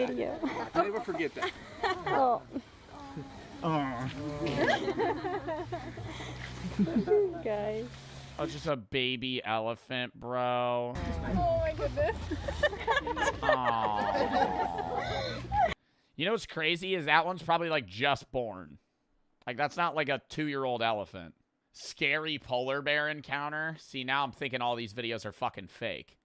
video. I'll never forget that. Oh. Oh. Guys. Oh, just a baby elephant, bro. Oh my goodness. Aww. You know what's crazy is that one's probably like just born. Like that's not like a 2-year-old elephant. Scary polar bear encounter. See, now I'm thinking all these videos are fucking fake.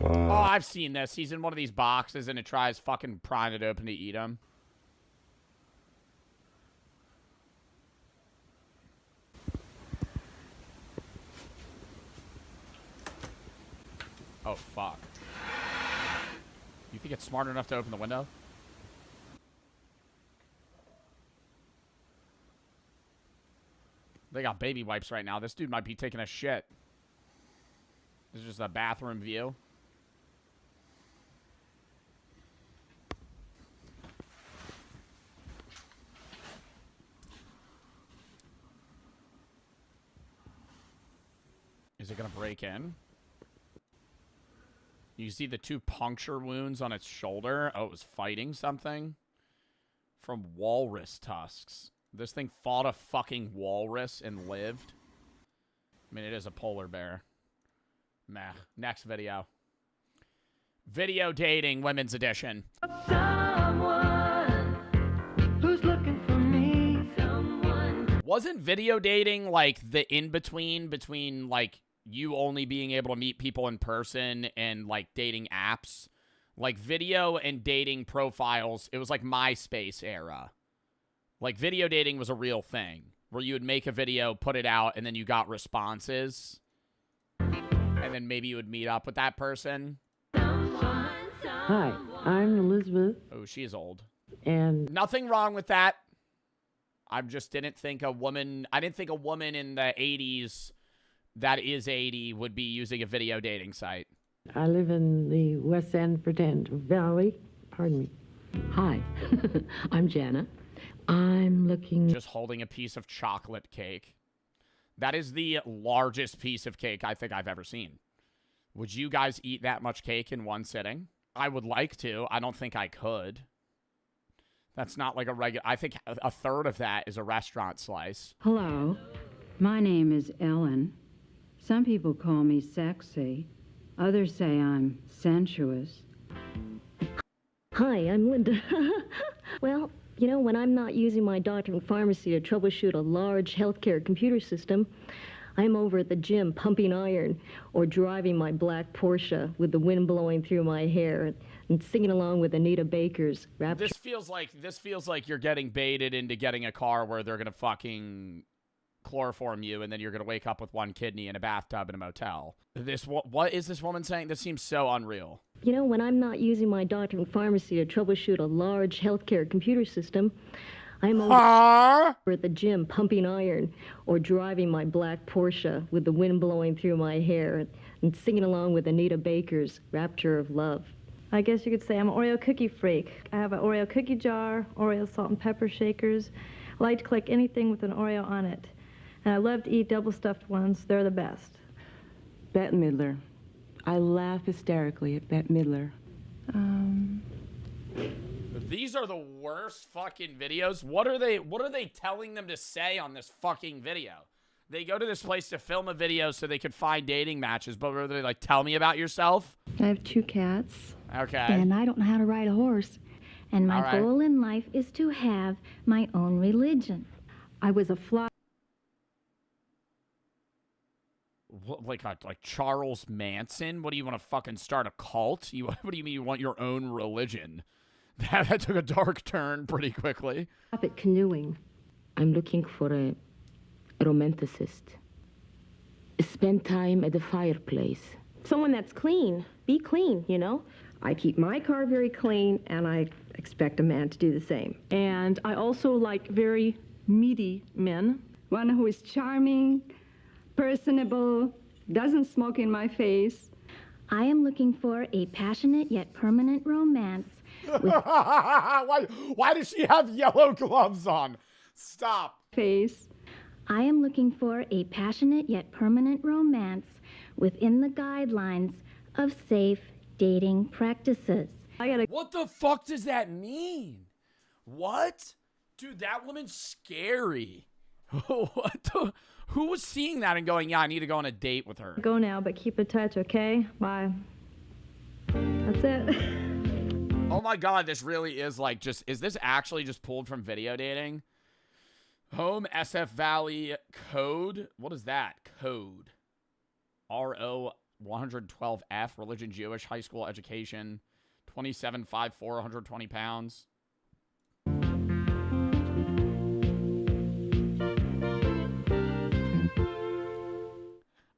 Oh, I've seen this. He's in one of these boxes and it tries fucking prying it open to eat him. Oh, fuck. You think it's smart enough to open the window? They got baby wipes right now. This dude might be taking a shit. This is just a bathroom view. Is it gonna break in? You see the 2 puncture wounds on its shoulder. Oh, it was fighting something. From walrus tusks. This thing fought a fucking walrus and lived. I mean, it is a polar bear. Meh. Next video. Video dating, women's edition. Someone who's looking for me. Someone. Wasn't video dating like the in-between between like you only being able to meet people in person and like dating apps? Like video and dating profiles, it was like MySpace era. Like video dating was a real thing where you would make a video, put it out, and then you got responses. And then maybe you would meet up with that person. Hi, I'm Elizabeth. Oh, she's old. And nothing wrong with that. I just didn't think a woman, I didn't think a woman in the 80s that is 80 would be using a video dating site. I live in the West End Pretend Valley. Pardon me. Hi, I'm Jana. I'm looking... Just holding a piece of chocolate cake. That is the largest piece of cake I think I've ever seen. Would you guys eat that much cake in one sitting? I would like to. I don't think I could. That's not like a regular... I think a third of that is a restaurant slice. Hello. My name is Ellen. Some people call me sexy. Others say I'm sensuous. Hi, I'm Linda. Well, you know, when I'm not using my doctor and pharmacy to troubleshoot a large healthcare computer system, I'm over at the gym pumping iron or driving my black Porsche with the wind blowing through my hair and singing along with Anita Baker's rap. This feels like you're getting baited into getting a car where they're gonna fucking chloroform you and then you're gonna wake up with one kidney in a bathtub in a motel. What is this woman saying? This seems so unreal. You know, when I'm not using my doctor and pharmacy to troubleshoot a large healthcare computer system, I'm over at the gym pumping iron or driving my black Porsche with the wind blowing through my hair and singing along with Anita Baker's Rapture of Love. I guess you could say I'm an Oreo cookie freak. I have an Oreo cookie jar, Oreo salt and pepper shakers. I like to collect anything with an Oreo on it. And I love to eat double stuffed ones. They're the best. Bette Midler. I laugh hysterically at Bette Midler. These are the worst fucking videos. What are they telling them to say on this fucking video? They go to this place to film a video so they could find dating matches, but are they like, tell me about yourself? I have 2 cats. Okay. And I don't know how to ride a horse. And my goal in life is to have my own religion. I was a fly. What, like Charles Manson? What do you want to fucking start a cult? What do you mean you want your own religion? That took a dark turn pretty quickly. At canoeing. I'm looking for a romanticist. Spend time at the fireplace. Someone that's clean. Be clean, you know? I keep my car very clean, and I expect a man to do the same. And I also like very meaty men. One who is charming, personable, doesn't smoke in my face. I am looking for a passionate yet permanent romance Why does she have yellow gloves on? Stop. Face. I am looking for a passionate yet permanent romance within the guidelines of safe dating practices. What the fuck does that mean? What? Dude, that woman's scary. What the? Who was seeing that and going, yeah, I need to go on a date with her? Go now, but keep in touch, okay? Bye. That's it. Oh my God, this really is like just, is this actually just pulled from video dating? Home SF Valley code. What is that? Code. RO 112F, religion Jewish, high school education, 27.54, 120 pounds.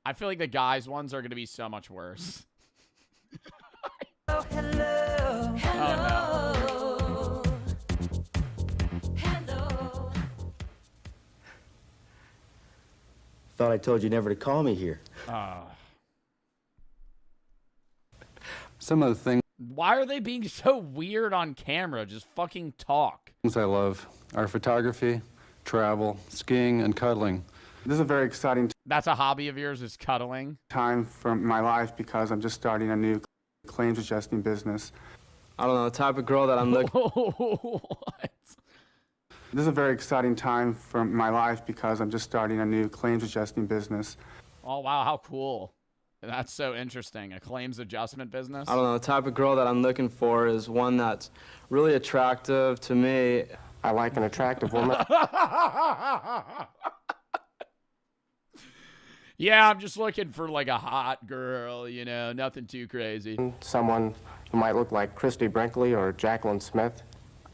I feel like the guys' ones are going to be so much worse. Oh, hello. Hello. Hello. Thought I told you never to call me here. Some of the things Why are they being so weird on camera? Just fucking talk. I love are photography, travel, skiing, and cuddling. This is a very exciting That's a hobby of yours, is cuddling? time for my life because I'm just starting a new claims adjusting business. I don't know, the type of girl that I'm looking What? This is a very exciting time for my life because I'm just starting a new claims adjusting business. Oh, wow, how cool. That's so interesting. A claims adjustment business? I don't know, the type of girl that I'm looking for is one that's really attractive to me. I like an attractive woman. Yeah, I'm just looking for like a hot girl, you know, nothing too crazy. Someone who might look like Christy Brinkley or Jacqueline Smith.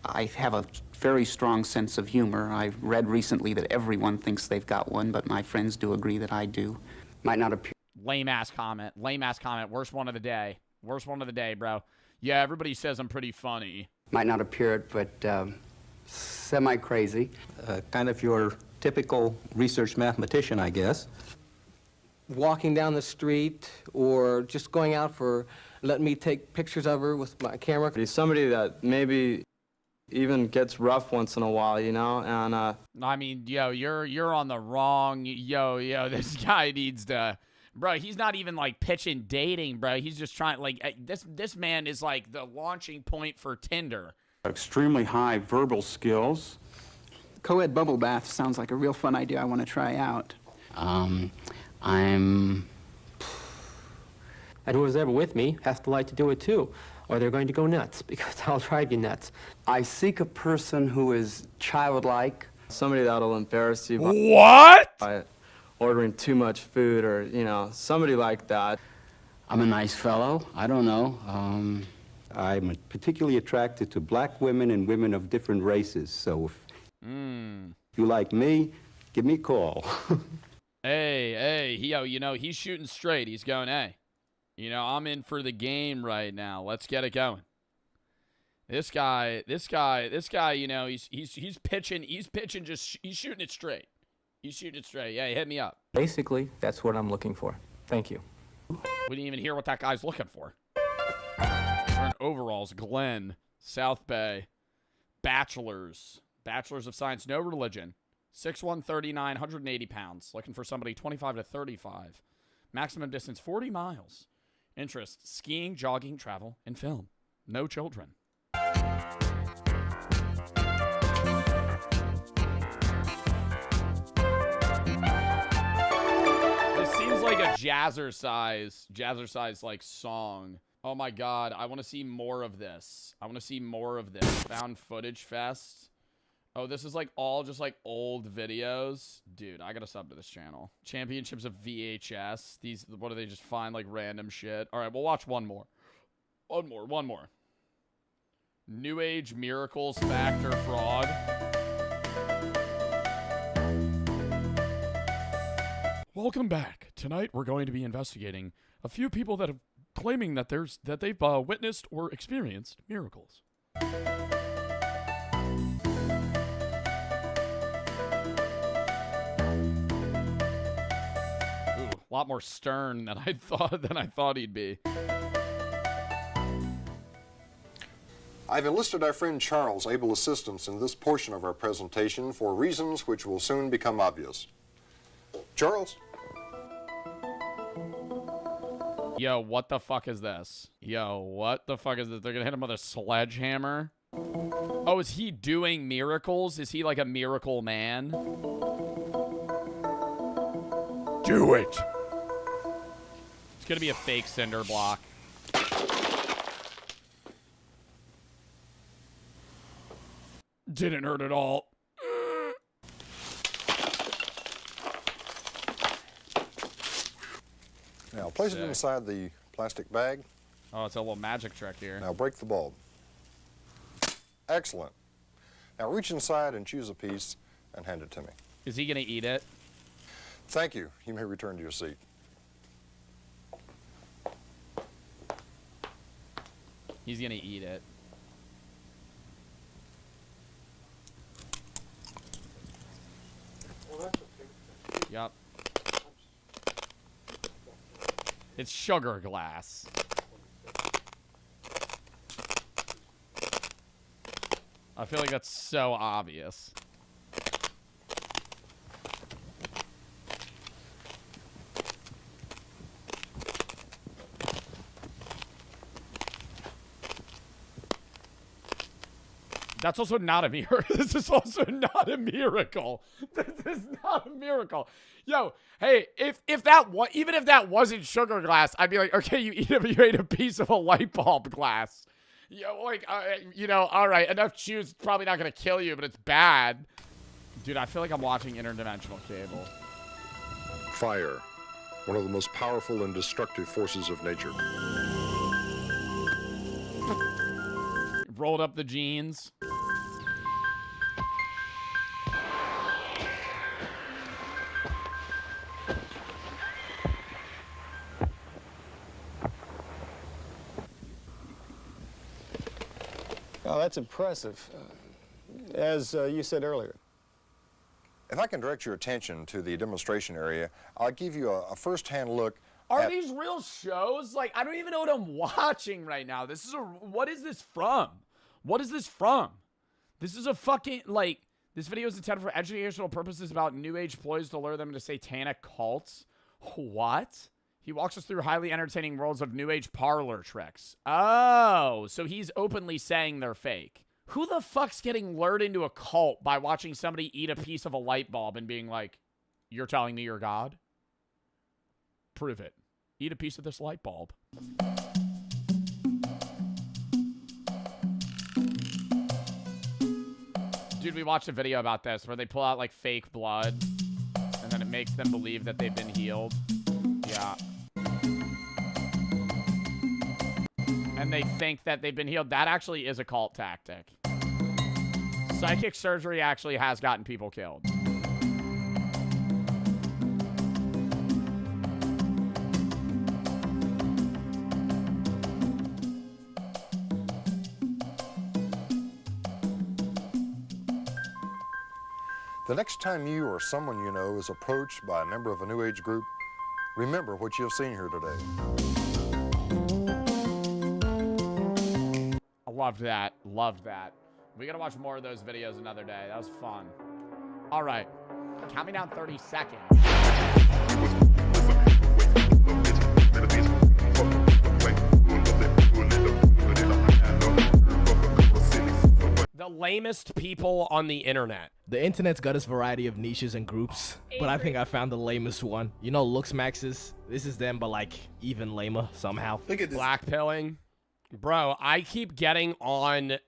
I have a very strong sense of humor. I've read recently that everyone thinks they've got one, but my friends do agree that I do. Might not appear. Lame-ass comment. Lame-ass comment. Worst one of the day. Worst one of the day, bro. Yeah, everybody says I'm pretty funny. Might not appear it, but semi-crazy. Kind of your typical research mathematician, I guess. Walking down the street or just going out for letting me take pictures of her with my camera. He's somebody that maybe even gets rough once in a while, you know, and I mean, yo, you're on the wrong, yo, this guy needs to, bro, he's not even like pitching dating, bro. He's just trying, like, this man is like the launching point for Tinder. Extremely high verbal skills. Co-ed bubble bath sounds like a real fun idea I want to try out. And whoever's ever with me has to like to do it too, or they're going to go nuts, because I'll drive you nuts. I seek a person who is childlike. somebody that'll embarrass you by ordering too much food, or, you know, somebody like that. I'm a nice fellow. I don't know. I'm particularly attracted to black women and women of different races. So if you like me, give me a call. Hey, yo, you know, he's shooting straight. He's going, hey, you know, I'm in for the game right now. Let's get it going. This guy, you know, he's pitching, he's shooting it straight. He's shooting it straight. Yeah, hit me up. Basically, that's what I'm looking for. Thank you. We didn't even hear what that guy's looking for. Wearing overalls, Glenn, South Bay, Bachelors of Science, no religion, 6'1", 39, 180 pounds. Looking for somebody 25 to 35. Maximum distance, 40 miles. Interest, skiing, jogging, travel, and film. No children. This seems like a jazzercise like song. Oh my god, I want to see more of this. Found footage fest. Oh, this is like all just like old videos. Dude, I gotta sub to this channel. Championships of VHS. These, what do they just find, like random shit? All right, we'll watch one more. One more. New Age Miracles Factor Frog. Welcome back. Tonight we're going to be investigating a few people that have claiming that they've witnessed or experienced miracles. A lot more stern than I thought he'd be. I've enlisted our friend Charles' able assistance in this portion of our presentation for reasons which will soon become obvious. Charles? Yo, what the fuck is this? Yo, what the fuck is this? They're gonna hit him with a sledgehammer? Oh, is he doing miracles? Is he like a miracle man? Do it! It's gonna be a fake cinder block. Didn't hurt at all. Now place it inside the plastic bag. Oh, it's a little magic trick here. Now break the bulb. Excellent. Now reach inside and choose a piece and hand it to me. Is he gonna eat it? Thank you. You may return to your seat. He's gonna eat it. Yup. It's sugar glass. I feel like that's so obvious. That's also not a miracle. This is also not a miracle. This is not a miracle. Yo, hey, if that even if that wasn't sugar glass, I'd be like, okay, you ate a piece of a light bulb glass. Yo, like, you know, all right, enough chews, probably not gonna kill you, but it's bad. Dude, I feel like I'm watching interdimensional cable. Fire, one of the most powerful and destructive forces of nature. Rolled up the jeans. Oh, that's impressive, as you said earlier. If I can direct your attention to the demonstration area, I'll give you a first-hand look. Are these real shows? Like, I don't even know what I'm watching right now. This is what is this from? What is this from? This is a fucking, like, this video is intended for educational purposes about New Age ploys to lure them into satanic cults. What? He walks us through highly entertaining worlds of New Age parlor tricks. Oh, so he's openly saying they're fake. Who the fuck's getting lured into a cult by watching somebody eat a piece of a light bulb and being like, you're telling me you're God? Prove it. Eat a piece of this light bulb. Dude, we watched a video about this where they pull out like fake blood and then it makes them believe that they've been healed. Yeah. And they think that they've been healed. That actually is a cult tactic. Psychic surgery actually has gotten people killed. The next time you or someone you know is approached by a member of a New Age group, remember what you have seen here today. I loved that. Loved that. We gotta watch more of those videos another day. That was fun. All right. Count me down 30 seconds. The lamest people on the internet. The internet's got its variety of niches and groups, but I think I found the lamest one. You know, Looks Maxes? This is them, but like even lamer somehow. Look at this. Blackpilling. Bro, I keep getting on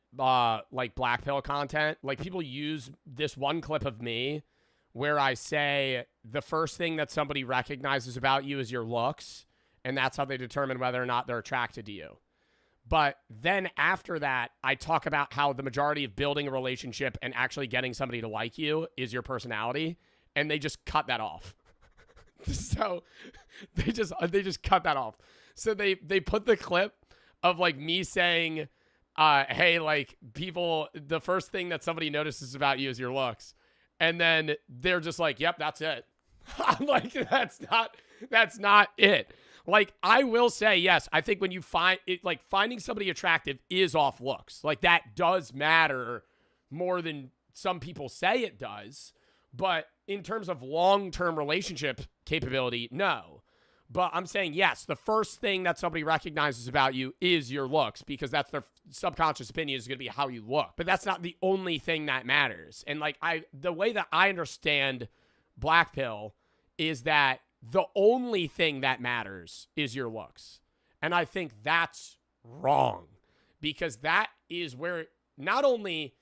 like black pill content. Like people use this one clip of me where I say the first thing that somebody recognizes about you is your looks, and that's how they determine whether or not they're attracted to you. But then after that, I talk about how the majority of building a relationship and actually getting somebody to like you is your personality, and they just cut that off. So they just cut that off. So they put the clip of like me saying, hey, like people, the first thing that somebody notices about you is your looks. And then they're just like, yep, that's it. I'm like, that's not it. Like, I will say, yes, I think when you find it, like, finding somebody attractive is off looks. Like, that does matter more than some people say it does. But in terms of long-term relationship capability, no. But I'm saying, yes, the first thing that somebody recognizes about you is your looks, because that's their subconscious opinion is going to be how you look. But that's not the only thing that matters. And, like, the way that I understand Black Pill is that the only thing that matters is your looks. And I think that's wrong, because that is where not only,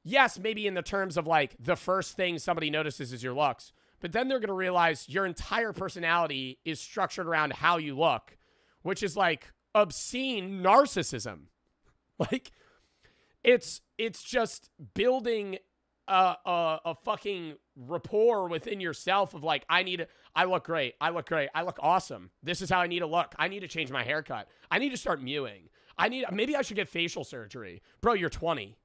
yes, maybe in the terms of like the first thing somebody notices is your looks, but then they're going to realize your entire personality is structured around how you look, which is like obscene narcissism. Like, it's just building a fucking rapport within yourself of like, I look great. I look great. I look awesome. This is how I need to look. I need to change my haircut. I need to start mewing. Maybe I should get facial surgery. Bro, you're 20.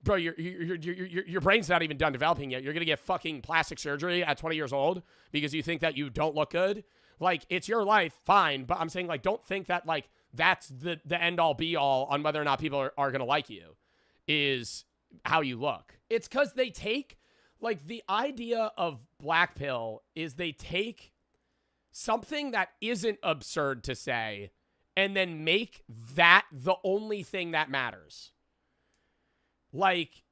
Bro, your brain's not even done developing yet. You're going to get fucking plastic surgery at 20 years old because you think that you don't look good? Like, it's your life, fine. But I'm saying, like, don't think that, like, that's the end-all, be-all on whether or not people are going to like you is how you look. It's because they take, like, the idea of Black Pill is they take something that isn't absurd to say and then make that the only thing that matters. Like,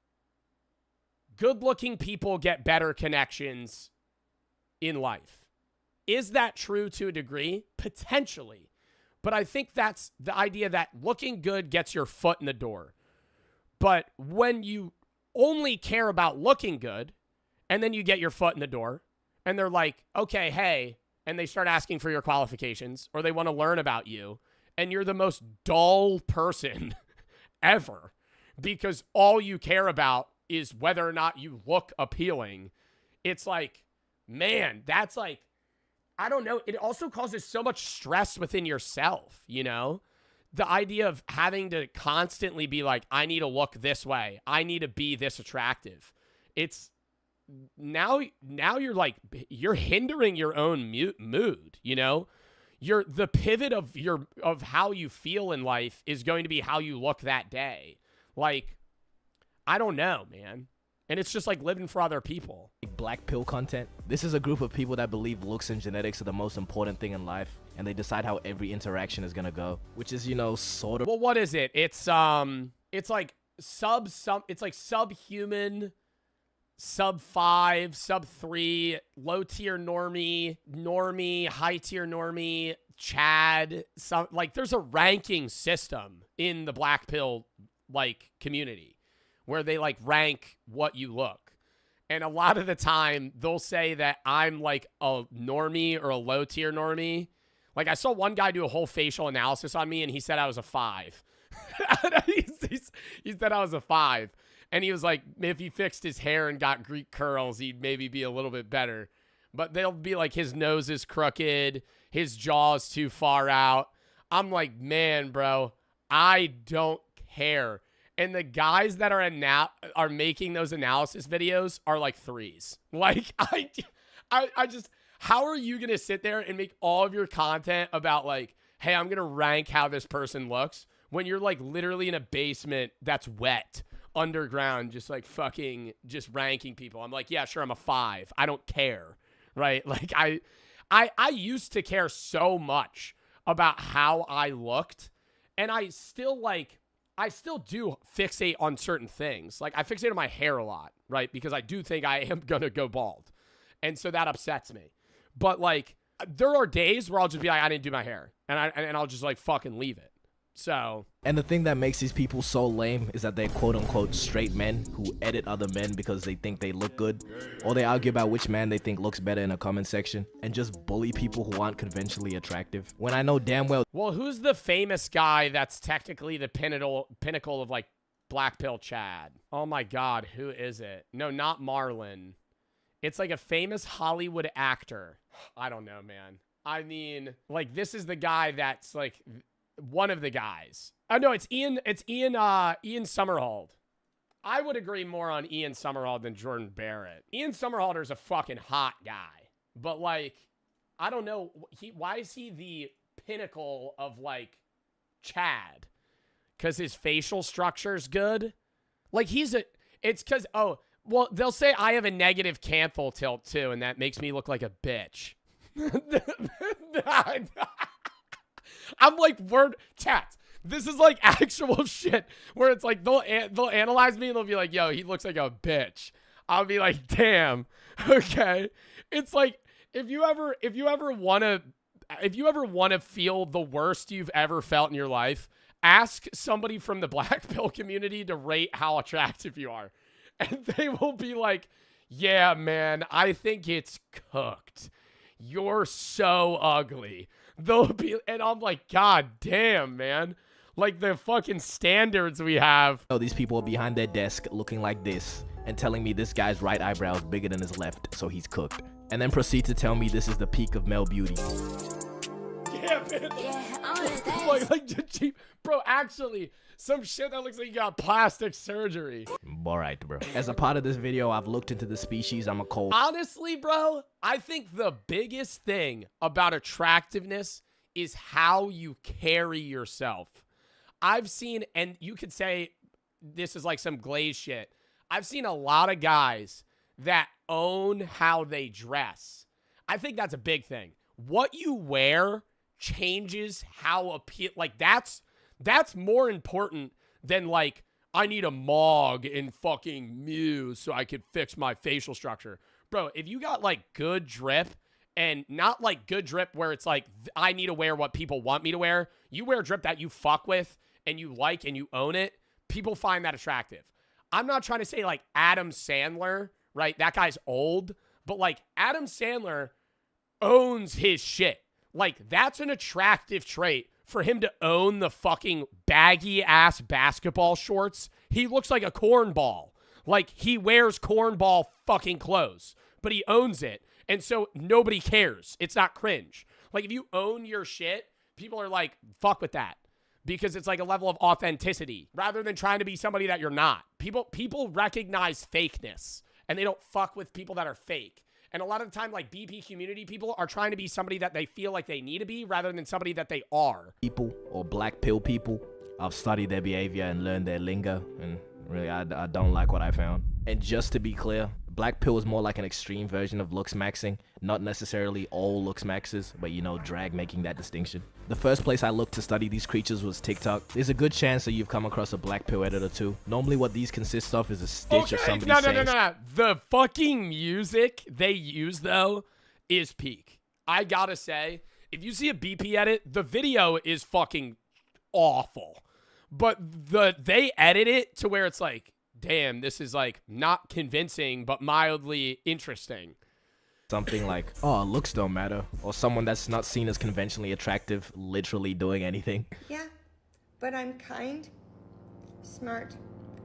good-looking people get better connections in life. Is that true to a degree? Potentially. But I think that's the idea that looking good gets your foot in the door. But when you only care about looking good, and then you get your foot in the door, and they're like, okay, hey, and they start asking for your qualifications, or they want to learn about you, and you're the most dull person ever, because all you care about is whether or not you look appealing. It's like, man, that's like, I don't know. It also causes so much stress within yourself, you know? The idea of having to constantly be like, I need to look this way. I need to be this attractive. It's now you're like, you're hindering your own mood, you know? The pivot of how you feel in life is going to be how you look that day. Like, I don't know, man. And it's just like living for other people. Black Pill content. This is a group of people that believe looks and genetics are the most important thing in life, and they decide how every interaction is gonna go, which is, you know, sort of. Well, what is it? It's like subhuman, sub 5, sub 3, low tier normie, high tier normie, Chad. Like, there's a ranking system in the Black Pill like community where they like rank what you look. And a lot of the time they'll say that I'm like a normie or a low tier normie. Like, I saw one guy do a whole facial analysis on me and he said I was a 5. He said I was a 5. And he was like, if he fixed his hair and got Greek curls, he'd maybe be a little bit better. But they'll be like, his nose is crooked, his jaw's too far out. I'm like, man, bro, I don't care. And the guys that are making those analysis videos are like 3s. Like, I just, how are you going to sit there and make all of your content about like, hey, I'm going to rank how this person looks when you're like literally in a basement that's wet, underground, just like fucking just ranking people? I'm like, yeah, sure, I'm a 5. I don't care, right? Like, I used to care so much about how I looked, and I still do fixate on certain things. Like, I fixate on my hair a lot, right? Because I do think I am going to go bald. And so that upsets me. But, like, there are days where I'll just be like, I didn't do my hair. And I'll just, like, fucking leave it. So. And the thing that makes these people so lame is that they're quote-unquote straight men who edit other men because they think they look good. Or they argue about which man they think looks better in a comment section. And just bully people who aren't conventionally attractive. When I know damn well. Well, who's the famous guy that's technically the pinnacle of, like, Black Pill Chad? Oh, my God. Who is it? No, not Marlon. It's, like, a famous Hollywood actor. I don't know, man. I mean, like, this is the guy that's, like, one of the guys. Oh, no, it's Ian Somerhalder. I would agree more on Ian Somerhalder than Jordan Barrett. Ian Somerhalder's a fucking hot guy. But, like, I don't know. Why is he the pinnacle of, like, Chad? Because his facial structure's good? Like, it's because, oh, well, they'll say I have a negative canthal tilt, too, and that makes me look like a bitch. I'm like, chat. This is like actual shit where it's like they'll analyze me and they'll be like, yo, he looks like a bitch. I'll be like, damn. Okay. It's like if you ever want to feel the worst you've ever felt in your life, ask somebody from the black pill community to rate how attractive you are. And they will be like, yeah, man, I think it's cooked. You're so ugly. They'll be, and I'm like, God damn, man. Like the fucking standards we have. Oh, these people are behind their desk looking like this and telling me this guy's right eyebrow is bigger than his left, so he's cooked. And then proceed to tell me this is the peak of male beauty. Yeah, man. like cheap. Bro, actually, some shit that looks like you got plastic surgery. Alright, bro. As a part of this video, I've looked into the species I'm a cold. Honestly, bro, I think the biggest thing about attractiveness is how you carry yourself. I've seen, and you could say this is like some glaze shit. I've seen a lot of guys that own how they dress. I think that's a big thing. What you wear changes how like that's more important than like I need a Mog in fucking Muse so I could fix my facial structure. Bro, if you got like good drip and not like good drip where it's like I need to wear what people want me to wear, you wear drip that you fuck with and you like and you own it, people find that attractive. I'm not trying to say like Adam Sandler, right? That guy's old, but like Adam Sandler owns his shit. Like that's an attractive trait for him to own the fucking baggy ass basketball shorts. He looks like a cornball. Like he wears cornball fucking clothes, but he owns it. And so nobody cares. It's not cringe. Like if you own your shit, people are like, fuck with that. Because it's like a level of authenticity rather than trying to be somebody that you're not. People recognize fakeness and they don't fuck with people that are fake. And a lot of the time, like BP community people are trying to be somebody that they feel like they need to be rather than somebody that they are. People or black pill people, I've studied their behavior and learned their lingo, and really I don't like what I found. And just to be clear, black pill is more like an extreme version of looks maxing, not necessarily all looks maxes, but you know, drag making that distinction. The first place I looked to study these creatures was TikTok. There's a good chance that you've come across a black pill edit or two. Normally what these consist of is a stitch of somebody saying... No. The fucking music they use, though, is peak. I gotta say, if you see a BP edit, the video is fucking awful. But they edit it to where it's like, damn, this is like not convincing, but mildly interesting. Something like, oh, looks don't matter. Or someone that's not seen as conventionally attractive literally doing anything. Yeah, but I'm kind, smart.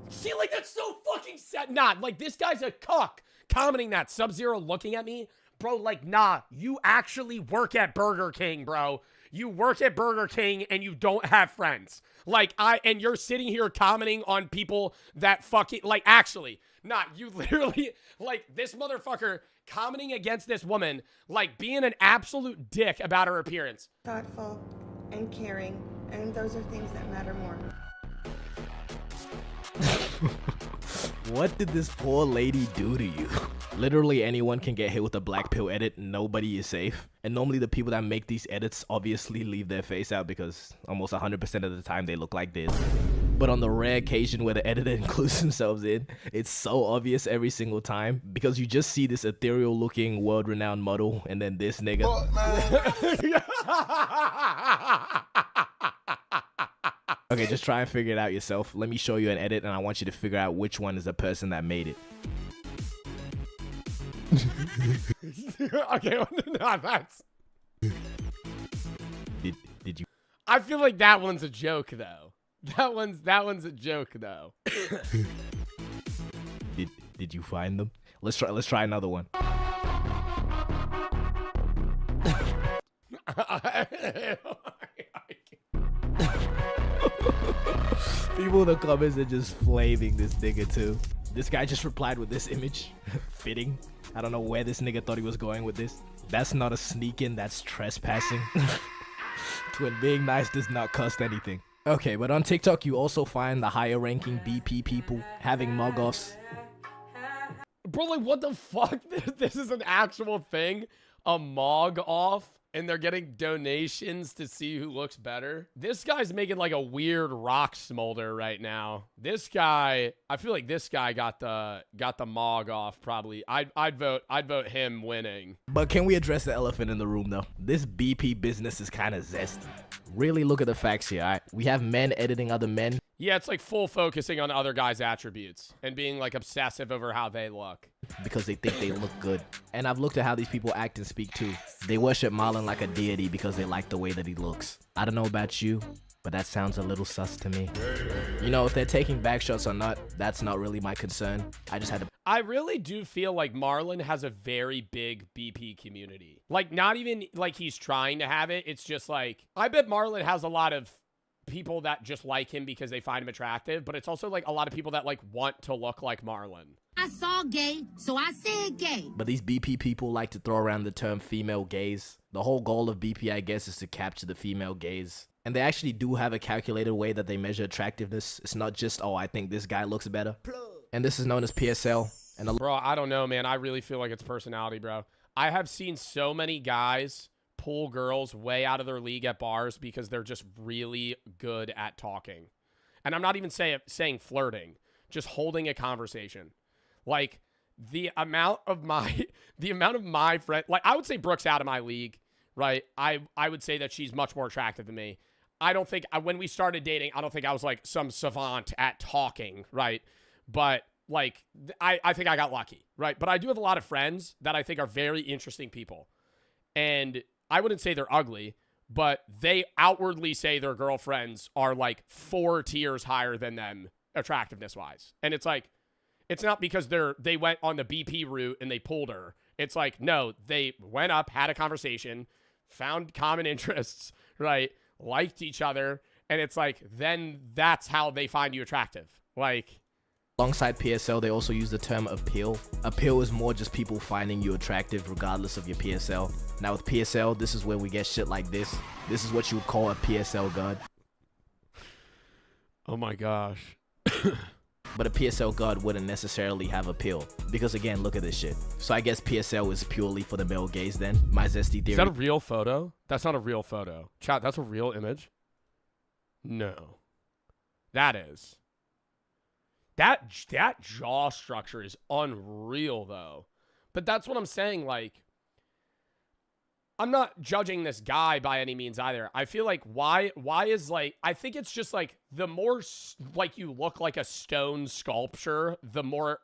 See, like, that's so fucking sad. Nah, like, this guy's a cuck commenting that. Sub-Zero looking at me. Bro, like, nah, you actually work at Burger King, bro. You work at Burger King and you don't have friends. Like, and you're sitting here commenting on people that fucking, like, actually, nah, you literally, like, this motherfucker commenting against this woman, like, being an absolute dick about her appearance. Thoughtful and caring, and those are things that matter more. What did this poor lady do to you? Literally anyone can get hit with a black pill edit, nobody is safe. And normally the people that make these edits obviously leave their face out because almost 100% of the time they look like this. But on the rare occasion where the editor includes themselves in, it's so obvious every single time because you just see this ethereal looking world-renowned model and then this nigga. Okay, just try and figure it out yourself. Let me show you an edit and I want you to figure out which one is the person that made it. Okay, no, that's... Did you... I feel like that one's a joke, though. That one's a joke, though. Did you find them? Let's try another one. People in the comments are just flaming this nigga too. This guy just replied with this image. Fitting. I don't know where this nigga thought he was going with this. That's not a sneak-in, that's trespassing. Twin, being nice does not cost anything. Okay, but on TikTok, you also find the higher-ranking BP people having mug-offs. Bro, like, what the fuck? This is an actual thing? A mog off? And they're getting donations to see who looks better? This guy's making like a weird rock smolder right now. This guy, I feel like this guy got the mog off probably. I'd vote him winning. But can we address the elephant in the room though? This BP business is kind of zesty. Really look at the facts here, alright? We have men editing other men. Yeah, it's like full focusing on other guys' attributes and being like obsessive over how they look. Because they think they look good. And I've looked at how these people act and speak too. They worship Marlon like a deity because they like the way that he looks. I don't know about you, but that sounds a little sus to me. You know, if they're taking back shots or not, that's not really my concern. I just had to... I really do feel like Marlon has a very big BP community. Like, not even like he's trying to have it. It's just like, I bet Marlon has a lot of people that just like him because they find him attractive, but it's also like a lot of people that like want to look like Marlon. I saw gay, so I said gay. But these BP people like to throw around the term female gaze. The whole goal of BP, I guess, is to capture the female gaze. And they actually do have a calculated way that they measure attractiveness. It's not just, oh, I think this guy looks better. And this is known as PSL. And bro, I don't know, man. I really feel like it's personality, bro. I have seen so many guys pull girls way out of their league at bars because they're just really good at talking. And I'm not even saying flirting, just holding a conversation. Like the amount of my friend, like I would say Brooke's out of my league, right? I would say that she's much more attractive than me. I don't think when we started dating, I don't think I was like some savant at talking, right? But like I think I got lucky, right? But I do have a lot of friends that I think are very interesting people. And I wouldn't say they're ugly, but they outwardly say their girlfriends are like 4 tiers higher than them attractiveness wise. And it's like, it's not because they went on the BP route and they pulled her. It's like, no, they went up, had a conversation, found common interests, right? Liked each other. And it's like, then that's how they find you attractive. Like, alongside PSL, they also use the term appeal. Appeal is more just people finding you attractive regardless of your PSL. Now with PSL, this is where we get shit like this. This is what you would call a PSL god. Oh my gosh. But a PSL god wouldn't necessarily have appeal. Because again, look at this shit. So I guess PSL is purely for the male gaze then. My zesty theory. Is that a real photo? That's not a real photo. Chat, that's a real image? No. That is. That jaw structure is unreal, though. But that's what I'm saying, like, I'm not judging this guy by any means either. I feel like why is, like, I think it's just, like, the more, like, you look like a stone sculpture, the more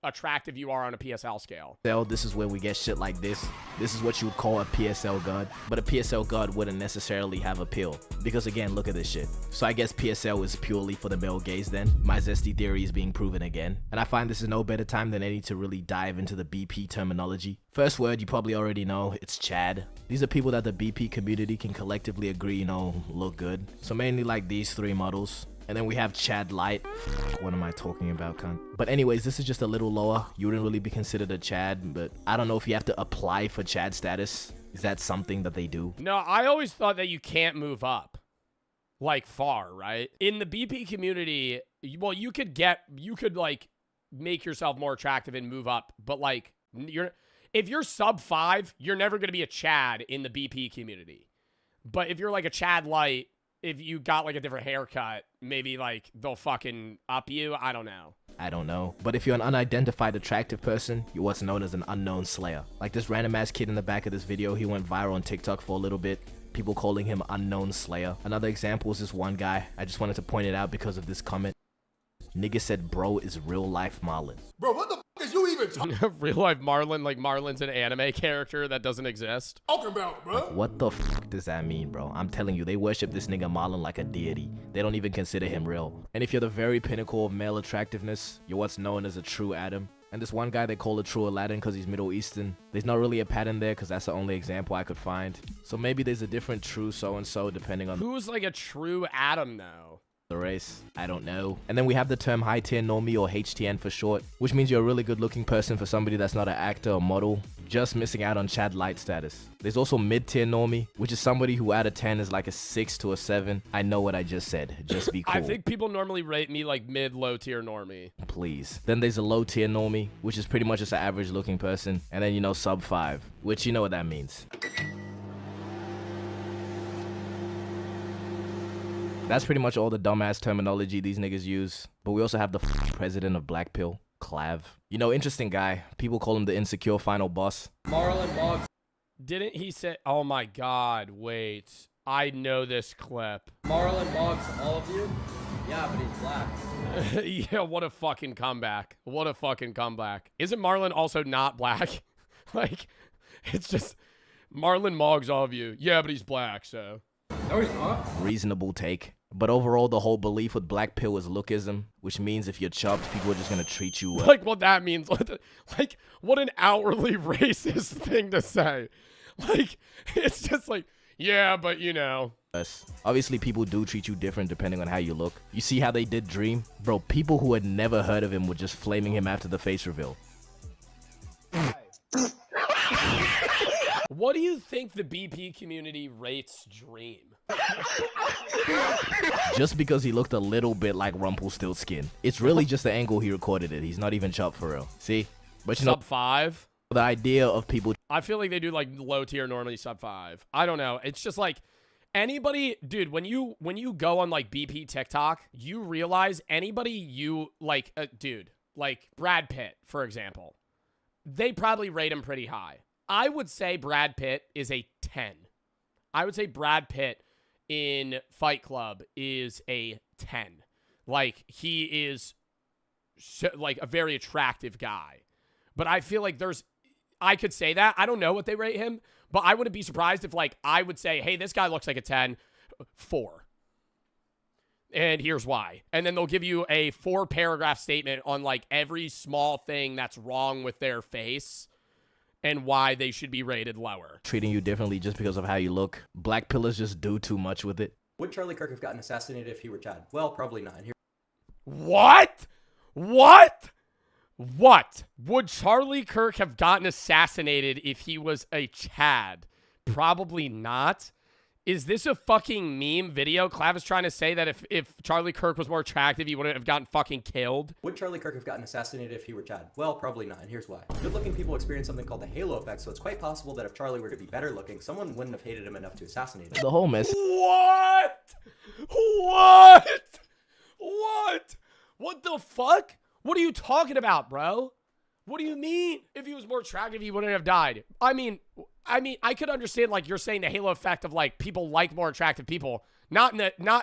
attractive you are on a PSL scale. This is where we get shit like this. This is what you would call a PSL god. But a PSL god wouldn't necessarily have appeal. Because again, look at this shit. So I guess PSL is purely for the male gaze then. My zesty theory is being proven again. And I find this is no better time than any to really dive into the BP terminology. First word you probably already know, it's Chad. These are people that the BP community can collectively agree, you know, look good. So mainly like these 3 models. And then we have Chad Light. What am I talking about, cunt? But anyways, this is just a little lower. You wouldn't really be considered a Chad, but I don't know if you have to apply for Chad status. Is that something that they do? No, I always thought that you can't move up, like, far, right? In the BP community, well, you could like make yourself more attractive and move up, but like if you're sub 5, you're never gonna be a Chad in the BP community. But if you're like a Chad Light, if you got like a different haircut, maybe like they'll fucking up you. I don't know. I don't know. But if you're an unidentified attractive person, you're what's known as an unknown slayer. Like this random ass kid in the back of this video, he went viral on TikTok for a little bit. People calling him unknown slayer. Another example is this one guy. I just wanted to point it out because of this comment. Nigga said bro is real life Marlon. Bro, what the fuck is you even real life Marlon? Like Marlon's an anime character that doesn't exist. talking about, bro? Like, what the fuck does that mean, bro? I'm telling you, they worship this nigga Marlon like a deity. They don't even consider him real. And if you're the very pinnacle of male attractiveness, you're what's known as a true Adam. And this one guy they call a true Aladdin because he's Middle Eastern. There's not really a pattern there because that's the only example I could find. So maybe there's a different true so-and-so depending on who's like a true Adam though. The race. I don't know. And then we have the term high tier normie or HTN for short, which means you're a really good looking person for somebody that's not an actor or model. just missing out on Chad Light status. There's also mid-tier normie, which is somebody who out of 10 is like a 6 to a 7. I know what I just said. Just be cool. I think people normally rate me like mid-low tier normie. Please. Then there's a low-tier normie, which is pretty much just an average-looking person. And then, you know, sub 5, which you know what that means. That's pretty much all the dumbass terminology these niggas use. But we also have the president of Black Pill, Clav. You know, interesting guy. People call him the insecure final boss. Marlon Boggs. Didn't he say, oh my God, wait. I know this clip. Marlon Boggs, all of you? Yeah, but he's black. Yeah, what a fucking comeback. What a fucking comeback. Isn't Marlon also not black? Like, it's just, Marlon Moggs, all of you. Yeah, but he's black, so. No, he's not. Reasonable take. But overall, the whole belief with Black Pill is lookism, which means if you're chopped, people are just gonna treat you well. Like, what that means. Like, what an outwardly racist thing to say. Like, it's just like, yeah, but you know. Obviously, people do treat you different depending on how you look. You see how they did Dream? Bro, people who had never heard of him were just flaming him after the face reveal. What do you think the BP community rates Dream? Just because he looked a little bit like Rumpelstiltskin. It's really just the angle he recorded it. He's not even chopped for real. See? But you know, sub 5? The idea of people... I feel like they do like low tier normally sub 5. I don't know. It's just like anybody, dude, when you go on like BP TikTok, you realize anybody you like, dude, like Brad Pitt, for example, they probably rate him pretty high. I would say Brad Pitt is a 10. I would say Brad Pitt in Fight Club is a 10. Like, he is like a very attractive guy. But I feel like I could say that. I don't know what they rate him, but I wouldn't be surprised if, like, I would say, hey, this guy looks like a 10, 4. And here's why. And then they'll give you a 4-paragraph statement on, like, every small thing that's wrong with their face and why they should be rated lower. Treating you differently just because of how you look. Black pillars just do too much with it. Would Charlie Kirk have gotten assassinated if he were Chad? Well, probably not. What? What? What? Would Charlie Kirk have gotten assassinated if he was a Chad? Probably not. Is this a fucking meme video? Clav is trying to say that if Charlie Kirk was more attractive, he wouldn't have gotten fucking killed. Would Charlie Kirk have gotten assassinated if he were Chad? Well, probably not, and here's why. Good-looking people experience something called the halo effect, so it's quite possible that if Charlie were to be better looking, someone wouldn't have hated him enough to assassinate him. The whole mess. What? What? What? What the fuck? What are you talking about, bro? What do you mean? If he was more attractive, he wouldn't have died. I mean, I could understand, like, you're saying the halo effect of, like, people like more attractive people. Not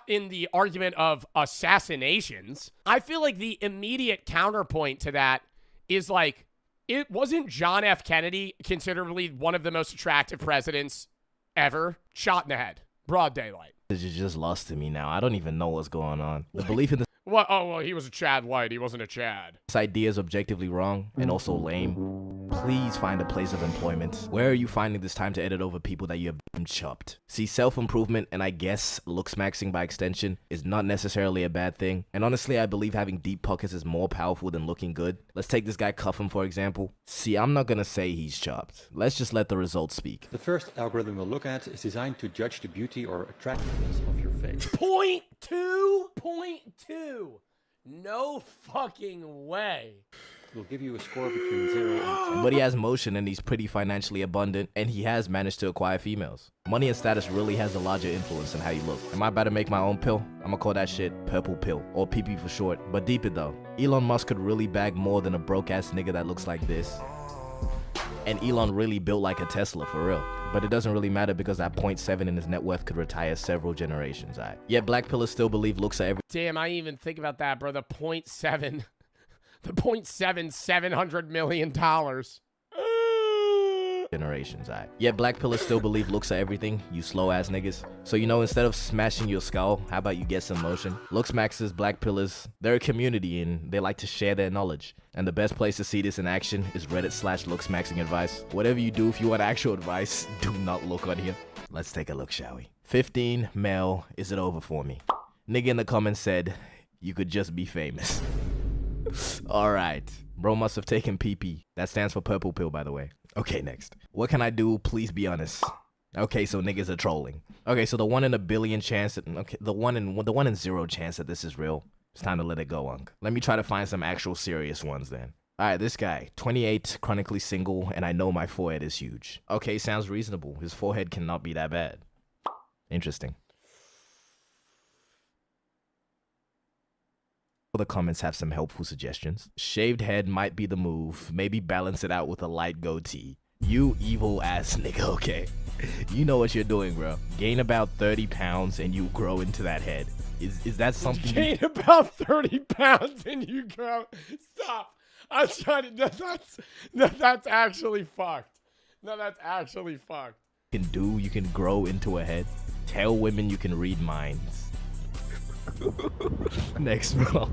in the argument of assassinations. I feel like the immediate counterpoint to that is, like, it wasn't John F. Kennedy considerably one of the most attractive presidents ever? Shot in the head. Broad daylight. You just lost to me now. I don't even know what's going on. The belief in this... What? Oh, well, he was a Chad White. He wasn't a Chad. This idea is objectively wrong and also lame. Please find a place of employment. Where are you finding this time to edit over people that you have chopped? See, self-improvement, and I guess looks maxing by extension, is not necessarily a bad thing. And honestly, I believe having deep pockets is more powerful than looking good. Let's take this guy Cuffham, for example. See, I'm not gonna say he's chopped. Let's just let the results speak. The first algorithm we'll look at is designed to judge the beauty or attractiveness of your face. Point two? No fucking way. We'll give you a score between 0 and 10. But he has motion and he's pretty financially abundant, and he has managed to acquire females. Money and status really has a larger influence in how you look. Am I about to make my own pill? I'm gonna call that shit purple pill, or PP for short. But deep it though, Elon Musk could really bag more than a broke ass nigga that looks like this. And Elon really built like a Tesla for real. But it doesn't really matter because that 0.7 in his net worth could retire several generations, alright? Yet black pillars still believe looks are everything. Damn, I didn't even think about that, bro. The 0.7. The 0.7, $700 million. Generations, alright? Yet black pillars still believe looks are everything, you slow ass niggas. So you know, instead of smashing your skull, how about you get some motion? Looks maxes, black pillars, they're a community and they like to share their knowledge. And the best place to see this in action is Reddit/looksmaxing advice. Whatever you do, if you want actual advice, do not look on here. Let's take a look, shall we? 15, male, is it over for me? Nigga in the comments said, you could just be famous. Alright. Bro must have taken PP. That stands for purple pill, by the way. Okay, next. What can I do? Please be honest. Okay, so niggas are trolling. Okay, so the 1 in a billion chance that, okay, the one in 0 chance that this is real. It's time to let it go, Unc. Let me try to find some actual serious ones then. All right, this guy, 28, chronically single, and I know my forehead is huge. Okay, sounds reasonable. His forehead cannot be that bad. Interesting. The comments have some helpful suggestions. Shaved head might be the move. Maybe balance it out with a light goatee. You evil ass nigga, okay? You know what you're doing, bro. Gain about 30 pounds and you grow into that head. Is that something? Gain about 30 pounds and you grow. Stop. I'm trying to. That's actually fucked. No, that's actually fucked. You can grow into a head. Tell women you can read minds. Next, bro.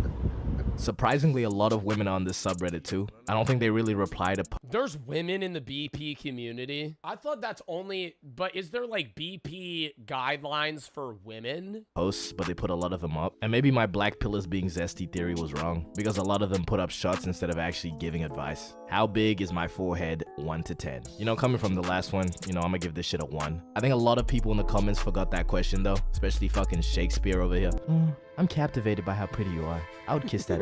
Surprisingly, a lot of women on this subreddit too. I don't think they really reply to There's women in the BP community. I thought that's only, but is there like BP guidelines for women? posts, but they put a lot of them up. And maybe my black pillars being zesty theory was wrong, because a lot of them put up shots instead of actually giving advice. How big is my forehead? 1 to 10. You know, coming from the last one, you know, I'm gonna give this shit a 1. I think a lot of people in the comments forgot that question though, especially fucking Shakespeare over here. I'm captivated by how pretty you are. I would kiss that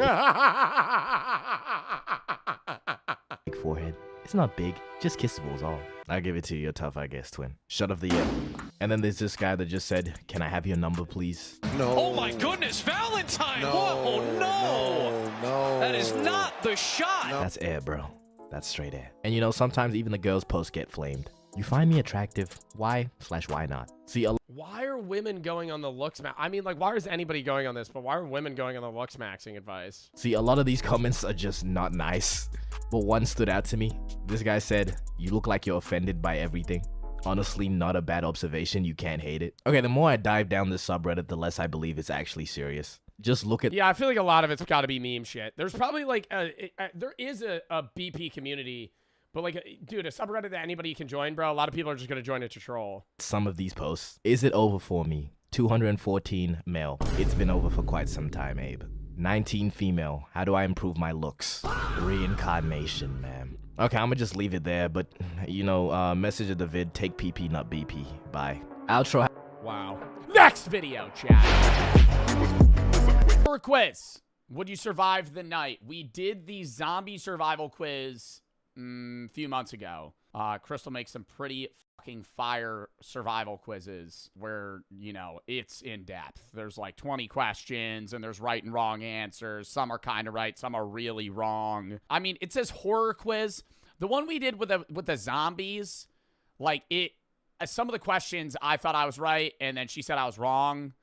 big forehead. It's not big, just kissable is all. I'll give it to you. You're tough, I guess, twin. Shut of the year. And then there's this guy that just said, "Can I have your number, please?" No. Oh my goodness, Valentine! No, what? Oh no! No. That is not the shot. No. That's air, bro. That's straight air. And you know, sometimes even the girls' posts get flamed. You find me attractive. Why/why not? See, why are women going on the looks I mean, like, why is anybody going on this? But why are women going on the looks maxing advice? See, a lot of these comments are just not nice. But one stood out to me. This guy said, "You look like you're offended by everything." Honestly, not a bad observation. You can't hate it. Okay, the more I dive down this subreddit, the less I believe it's actually serious. Just look at— Yeah, I feel like a lot of it's got to be meme shit. There's probably like there is a BP community. But like, dude, a subreddit that anybody can join, bro. A lot of people are just gonna join it to troll. Some of these posts. Is it over for me? 214 male. It's been over for quite some time, Abe. 19 female. How do I improve my looks? Reincarnation, man. Okay, I'm gonna just leave it there. But you know, message of the vid: take PP, not BP. Bye. Outro. Wow. Next video, chat. For a quiz, would you survive the night? We did the zombie survival quiz few months ago. Crystal makes some pretty fucking fire survival quizzes where, you know, it's in depth. There's like 20 questions and there's right and wrong answers. Some are kind of right, some are really wrong. I mean, it says horror quiz. The one we did with the zombies, like some of the questions I thought I was right and then she said I was wrong.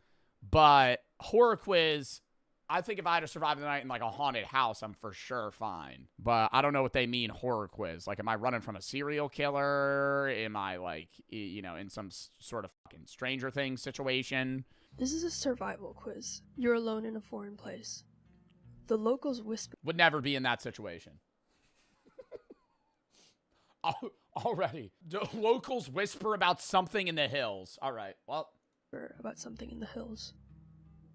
But horror quiz, I think if I had to survive the night in like a haunted house, I'm for sure fine. But I don't know what they mean horror quiz. Like, am I running from a serial killer? Am I like, you know, in some sort of fucking Stranger Things situation? This is a survival quiz. You're alone in a foreign place. The locals whisper. Would never be in that situation. Already. Do locals whisper about something in the hills? All right, well. About something in the hills.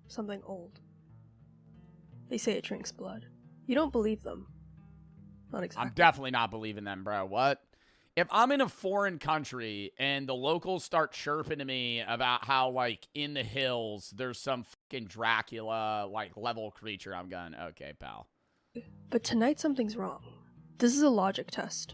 Something old. They say it drinks blood. You don't believe them. Not exactly. I'm definitely not believing them, bro. What? If I'm in a foreign country and the locals start chirping to me about how, like, in the hills, there's some fucking Dracula, like, level creature, I'm going, okay, pal. But tonight something's wrong. This is a logic test.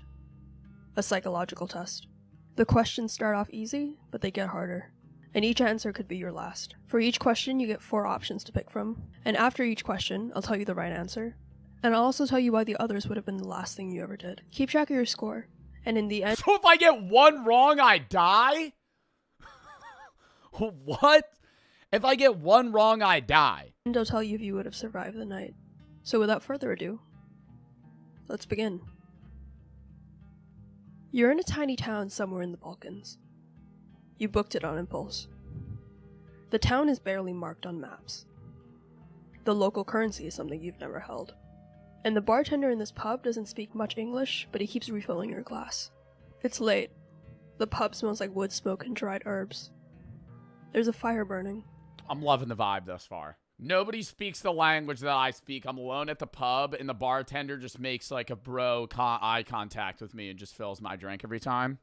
A psychological test. The questions start off easy, but they get harder. And each answer could be your last. For each question, you get 4 options to pick from. And after each question, I'll tell you the right answer. And I'll also tell you why the others would have been the last thing you ever did. Keep track of your score. And in the end— So if I get one wrong, I die? What? If I get one wrong, I die. And I'll tell you if you would have survived the night. So without further ado, let's begin. You're in a tiny town somewhere in the Balkans. You booked it on impulse. The town is barely marked on maps. The local currency is something you've never held. And the bartender in this pub doesn't speak much English, but he keeps refilling your glass. It's late. The pub smells like wood smoke and dried herbs. There's a fire burning. I'm loving the vibe thus far. Nobody speaks the language that I speak. I'm alone at the pub, and the bartender just makes like a bro eye contact with me and just fills my drink every time.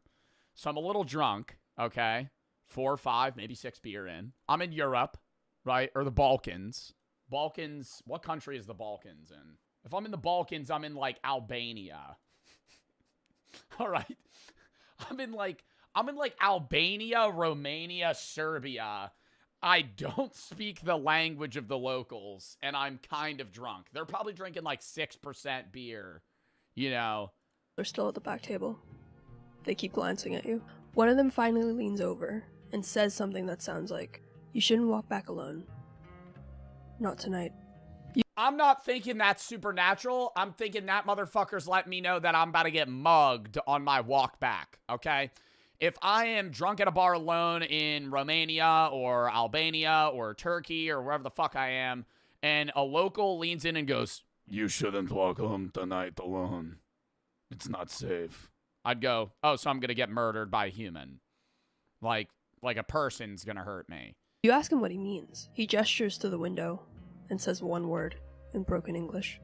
So I'm a little drunk, okay? 4 or 5, maybe 6 beer in. I'm in Europe, right? Or the Balkans. Balkans, what country is the Balkans in? If I'm in the Balkans, I'm in like Albania. All right. I'm in like Albania, Romania, Serbia. I don't speak the language of the locals, and I'm kind of drunk. They're probably drinking like 6% beer, you know. They're still at the back table. They keep glancing at you. One of them finally leans over and says something that sounds like, "You shouldn't walk back alone. Not tonight." I'm not thinking that's supernatural. I'm thinking that motherfucker's letting me know that I'm about to get mugged on my walk back, okay? If I am drunk at a bar alone in Romania or Albania or Turkey or wherever the fuck I am, and a local leans in and goes, "You shouldn't walk home tonight alone. It's not safe." I'd go, "Oh, so I'm going to get murdered by a human. Like a person's going to hurt me." You ask him what he means. He gestures to the window and says one word in broken English.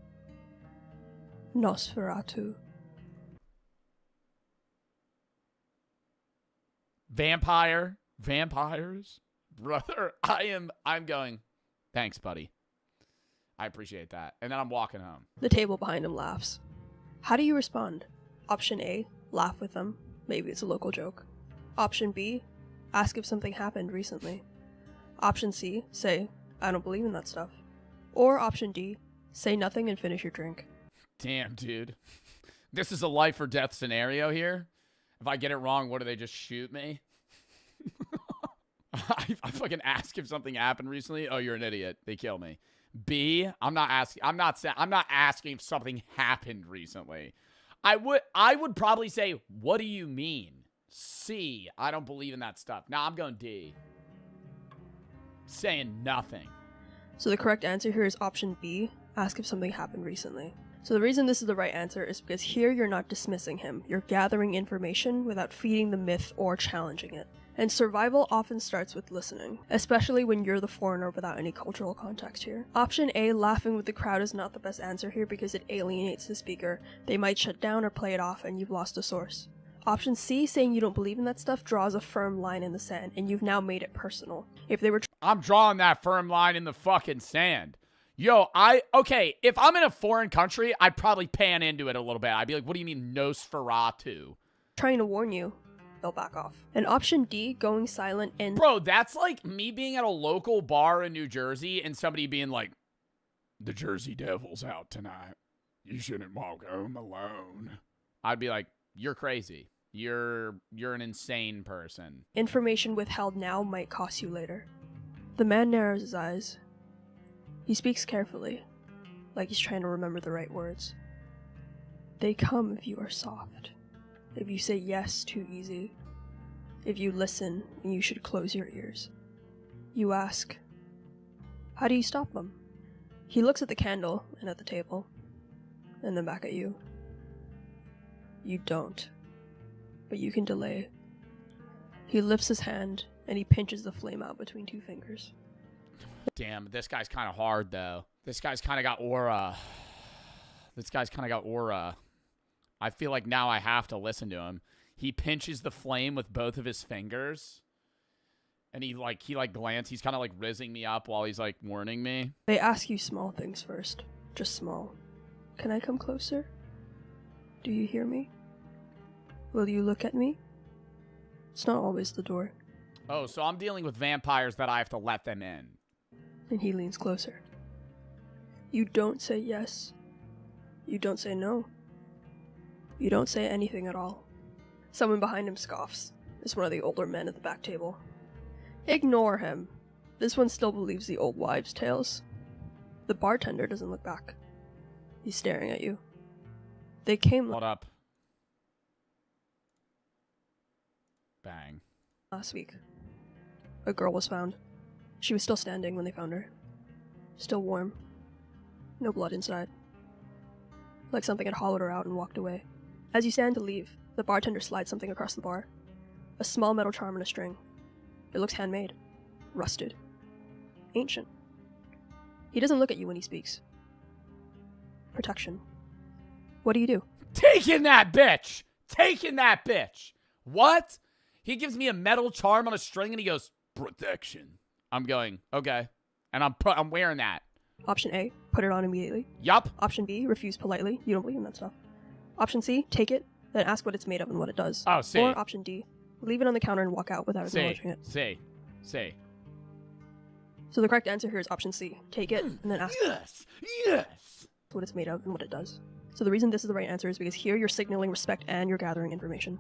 Nosferatu. Vampires, brother. I'm going, "Thanks, buddy. I appreciate that." And then I'm walking home. The table behind him laughs. How do you respond? Option A, laugh with them. Maybe it's a local joke. Option B, ask if something happened recently. Option C, say, "I don't believe in that stuff." Or option D, say nothing and finish your drink. Damn, dude. This is a life or death scenario here. If I get it wrong, what do they just shoot me? I fucking ask if something happened recently. "Oh, you're an idiot." They kill me. B, I'm not asking if something happened recently. I would probably say, "What do you mean?" C, "I don't believe in that stuff." Now I'm going D. Saying nothing. So the correct answer here is option B, ask if something happened recently. So the reason this is the right answer is because here you're not dismissing him. You're gathering information without feeding the myth or challenging it. And survival often starts with listening, especially when you're the foreigner without any cultural context here. Option A, laughing with the crowd, is not the best answer here because it alienates the speaker. They might shut down or play it off and you've lost a source. Option C, saying you don't believe in that stuff, draws a firm line in the sand, and you've now made it personal. If they were I'm drawing that firm line in the fucking sand. Yo, okay, if I'm in a foreign country, I'd probably pan into it a little bit. I'd be like, "What do you mean Nosferatu?" trying to warn you, they'll back off. And option D, going silent and... Bro, that's like me being at a local bar in New Jersey and somebody being like, "The Jersey Devil's out tonight. You shouldn't walk home alone." I'd be like, "You're crazy. You're an insane person." Information withheld now might cost you later. The man narrows his eyes. He speaks carefully, like he's trying to remember the right words. They come if you are soft, if you say yes too easy, if you listen and you should close your ears. You ask, how do you stop them? He looks at the candle and at the table, and then back at you. You don't, but you can delay. He lifts his hand and he pinches the flame out between 2 fingers. Damn, this guy's kind of hard, though. This guy's kind of got aura. I feel like now I have to listen to him. He pinches the flame with both of his fingers. And he glances. He's kind of like rizzing me up while he's like warning me. They ask you small things first. Just small. Can I come closer? Do you hear me? Will you look at me? It's not always the door. Oh, so I'm dealing with vampires that I have to let them in. And he leans closer. You don't say yes. You don't say no. You don't say anything at all. Someone behind him scoffs. It's one of the older men at the back table. Ignore him. This one still believes the old wives' tales. The bartender doesn't look back. He's staring at you. They came... What up? Bang. Last week. A girl was found. She was still standing when they found her. Still warm. No blood inside. Like something had hollowed her out and walked away. As you stand to leave, the bartender slides something across the bar. A small metal charm and a string. It looks handmade. Rusted. Ancient. He doesn't look at you when he speaks. Protection. What do you do? Taking that bitch! Taking that bitch! What? He gives me a metal charm on a string and he goes, protection. I'm going, okay. And I'm wearing that. Option A, put it on immediately. Yup. Option B, refuse politely. You don't believe in that stuff. Option C, take it, then ask what it's made of and what it does. Oh, C. Or option D, leave it on the counter and walk out without acknowledging it. C. So the correct answer here is option C. Take it, and then ask Yes! what it's made of and what it does. So the reason this is the right answer is because here you're signaling respect and you're gathering information.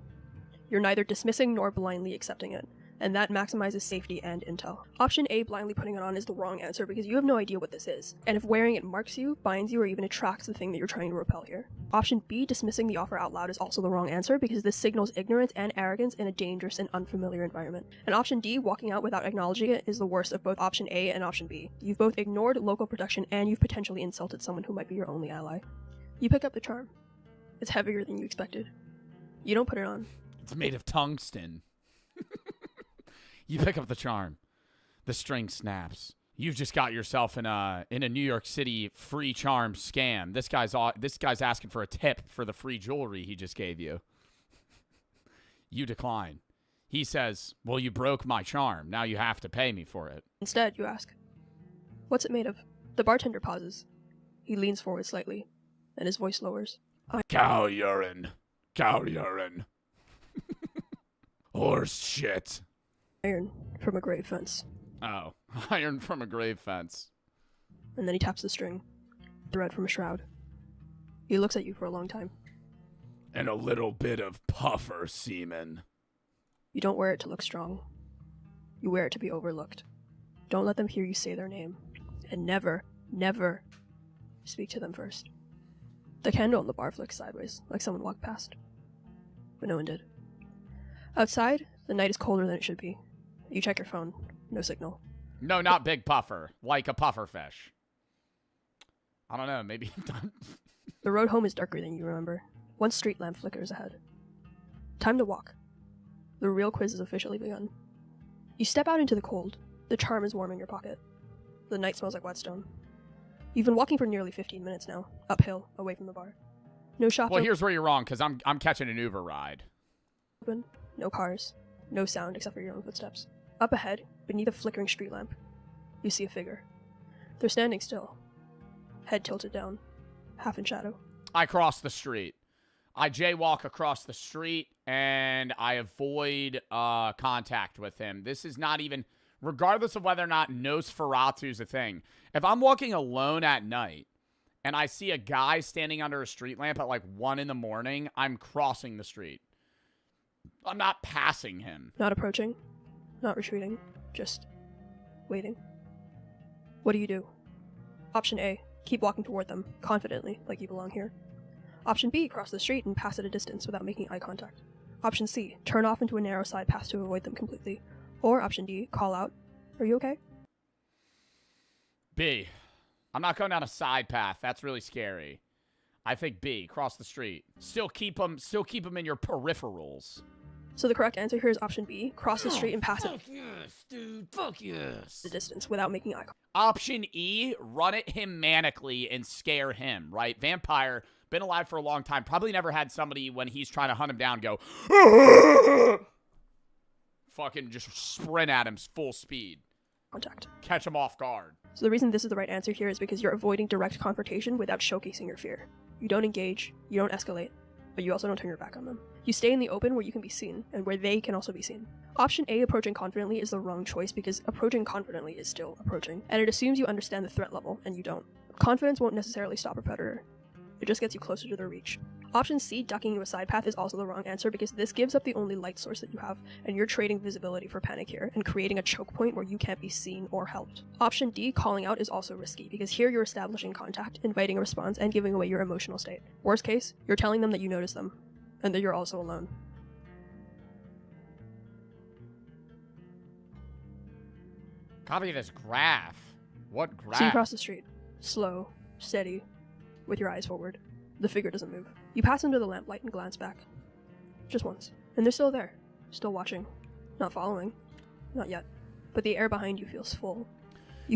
You're neither dismissing nor blindly accepting it, and that maximizes safety and intel. Option A, blindly putting it on, is the wrong answer because you have no idea what this is, and if wearing it marks you, binds you, or even attracts the thing that you're trying to repel here. Option B, dismissing the offer out loud, is also the wrong answer because this signals ignorance and arrogance in a dangerous and unfamiliar environment. And option D, walking out without acknowledging it, is the worst of both option A and option B. You've both ignored local protection and you've potentially insulted someone who might be your only ally. You pick up the charm. It's heavier than you expected. You don't put it on. It's made of tungsten. You pick up the charm. The string snaps. You've just got yourself in a New York City free charm scam. This guy's asking for a tip for the free jewelry he just gave you. You decline. He says, well, you broke my charm. Now you have to pay me for it. Instead, you ask, what's it made of? The bartender pauses. He leans forward slightly, and his voice lowers. Cow urine. Cow urine. Horse shit. Iron from a grave fence. Oh, iron from a grave fence. And then he taps the string. Thread from a shroud. He looks at you for a long time. And a little bit of puffer semen. You don't wear it to look strong. You wear it to be overlooked. Don't let them hear you say their name. And never, never speak to them first. The candle on the bar flicks sideways, like someone walked past. But no one did. Outside, the night is colder than it should be. You check your phone. No signal. No, not big puffer. Like a puffer fish. I don't know, maybe... The road home is darker than you remember. One street lamp flickers ahead. Time to walk. The real quiz has officially begun. You step out into the cold. The charm is warm in your pocket. The night smells like whetstone. You've been walking for nearly 15 minutes now, uphill, away from the bar. No shops. Well, here's where you're wrong, because I'm catching an Uber ride. Open. No cars. No sound except for your own footsteps. Up ahead, beneath a flickering street lamp, you see a figure. They're standing still, head tilted down, half in shadow. I cross the street. I jaywalk across the street, and I avoid contact with him. This is not even, regardless of whether or not Nosferatu's a thing. If I'm walking alone at night, and I see a guy standing under a street lamp at like 1 in the morning, I'm crossing the street. I'm not passing him. Not approaching, not retreating, just waiting. What do you do? Option A, keep walking toward them, confidently, like you belong here. Option B, cross the street and pass at a distance without making eye contact. Option C, turn off into a narrow side path to avoid them completely. Or option D, call out, are you okay? B, I'm not going down a side path. That's really scary. I think B, cross the street. Still keep them in your peripherals. So the correct answer here is option B, cross the street and pass it. Fuck yes, dude. Fuck yes. The distance without making eye contact. Option E, run at him manically and scare him, right? Vampire, been alive for a long time, probably never had somebody when he's trying to hunt him down go, fucking just sprint at him full speed. Contact. Catch him off guard. So the reason this is the right answer here is because you're avoiding direct confrontation without showcasing your fear. You don't engage, you don't escalate, but you also don't turn your back on them. You stay in the open where you can be seen, and where they can also be seen. Option A, approaching confidently, is the wrong choice because approaching confidently is still approaching, and it assumes you understand the threat level, and you don't. Confidence won't necessarily stop a predator. It just gets you closer to their reach. Option C, ducking into a side path, is also the wrong answer because this gives up the only light source that you have, and you're trading visibility for panic here, and creating a choke point where you can't be seen or helped. Option D, calling out, is also risky because here you're establishing contact, inviting a response, and giving away your emotional state. Worst case, you're telling them that you notice them, and that you're also alone. Copy this graph. What graph? So you cross the street, slow, steady, with your eyes forward. The figure doesn't move. You pass under the lamplight and glance back. Just once. And they're still there. Still watching. Not following. Not yet. But the air behind you feels full.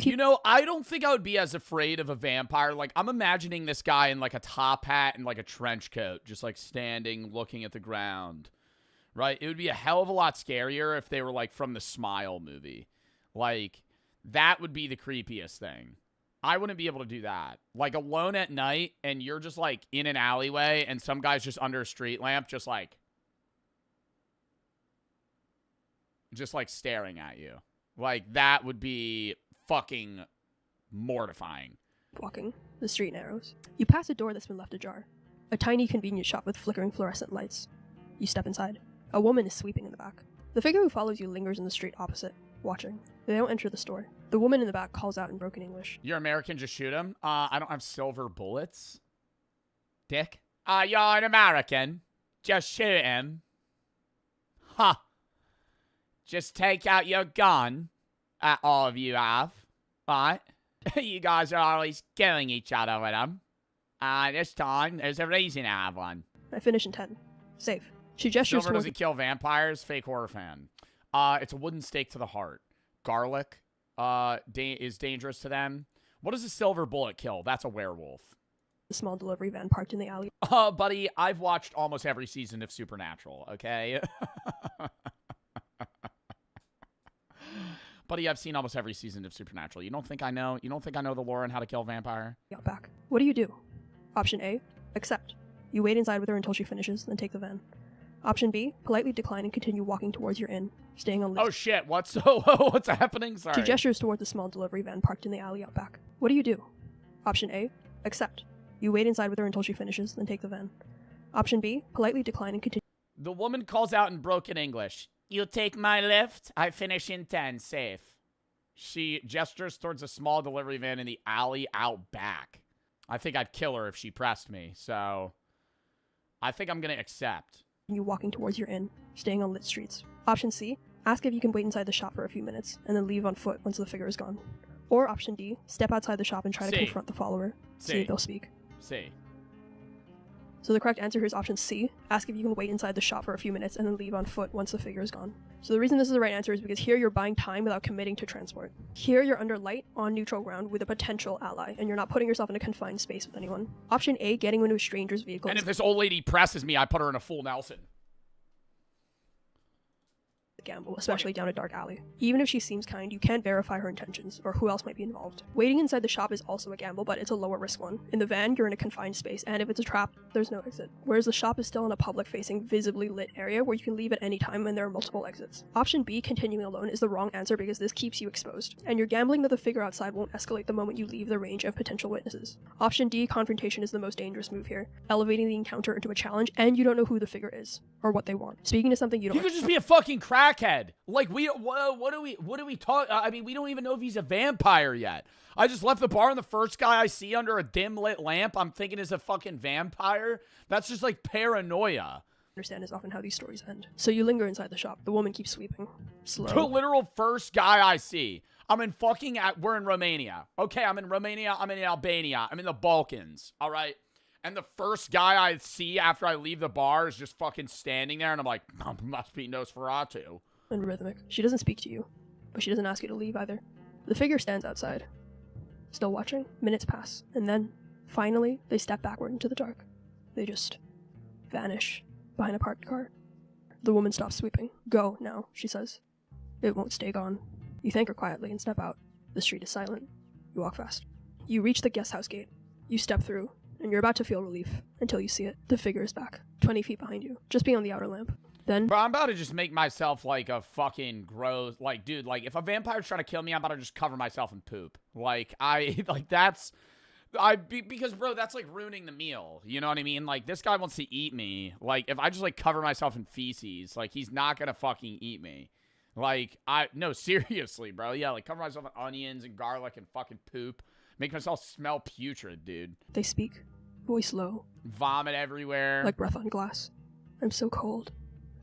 You know, I don't think I would be as afraid of a vampire. Like, I'm imagining this guy in, like, a top hat and, like, a trench coat, just, like, standing, looking at the ground, right? It would be a hell of a lot scarier if they were, like, from the Smile movie. Like, that would be the creepiest thing. I wouldn't be able to do that. Like, alone at night, and you're just, like, in an alleyway, and some guy's just under a street lamp, just, like, staring at you. Like, that would be fucking mortifying. Walking. The street narrows. You pass a door that's been left ajar. A tiny convenience shop with flickering fluorescent lights. You step inside. A woman is sweeping in the back. The figure who follows you lingers in the street opposite, watching. They don't enter the store. The woman in the back calls out in broken English. You're American, just shoot him. I don't have silver bullets. Dick. You're an American. Just shoot him. Ha. Just take out your gun. All of you have. Right? You guys are always killing each other with them. This time, there's a reason to have one. I finish in 10. Safe. She gestures Silver toward doesn't kill vampires. Fake horror fan. It's a wooden stake to the heart. Garlic is dangerous to them. What does a silver bullet kill? That's a werewolf. the small delivery van parked in the alley. Buddy, I've watched almost every season of Supernatural, okay? Buddy, I've seen almost every season of Supernatural. You don't think I know? You don't think I know the lore on how to kill a vampire? Back. What do? Option A, accept. You wait inside with her until she finishes, then take the van. Option B, politely decline and continue walking towards your inn, staying on lift. Oh shit, what's happening? Sorry. She gestures toward the small delivery van parked in the alley out back. What do? Option A, accept. You wait inside with her until she finishes, then take the van. Option B, politely decline and continue. The woman calls out in broken English. You take my lift? I finish in 10, safe. She gestures towards a small delivery van in the alley out back. I think I'd kill her if she pressed me, so I think I'm going to accept. You walking towards your inn, staying on lit streets. Option C, ask if you can wait inside the shop for a few minutes, and then leave on foot once the figure is gone. Or option D, step outside the shop and try to confront the follower. See if they'll speak. C. So the correct answer here is option C. Ask if you can wait inside the shop for a few minutes and then leave on foot once the figure is gone. So the reason this is the right answer is because here you're buying time without committing to transport. Here you're under light, on neutral ground with a potential ally, and you're not putting yourself in a confined space with anyone. Option A, getting into a stranger's vehicle. And if this old lady presses me, I put her in a full Nelson. Gamble, especially down a dark alley. Even if she seems kind, you can't verify her intentions, or who else might be involved. Waiting inside the shop is also a gamble, but it's a lower risk one. In the van, you're in a confined space, and if it's a trap, there's no exit. Whereas the shop is still in a public-facing, visibly lit area where you can leave at any time and there are multiple exits. Option B, continuing alone, is the wrong answer because this keeps you exposed, and you're gambling that the figure outside won't escalate the moment you leave the range of potential witnesses. Option D, confrontation, is the most dangerous move here, elevating the encounter into a challenge, and you don't know who the figure is, or what they want. Speaking to something you don't— He could just be a fucking crackhead. Like, what do we talk? I mean, we don't even know if he's a vampire yet. I just left the bar and the first guy I see under a dim lit lamp, I'm thinking is a fucking vampire. That's just like paranoia. Understand is often how these stories end. So you linger inside the shop. The woman keeps sweeping. Slow. The literal first guy I see. We're in Romania. Okay, I'm in Romania. I'm in Albania. I'm in the Balkans. All right. And the first guy I see after I leave the bar is just fucking standing there, and I'm like, must be Nosferatu. And rhythmic. She doesn't speak to you, but she doesn't ask you to leave either. The figure stands outside, still watching. Minutes pass, and then, finally, they step backward into the dark. They just vanish behind a parked car. The woman stops sweeping. Go, now, she says. It won't stay gone. You thank her quietly and step out. The street is silent. You walk fast. You reach the guest house gate. You step through, and you're about to feel relief until you see it. The figure is back, 20 feet behind you, just beyond the outer lamp. Then, bro, I'm about to just make myself like a fucking gross, like, dude, like, if a vampire's trying to kill me, I'm about to just cover myself in poop. Like, because, bro, that's, like, ruining the meal. You know what I mean? Like, this guy wants to eat me. Like, if I just, like, cover myself in feces, like, he's not gonna fucking eat me. Like, no, seriously, bro. Yeah, like, cover myself in onions and garlic and fucking poop. Make myself smell putrid, dude. They speak, voice low. Vomit everywhere. Like breath on glass. I'm so cold.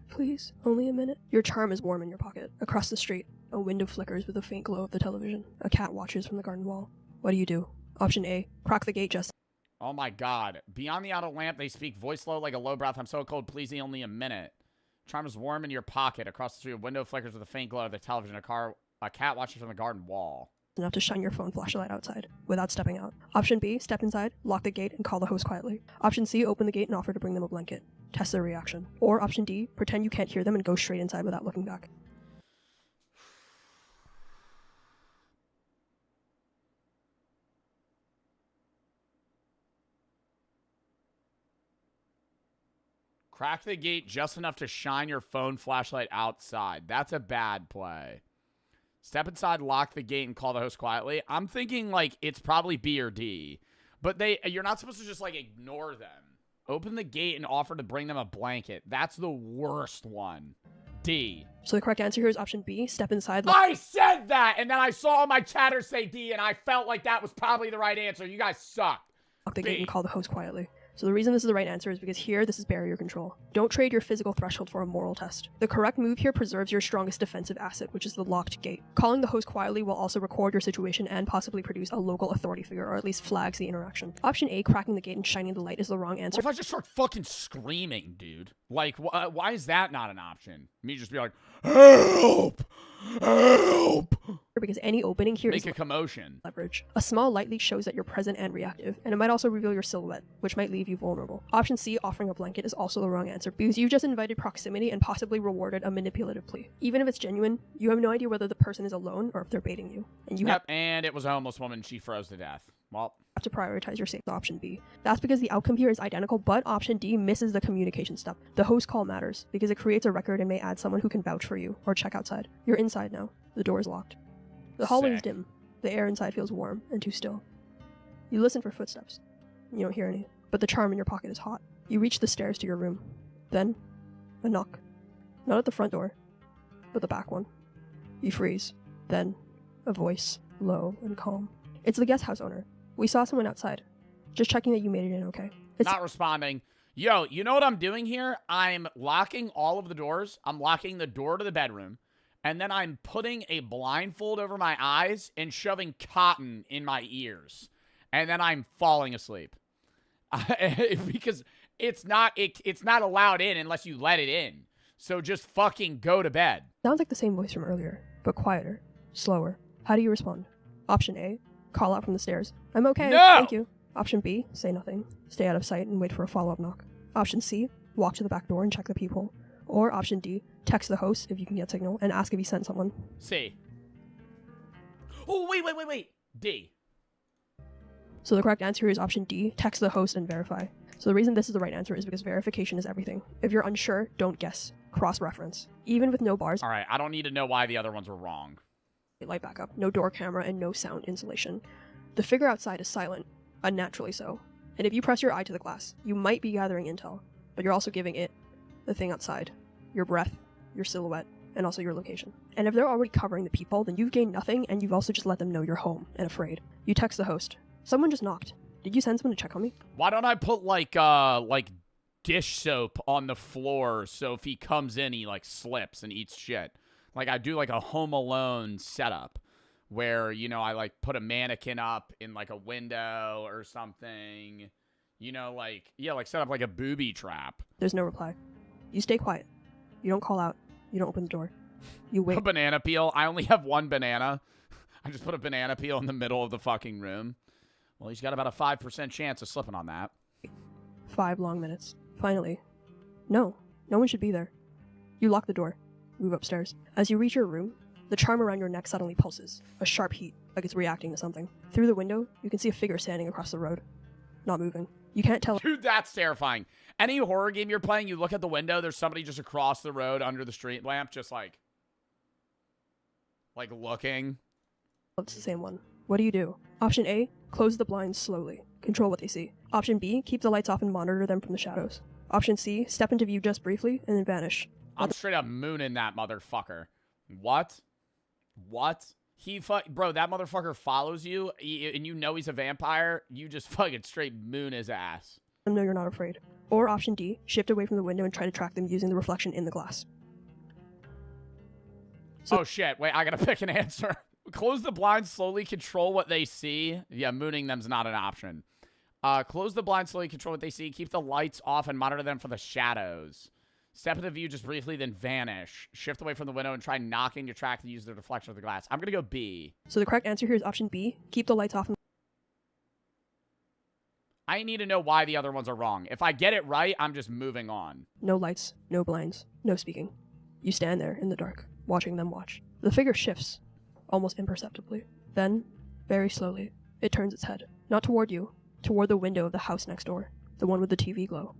Please, only a minute. Your charm is warm in your pocket. Across the street, a window flickers with the faint glow of the television. A cat watches from the garden wall. What do? Option A, crack the gate just— Oh my god. Beyond the outer lamp, they speak voice low like a low breath. I'm so cold, please, only a minute. Charm is warm in your pocket. Across the street, a window flickers with a faint glow of the television. A cat watches from the garden wall. enough to shine your phone flashlight outside without stepping out. Option B, step inside, lock the gate, and call the host quietly. Option C, open the gate and offer to bring them a blanket. Test their reaction. Or option D, pretend you can't hear them and go straight inside without looking back. Crack the gate just enough to shine your phone flashlight outside. That's a bad play. Step inside, lock the gate, and call the host quietly. I'm thinking, like, it's probably B or D. But you're not supposed to just, like, ignore them. Open the gate and offer to bring them a blanket. That's the worst one. D. So the correct answer here is option B, step inside. I said that, and then I saw my chatter say D, and I felt like that was probably the right answer. You guys suck. Lock the gate and call the host quietly. So the reason this is the right answer is because here, this is barrier control. Don't trade your physical threshold for a moral test. The correct move here preserves your strongest defensive asset, which is the locked gate. Calling the host quietly will also record your situation and possibly produce a local authority figure, or at least flags the interaction. Option A, cracking the gate and shining the light, is the wrong answer. What if I just start fucking screaming, dude? Like, why is that not an option? Me just be like, help! Help! Because any opening here is make a commotion. Leverage. A small light leak shows that you're present and reactive, and it might also reveal your silhouette, which might leave you vulnerable. Option C, offering a blanket, is also the wrong answer, because you just invited proximity and possibly rewarded a manipulative plea. Even if it's genuine, you have no idea whether the person is alone or if they're baiting you. And you and it was a homeless woman. She froze to death. Well, have to prioritize your safe option B. That's because the outcome here is identical, but option D misses the communication step. The host call matters, because it creates a record and may add someone who can vouch for you or check outside. You're inside now. The door is locked. The hallway is dim. The air inside feels warm and too still. You listen for footsteps. You don't hear any, but the charm in your pocket is hot. You reach the stairs to your room. Then, a knock. Not at the front door, but the back one. You freeze. Then, a voice, low and calm. It's the guest house owner. We saw someone outside. Just checking that you made it in okay. It's not responding. Yo, you know what I'm doing here? I'm locking all of the doors. I'm locking the door to the bedroom. And then I'm putting a blindfold over my eyes and shoving cotton in my ears. And then I'm falling asleep. Because it's not allowed in unless you let it in. So just fucking go to bed. Sounds like the same voice from earlier, but quieter, slower. How do you respond? Option A, call out from the stairs. I'm okay, no! Thank you. Option B, say nothing. Stay out of sight and wait for a follow-up knock. Option C, walk to the back door and check the peephole. Or option D, text the host if you can get signal and ask if he sent someone. C. Oh, wait. D. So the correct answer is option D, text the host and verify. So the reason this is the right answer is because verification is everything. If you're unsure, don't guess. Cross-reference. Even with no bars. All right, I don't need to know why the other ones were wrong. Light backup, no door camera, and no sound insulation. The figure outside is silent, unnaturally so. And if you press your eye to the glass, you might be gathering intel, but you're also giving it, the thing outside, your breath, your silhouette, and also your location. And if they're already covering the people, then you've gained nothing, and you've also just let them know you're home and afraid. You text the host. Someone just knocked. Did you send someone to check on me? Why don't I put like dish soap on the floor so if he comes in, he like slips and eats shit? Like I do like a Home Alone setup where, you know, I like put a mannequin up in like a window or something. You know, like, yeah, like set up like a booby trap. There's no reply. You stay quiet. You don't call out. You don't open the door. You wait. A banana peel. I only have one banana. I just put a banana peel in the middle of the fucking room. Well, he's got about a 5% chance of slipping on that. 5 long minutes. Finally. No one should be there. You lock the door. Move upstairs. As you reach your room, the charm around your neck suddenly pulses. A sharp heat, like it's reacting to something. Through the window, you can see a figure standing across the road. Not moving. You can't tell. Dude, that's terrifying. Any horror game you're playing, you look at the window, there's somebody just across the road under the street lamp, just like looking. It's the same one. What do you do? Option A, close the blinds slowly. Control what they see. Option B, keep the lights off and monitor them from the shadows. Option C, step into view just briefly and then vanish. I'm straight up mooning that motherfucker. What? Bro, that motherfucker follows you, and you know he's a vampire. You just fucking straight moon his ass. No, you're not afraid. Or option D, shift away from the window and try to track them using the reflection in the glass. Oh shit, wait, I gotta pick an answer. Close the blinds slowly, control what they see. Yeah, mooning them's not an option. Close the blinds slowly, control what they see. Keep the lights off and monitor them for the shadows. Step into view just briefly, then vanish. Shift away from the window and try knocking your track to use the reflection of the glass. I'm gonna go B. So the correct answer here is option B. Keep the lights off. I need to know why the other ones are wrong. If I get it right, I'm just moving on. No lights, no blinds, no speaking. You stand there in the dark, watching them watch. The figure shifts, almost imperceptibly. Then, very slowly, it turns its head. Not toward you, toward the window of the house next door. The one with the TV glow.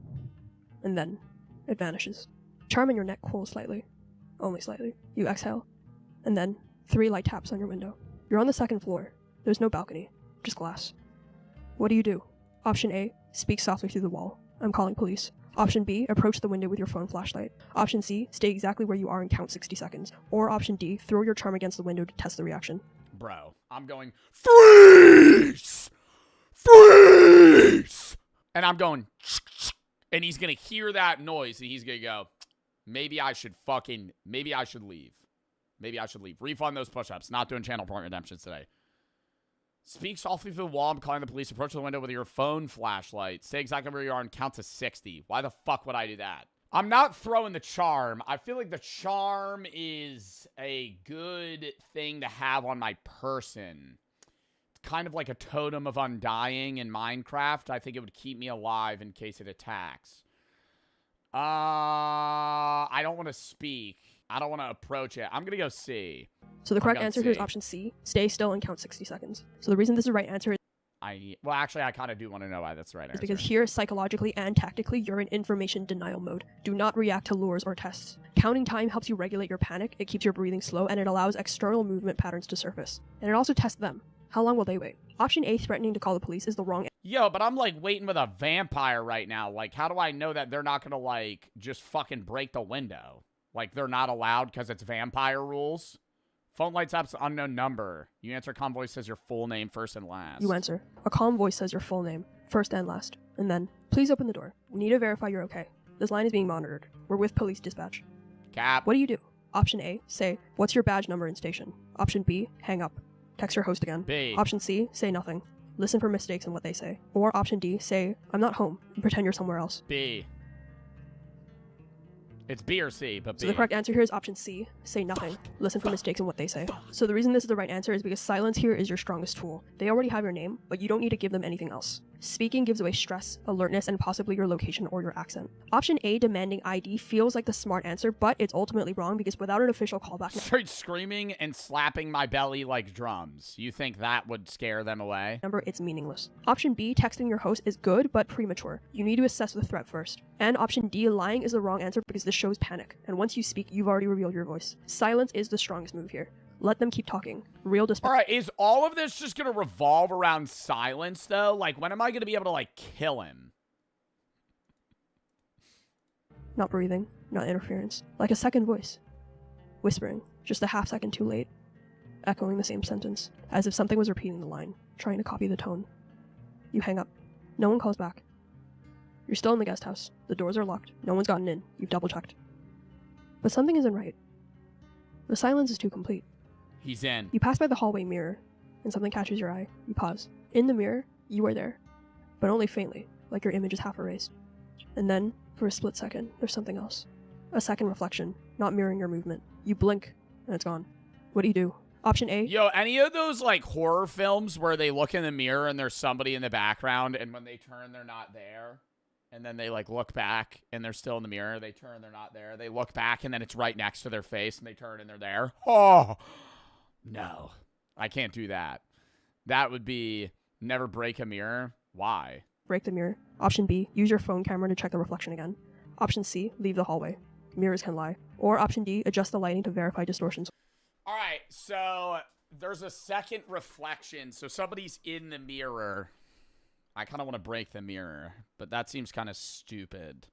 And then, it vanishes. Charm in your neck cools slightly. Only slightly. You exhale. And then, 3 light taps on your window. You're on the 2nd floor. There's no balcony, just glass. What do you do? Option A, speak softly through the wall. I'm calling police. Option B, approach the window with your phone flashlight. Option C, stay exactly where you are and count 60 seconds. Or option D, throw your charm against the window to test the reaction. Bro, I'm going, freeze! Freeze! And I'm going, and he's going to hear that noise, and he's going to go, maybe I should leave. Maybe I should leave. Refund those push-ups. Not doing channel point redemptions today. Speak softly through the wall. I'm calling the police. Approach the window with your phone flashlight. Stay exactly where you are and count to 60. Why the fuck would I do that? I'm not throwing the charm. I feel like the charm is a good thing to have on my person. Kind of like a totem of undying in Minecraft. I think it would keep me alive in case it attacks. I don't want to speak. I don't want to approach it. I'm going to go C. So the correct answer here is option C. Stay still and count 60 seconds. So the reason this is the right answer is well, actually, I kind of do want to know why that's the right answer. because here, psychologically and tactically, you're in information denial mode. Do not react to lures or tests. Counting time helps you regulate your panic, it keeps your breathing slow, and it allows external movement patterns to surface. And it also tests them. How long will they wait? Option A, threatening to call the police, is the wrong answer. Yo, but I'm, like, waiting with a vampire right now. Like, how do I know that they're not going to, like, just fucking break the window? Like, they're not allowed because it's vampire rules? Phone lights up, unknown number. You answer, calm voice says your full name first and last. You answer. A calm voice says your full name, first and last. And then, please open the door. We need to verify you're okay. This line is being monitored. We're with police dispatch. Cap. What do you do? Option A, say, what's your badge number and station? Option B, hang up. Text your host again. B. Option C, say nothing. Listen for mistakes in what they say. Or option D, say, I'm not home, and pretend you're somewhere else. B. It's B or C, but B. So the correct answer here is option C, say nothing. Listen for mistakes in what they say. So the reason this is the right answer is because silence here is your strongest tool. They already have your name, but you don't need to give them anything else. Speaking gives away stress, alertness, and possibly your location or your accent. Option A, demanding ID, feels like the smart answer, but it's ultimately wrong because without an official callback... Start screaming and slapping my belly like drums. You think that would scare them away? Number, it's meaningless. Option B, texting your host, is good, but premature. You need to assess the threat first. And option D, lying is the wrong answer because this shows panic. And once you speak, you've already revealed your voice. Silence is the strongest move here. Let them keep talking. Real dispatch. All right, is all of this just going to revolve around silence, though? Like, when am I going to be able to, like, kill him? Not breathing, not interference. Like a second voice. Whispering, just a half second too late. Echoing the same sentence, as if something was repeating the line, trying to copy the tone. You hang up. No one calls back. You're still in the guest house. The doors are locked. No one's gotten in. You've double-checked. But something isn't right. The silence is too complete. He's in. You pass by the hallway mirror, and something catches your eye. You pause. In the mirror, you are there. But only faintly, like your image is half erased. And then, for a split second, there's something else. A second reflection, not mirroring your movement. You blink, and it's gone. What do you do? Option A. Yo, any of those, like, horror films where they look in the mirror and there's somebody in the background, and when they turn, they're not there? And then they, like, look back, and they're still in the mirror. They turn, they're not there. They look back, and then it's right next to their face, and they turn, and they're there. Oh! No. I can't do that. That would be never break a mirror. Why? Break the mirror. Option B. Use your phone camera to check the reflection again. Option C. Leave the hallway. Mirrors can lie. Or option D. Adjust the lighting to verify distortions. All right, so there's a second reflection. So somebody's in the mirror. I kind of want to break the mirror, but that seems kind of stupid.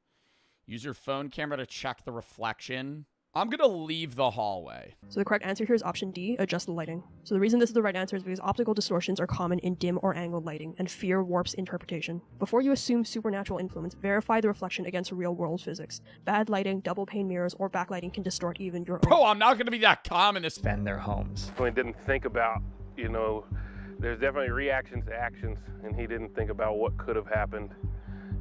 Use your phone camera to check the reflection. I'm going to leave the hallway. So the correct answer here is option D, adjust the lighting. So the reason this is the right answer is because optical distortions are common in dim or angled lighting, and fear warps interpretation. Before you assume supernatural influence, verify the reflection against real-world physics. Bad lighting, double-pane mirrors, or backlighting can distort even your own. Bro, I'm not going to be that calm in this. Defend their homes. He didn't think about, you know, there's definitely reactions to actions, and he didn't think about what could have happened.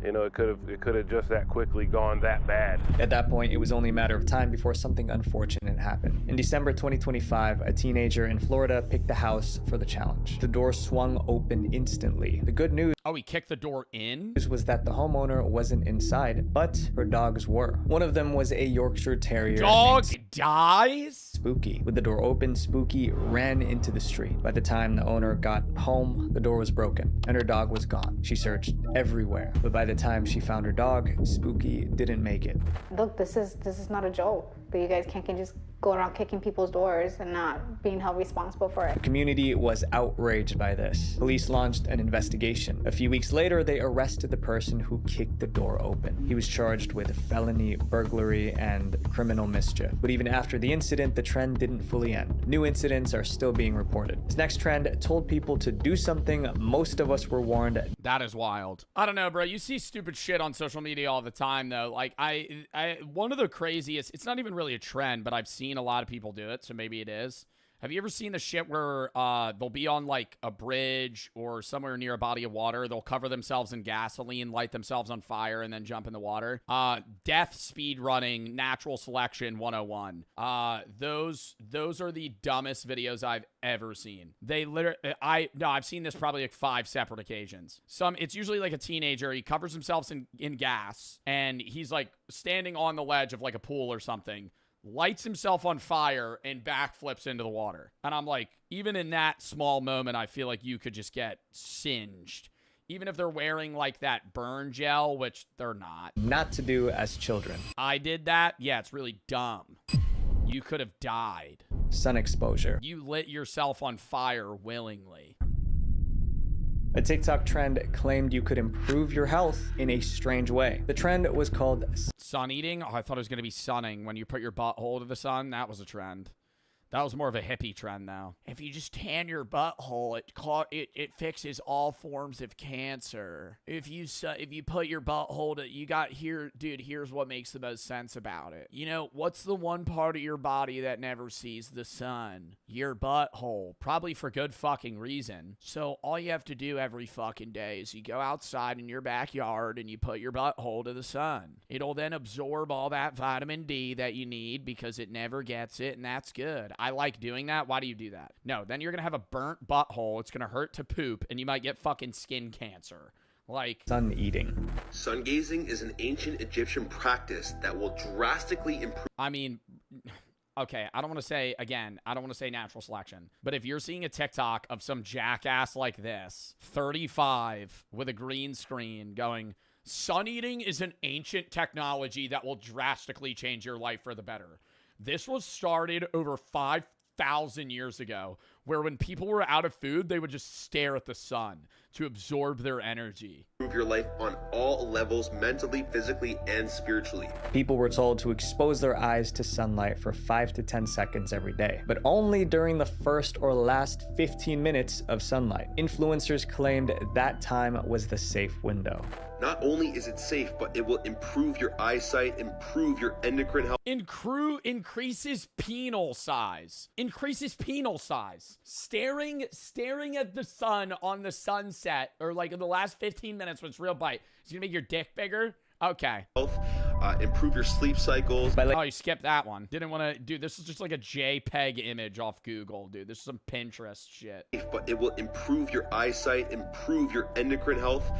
You know, it could have just that quickly gone that bad. At that point, it was only a matter of time before something unfortunate happened. In December 2025, a teenager in Florida picked a house for the challenge. The door swung open instantly. The good news Oh, he kicked the door in? was that the homeowner wasn't inside, but her dogs were. One of them was a Yorkshire Terrier. Dog dies? Spooky. With the door open, Spooky ran into the street. By the time the owner got home, the door was broken and her dog was gone. She searched everywhere, but by the time she found her dog, Spooky didn't make it. Look, this is not a joke, but you guys can't just go around kicking people's doors and not being held responsible for it. The community was outraged by this. Police launched an investigation. A few weeks later, they arrested the person who kicked the door open. He was charged with felony burglary and criminal mischief. But even after the incident, the trend didn't fully end. New incidents are still being reported. This next trend told people to do something most of us were warned. That is wild. I don't know, bro. You see stupid shit on social media all the time, though. Like, one of the craziest, it's not even really a trend, but I've seen a lot of people do it, so maybe it is. Have you ever seen the shit where they'll be on like a bridge or somewhere near a body of water, they'll cover themselves in gasoline, light themselves on fire, and then jump in the water? Death speed running, natural selection 101. Those are the dumbest videos I've ever seen. They literally, I've seen this probably like 5 separate occasions. It's usually like a teenager, he covers himself in gas, and he's like standing on the ledge of like a pool or something, lights himself on fire and backflips into the water. And I'm like, even in that small moment, I feel like you could just get singed. Even if they're wearing like that burn gel, which they're not. Not to do as children. I did that. Yeah, it's really dumb. You could have died. Sun exposure. You lit yourself on fire willingly. A TikTok trend claimed you could improve your health in a strange way. The trend was called sun eating. Oh, I thought it was going to be sunning. When you put your butthole to the sun, that was a trend. That was more of a hippie trend, though. If you just tan your butthole, it fixes all forms of cancer. If you put your butthole to, dude, here's what makes the most sense about it. You know, what's the one part of your body that never sees the sun? Your butthole. Probably for good fucking reason. So all you have to do every fucking day is you go outside in your backyard and you put your butthole to the sun. It'll then absorb all that vitamin D that you need because it never gets it, and that's good. I like doing that. Why do you do that? No, then you're going to have a burnt butthole. It's going to hurt to poop, and you might get fucking skin cancer. Like sun eating. Sun gazing is an ancient Egyptian practice that will drastically improve. I mean, okay, I don't want to say natural selection, but if you're seeing a TikTok of some jackass like this, 35 with a green screen going, sun eating is an ancient technology that will drastically change your life for the better. This was started over 5,000 years ago, where when people were out of food, they would just stare at the sun to absorb their energy. Improve your life on all levels, mentally, physically, and spiritually. People were told to expose their eyes to sunlight for 5 to 10 seconds every day, but only during the first or last 15 minutes of sunlight. Influencers claimed that time was the safe window. Not only is it safe, but it will improve your eyesight, improve your endocrine health. Increases penile size. Increases penile size. Staring at the sun on the sunset, or like in the last 15 minutes when it's real bright, is gonna make your dick bigger? Okay. Improve your sleep cycles. Oh, you skipped that one. Didn't want to. Dude, this is just like a JPEG image off Google, dude. This is some Pinterest shit. But it will improve your eyesight, improve your endocrine health,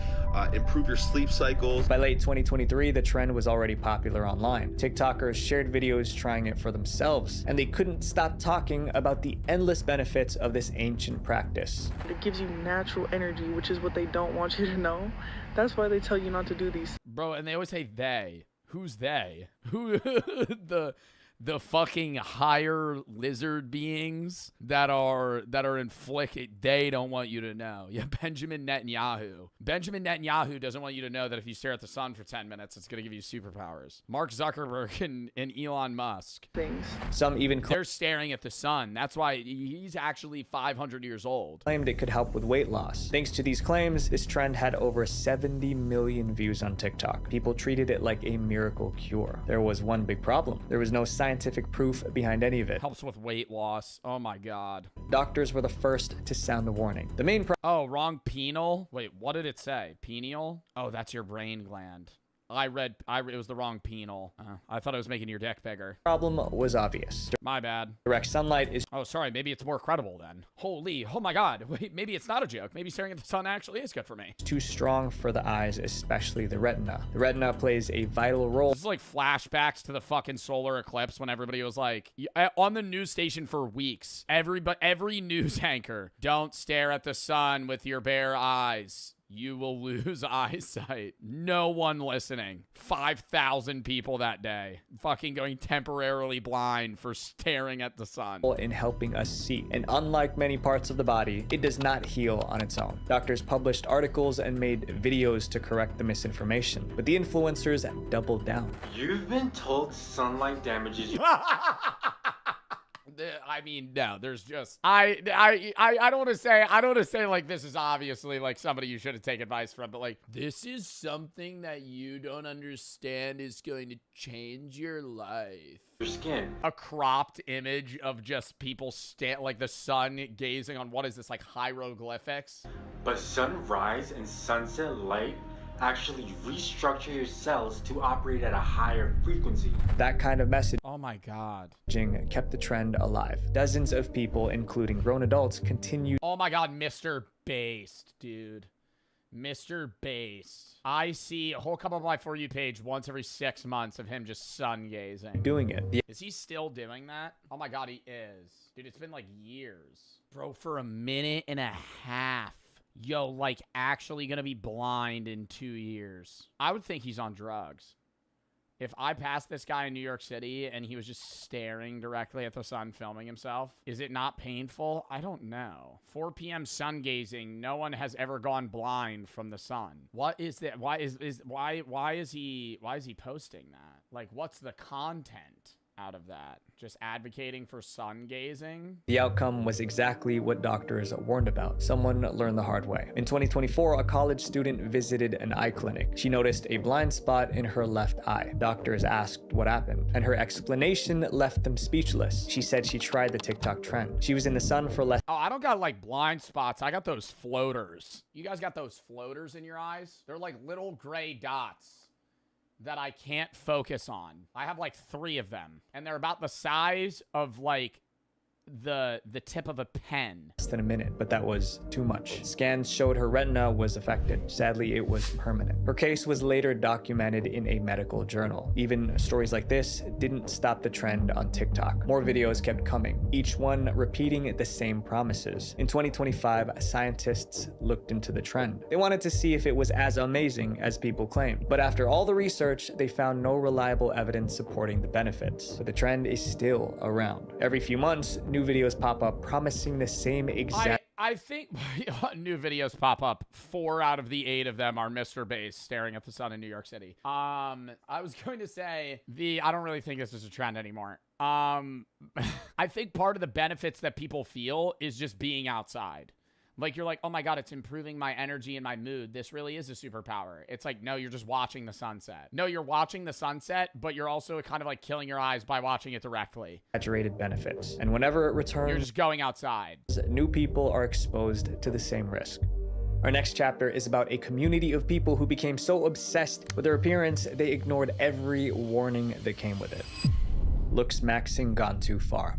improve your sleep cycles. By late 2023, the trend was already popular online. TikTokers shared videos trying it for themselves, and they couldn't stop talking about the endless benefits of this ancient practice. It gives you natural energy, which is what they don't want you to know. That's why they tell you not to do these. Bro, and they always say they. Who's they? Who the fucking higher lizard beings that are inflicted, they don't want you to know. Yeah, Benjamin Netanyahu. Benjamin Netanyahu doesn't want you to know that if you stare at the sun for 10 minutes, it's going to give you superpowers. Mark Zuckerberg and Elon Musk. Some even they're staring at the sun. That's why he's actually 500 years old. Claimed it could help with weight loss. Thanks to these claims, this trend had over 70 million views on TikTok. People treated it like a miracle cure. There was one big problem. There was no science scientific proof behind any of it. Helps with weight loss. Oh my God. Doctors were the first to sound the warning. The main Oh, wrong penile. Wait, what did it say? Pineal? Oh, that's your brain gland. It was the wrong penile. I thought it was making your dick bigger. problem was obvious. My bad. Direct sunlight is Oh, sorry. Maybe it's more credible then. Holy, oh my God. Wait, maybe it's not a joke. Maybe staring at the sun actually is good for me. too strong for the eyes, especially the retina. The retina plays a vital role. This is like flashbacks to the fucking solar eclipse when everybody was like, on the news station for weeks, every news anchor, don't stare at the sun with your bare eyes. You will lose eyesight. No one listening. 5,000 people that day. Fucking going temporarily blind for staring at the sun. In helping us see. And unlike many parts of the body, it does not heal on its own. Doctors published articles and made videos to correct the misinformation, but the influencers doubled down. You've been told sunlight damages you. I mean, no, there's just I don't want to say like this is obviously like somebody you should have taken advice from, but like this is something that you don't understand is going to change your life. Your skin. A cropped image of just people like the sun gazing on what is this, like hieroglyphics? But sunrise and sunset light actually restructure your cells to operate at a higher frequency. That kind of message. Oh my God. Kept the trend alive. Dozens of people, including grown adults, continued. Oh my God, Mr. Based, dude. Mr. Based. I see a whole couple of my For You page once every 6 months of him just sun gazing. Doing it. Is he still doing that? Oh my God, he is. Dude, it's been like years. Bro, for a minute and a half. Yo, like actually gonna be blind in 2 years. I would think he's on drugs. If I passed this guy in New York City and he was just staring directly at the sun filming himself, is it not painful? I don't know. 4 p.m. sun gazing. No one has ever gone blind from the sun. What is that? Why is he posting that? Like, what's the content out of that? Just advocating for sun gazing? The outcome was exactly what doctors warned about. Someone learned the hard way. In 2024, a college student visited an eye clinic. She noticed a blind spot in her left eye. Doctors asked what happened, and her explanation left them speechless. She said she tried the TikTok trend. She was in the sun for less. Oh, I don't got like blind spots. I got those floaters. You guys got those floaters in your eyes? They're like little gray dots that I can't focus on. I have like 3 of them, and they're about the size of like the tip of a pen. Less than a minute, but that was too much. Scans showed her retina was affected. Sadly, it was permanent. Her case was later documented in a medical journal. Even stories like this didn't stop the trend on TikTok. More videos kept coming, each one repeating the same promises. In 2025, scientists looked into the trend. They wanted to see if it was as amazing as people claimed. But after all the research, they found no reliable evidence supporting the benefits. But the trend is still around. Every few months, new videos pop up promising the same exact. I think new videos pop up. 4 out of the 8 of them are Mr. Base staring at the sun in New York City. I was going to say I don't really think this is a trend anymore. I think part of the benefits that people feel is just being outside. Like, you're like, oh my God, it's improving my energy and my mood. This really is a superpower. It's like, no, you're just watching the sunset. No, you're watching the sunset, but you're also kind of like killing your eyes by watching it directly. Exaggerated benefits. And whenever it returns, you're just going outside. New people are exposed to the same risk. Our next chapter is about a community of people who became so obsessed with their appearance, they ignored every warning that came with it. Looks maxing gone too far.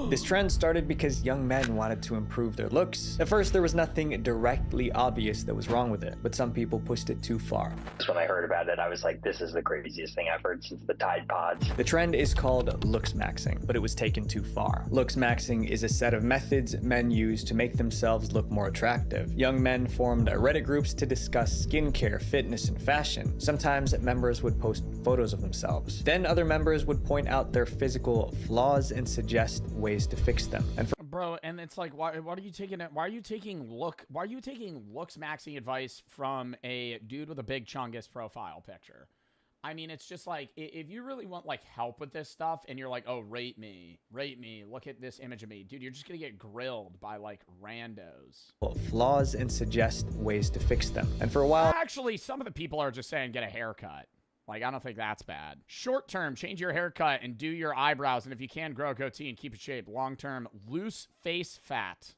This trend started because young men wanted to improve their looks. At first, there was nothing directly obvious that was wrong with it, but some people pushed it too far. When I heard about it, I was like, this is the craziest thing I've heard since the Tide Pods. The trend is called looks maxing, but it was taken too far. Looks maxing is a set of methods men use to make themselves look more attractive. Young men formed Reddit groups to discuss skincare, fitness, and fashion. Sometimes members would post photos of themselves. Then other members would point out their physical flaws and suggest ways to fix them. And bro, and it's like, why are you taking looks maxing advice from a dude with a big Chungus profile picture? I mean, it's just like, if you really want like help with this stuff and you're like, oh, rate me, look at this image of me, dude, you're just gonna get grilled by like randos. Flaws and suggest ways to fix them. And for a while, actually, some of the people are just saying get a haircut. Like, I don't think that's bad. Short term, change your haircut and do your eyebrows. And if you can, grow a goatee and keep it shaped. Long term, loose face fat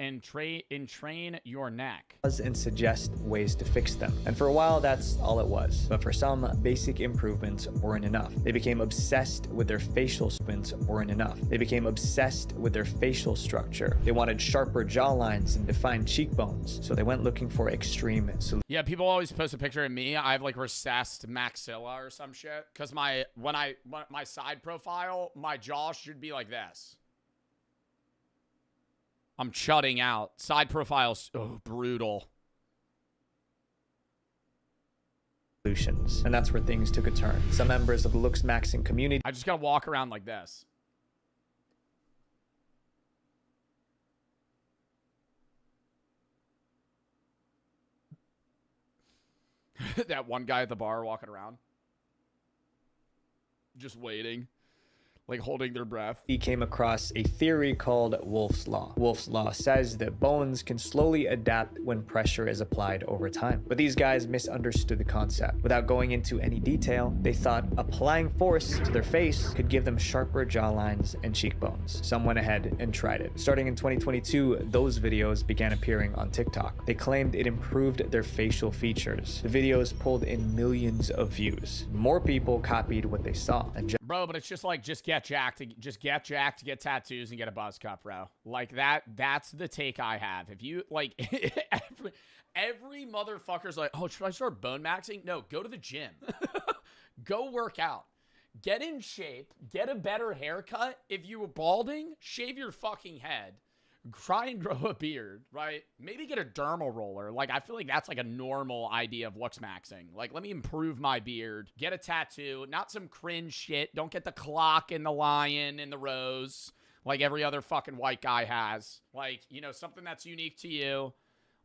and train your neck. And suggest ways to fix them. And for a while, that's all it was. But for some, basic improvements weren't enough. They became obsessed with their facial spins weren't enough. They became obsessed with their facial structure. They wanted sharper jawlines and defined cheekbones. So they went looking for extreme solutions. Yeah, people always post a picture of me. I have like recessed maxilla or some shit. Because my side profile, my jaw should be like this. I'm shutting out. Side profiles, oh, brutal. And that's where things took a turn. Some members of the looks maxing community. I just gotta walk around like this. That one guy at the bar walking around. Just waiting. Like holding their breath. He came across a theory called Wolff's Law. Wolff's Law says that bones can slowly adapt when pressure is applied over time. But these guys misunderstood the concept. Without going into any detail, they thought applying force to their face could give them sharper jawlines and cheekbones. Some went ahead and tried it. Starting in 2022, those videos began appearing on TikTok. They claimed it improved their facial features. The videos pulled in millions of views. More people copied what they saw. And bro, but it's just like, just get jacked, get tattoos and get a buzz cut, bro. Like that's the take I have. If you like every motherfucker's like, oh, should I start bone maxing? No, go to the gym. Go work out. Get in shape, get a better haircut. If you were balding, shave your fucking head. Try and grow a beard, right? Maybe get a dermal roller. Like, I feel like that's like a normal idea of looks maxing. Like, let me improve my beard. Get a tattoo. Not some cringe shit. Don't get the clock and the lion and the rose like every other fucking white guy has. Like, you know, something that's unique to you.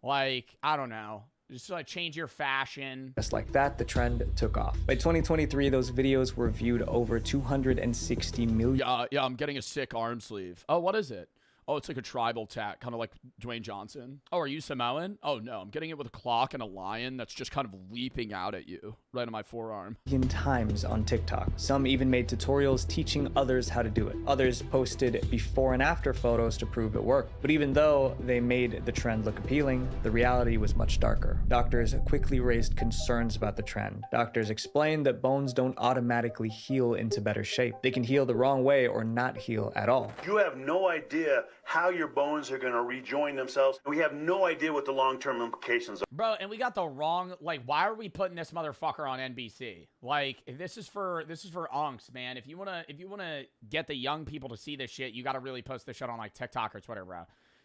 Like, I don't know. Just like change your fashion. Just like that, the trend took off. By 2023, those videos were viewed over 260 million. Yeah, I'm getting a sick arm sleeve. Oh, what is it? Oh, it's like a tribal tat, kind of like Dwayne Johnson. Oh, are you Samoan? Oh, no, I'm getting it with a clock and a lion that's just kind of leaping out at you right on my forearm. Times on TikTok. Some even made tutorials teaching others how to do it. Others posted before and after photos to prove it worked. But even though they made the trend look appealing, the reality was much darker. Doctors quickly raised concerns about the trend. Doctors explained that bones don't automatically heal into better shape. They can heal the wrong way or not heal at all. You have no idea how your bones are going to rejoin themselves. We have no idea what the long-term implications are. Bro, and we got the wrong, like, why are we putting this motherfucker on NBC? Like, this is for onks, man. If you wanna get the young people to see this shit, you gotta really post this shit on like TikTok or Twitter, bro.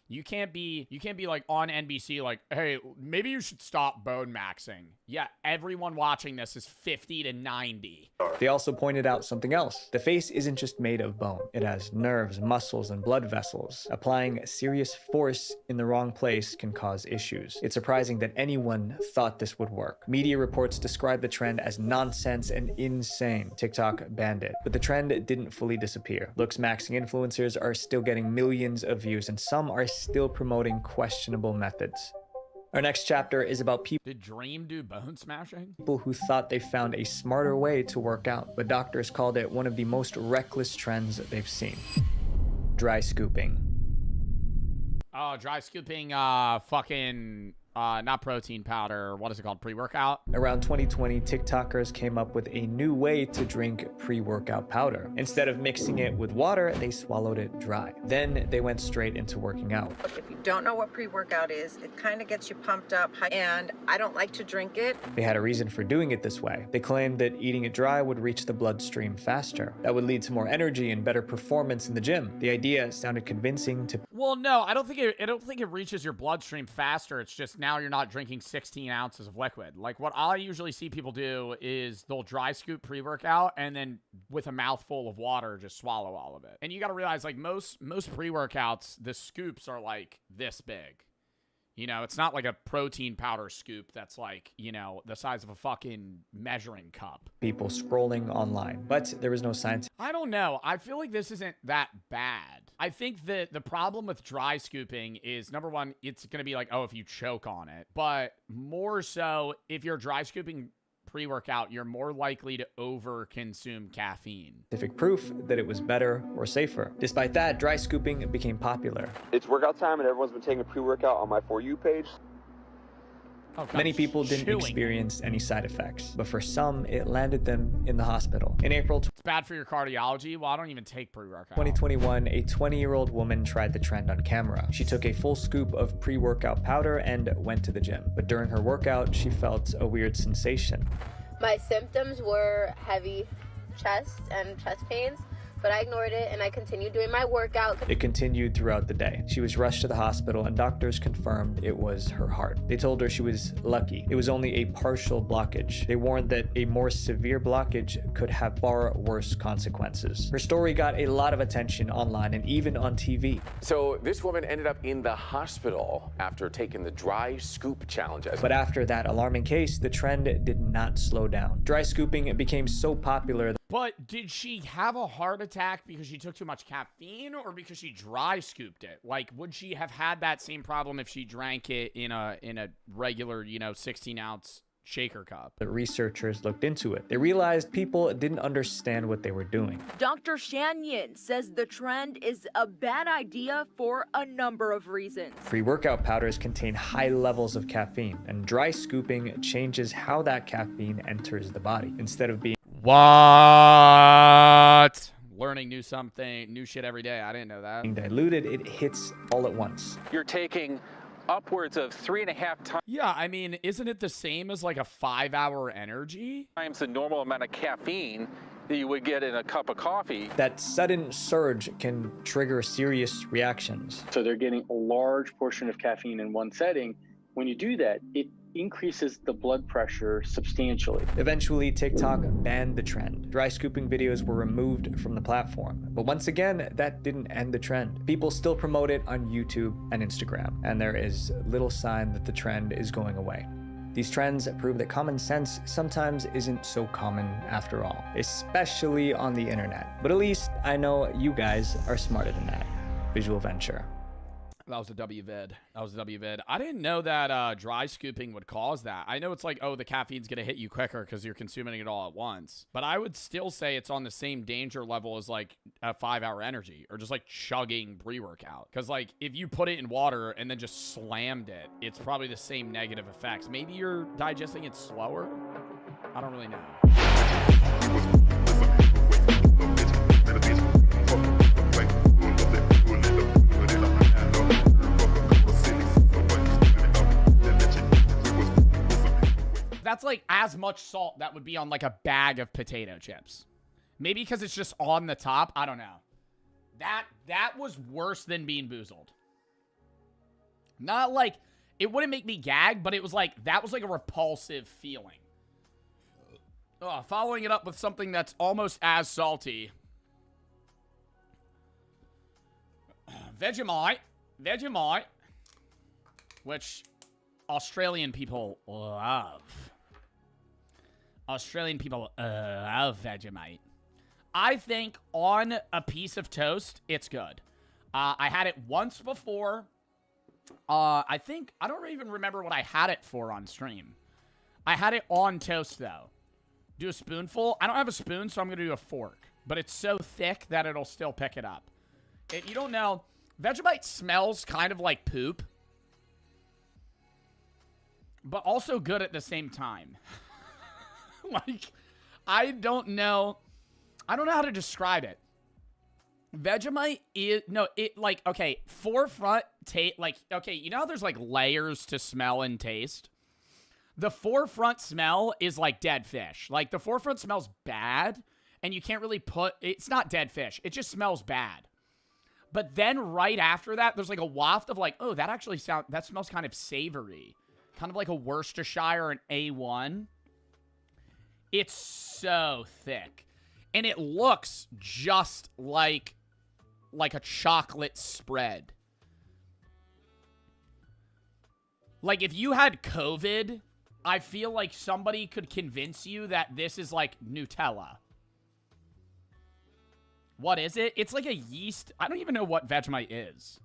You can't be like on NBC like, hey, maybe you should stop bone maxing. Yeah, everyone watching this is 50 to 90. They also pointed out something else. The face isn't just made of bone. It has nerves, muscles, and blood vessels. Applying serious force in the wrong place can cause issues. It's surprising that anyone thought this would work. Media reports describe the trend as nonsense and insane. TikTok banned it. But the trend didn't fully disappear. Looks maxing influencers are still getting millions of views, and some are still promoting questionable methods. Our next chapter is about people. Did Dream do bone smashing? People who thought they found a smarter way to work out, but doctors called it one of the most reckless trends they've seen. Dry scooping. Oh, dry scooping, not protein powder. What is it called? Pre-workout? Around 2020, TikTokers came up with a new way to drink pre-workout powder. Instead of mixing it with water, they swallowed it dry. Then they went straight into working out. If you don't know what pre-workout is, it kind of gets you pumped up, and I don't like to drink it. They had a reason for doing it this way. They claimed that eating it dry would reach the bloodstream faster. That would lead to more energy and better performance in the gym. The idea sounded convincing to... Well, no, I don't think it reaches your bloodstream faster. It's just now you're not drinking 16 ounces of liquid. Like, what I usually see people do is they'll dry scoop pre-workout and then with a mouthful of water just swallow all of it. And you got to realize, like, most pre-workouts, the scoops are like this big. You know, it's not like a protein powder scoop that's like, you know, the size of a fucking measuring cup. People scrolling online, but there was no science. I don't know. I feel like this isn't that bad. I think that the problem with dry scooping is, number one, it's going to be like, oh, if you choke on it. But more so, if you're dry scooping pre-workout, you're more likely to over-consume caffeine. Scientific proof that it was better or safer. Despite that, dry scooping became popular. It's workout time and everyone's been taking a pre-workout on my For You page. Oh, God, Many people didn't chewing. experience any side effects, but for some, it landed them in the hospital. In April It's bad for your cardiology. Well, I don't even take pre-workout. 2021, a 20-year-old woman tried the trend on camera. She took a full scoop of pre-workout powder and went to the gym. But during her workout, she felt a weird sensation. My symptoms were heavy chest and chest pains, but I ignored it and I continued doing my workout. It continued throughout the day. She was rushed to the hospital and doctors confirmed it was her heart. They told her she was lucky. It was only a partial blockage. They warned that a more severe blockage could have far worse consequences. Her story got a lot of attention online and even on TV. So this woman ended up in the hospital after taking the dry scoop challenge. But after that alarming case, the trend did not slow down. Dry scooping became so popular. But did she have a heart attack because she took too much caffeine or because she dry scooped it? Like, would she have had that same problem if she drank it in a regular, 16-ounce shaker cup? The researchers looked into it. They realized people didn't understand what they were doing. Dr. Shanyon says the trend is a bad idea for a number of reasons. Pre-workout powders contain high levels of caffeine, and dry scooping changes how that caffeine enters the body. Instead of being What? Learning new shit every day. I didn't know that. diluted, it hits all at once. You're taking upwards of 3.5 times. Yeah, I mean, isn't it the same as like a 5-hour energy? Times the normal amount of caffeine that you would get in a cup of coffee. That sudden surge can trigger serious reactions. So they're getting a large portion of caffeine in one setting. When you do that, it increases the blood pressure substantially. Eventually, TikTok banned the trend. Dry scooping videos were removed from the platform. But once again, that didn't end the trend. People still promote it on YouTube and Instagram, and there is little sign that the trend is going away. These trends prove that common sense sometimes isn't so common after all, especially on the internet. But at least I know you guys are smarter than that. Visual Venture. That was a WVid. I didn't know that dry scooping would cause that. I know it's like, oh, the caffeine's going to hit you quicker because you're consuming it all at once. But I would still say it's on the same danger level as like a 5-hour energy or just like chugging pre-workout. Because like if you put it in water and then just slammed it, it's probably the same negative effects. Maybe you're digesting it slower? I don't really know. That's like as much salt that would be on like a bag of potato chips. Maybe because it's just on the top. I don't know. That was worse than Bean Boozled. Not like, it wouldn't make me gag, but it was like, that was like a repulsive feeling. Following it up with something that's almost as salty. Vegemite. Which Australian people love. Australian people love Vegemite. I think on a piece of toast, it's good. I had it once before. I don't even remember what I had it for on stream. I had it on toast, though. Do a spoonful. I don't have a spoon, so I'm going to do a fork. But it's so thick that it'll still pick it up. If you don't know, Vegemite smells kind of like poop. But also good at the same time. Like, I don't know how to describe it. Vegemite is, okay, forefront, okay, you know how there's, like, layers to smell and taste? The forefront smell is like dead fish. Like, the forefront smells bad, and you can't really it's not dead fish. It just smells bad. But then right after that, there's, like, a waft of, like, oh, that smells kind of savory. Kind of like a Worcestershire or an A1. It's so thick. And it looks just like a chocolate spread. Like, if you had COVID, I feel like somebody could convince you that this is like Nutella. What is it? It's like a yeast. I don't even know what Vegemite is.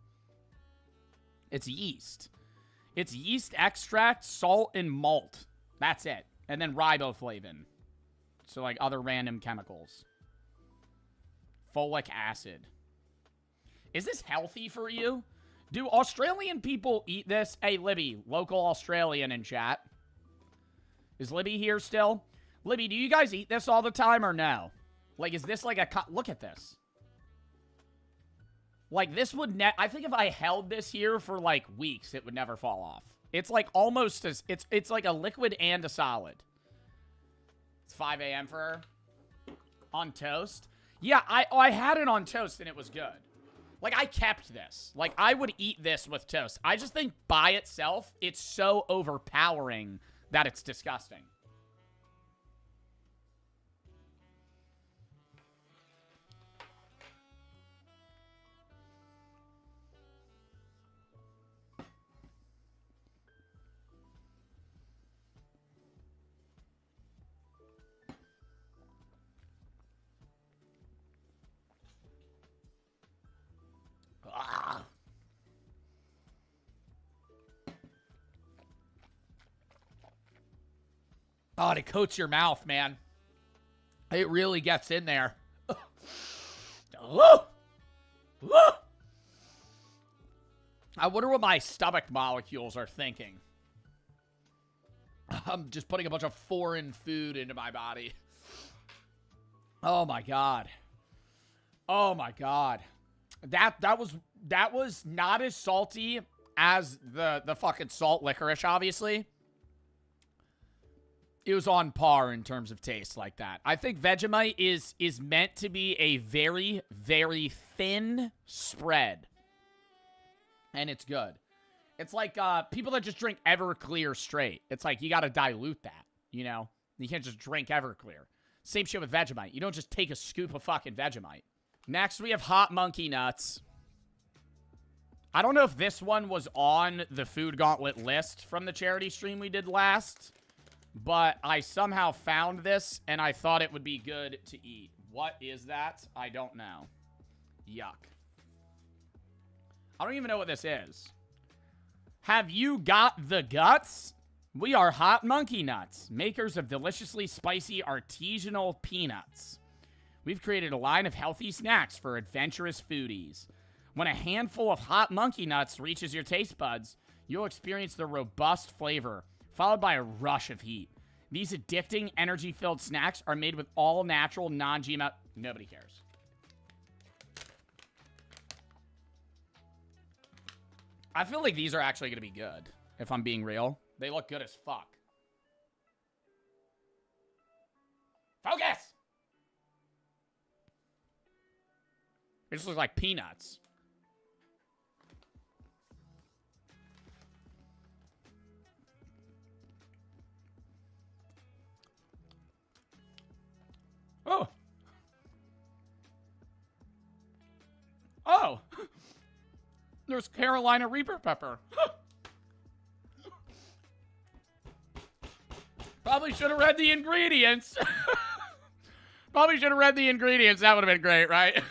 It's yeast. It's yeast extract, salt, and malt. That's it. And then riboflavin. So, like, other random chemicals. Folic acid. Is this healthy for you? Do Australian people eat this? Hey, Libby, local Australian in chat. Is Libby here still? Libby, do you guys eat this all the time or no? Like, is this like a... Look at this. Like, this would... I think if I held this here for, like, weeks, it would never fall off. It's, like, almost as... It's like a liquid and a solid. It's 5 a.m. for her. On toast? Yeah, I had it on toast, and it was good. Like, I kept this. Like, I would eat this with toast. I just think by itself, it's so overpowering that it's disgusting. Ah. Oh, it coats your mouth, man. It really gets in there. I wonder what my stomach molecules are thinking. I'm just putting a bunch of foreign food into my body. Oh my god. Oh my god. That was not as salty as the fucking salt licorice, obviously. It was on par in terms of taste like that. I think Vegemite is meant to be a very, very thin spread. And it's good. It's like people that just drink Everclear straight. It's like you got to dilute that, you know? You can't just drink Everclear. Same shit with Vegemite. You don't just take a scoop of fucking Vegemite. Next, we have hot monkey nuts. I don't know if this one was on the Food Gauntlet list from the charity stream we did last, but I somehow found this, and I thought it would be good to eat. What is that? I don't know. Yuck. I don't even know what this is. Have you got the guts? We are Hot Monkey Nuts, makers of deliciously spicy artisanal peanuts. We've created a line of healthy snacks for adventurous foodies. When a handful of hot monkey nuts reaches your taste buds, you'll experience the robust flavor, followed by a rush of heat. These addicting, energy-filled snacks are made with all-natural, non-GMO... Nobody cares. I feel like these are actually going to be good, if I'm being real. They look good as fuck. Focus! It just looks like peanuts. Oh. Oh. There's Carolina Reaper pepper. Probably should have read the ingredients. Probably should have read the ingredients. That would have been great, right?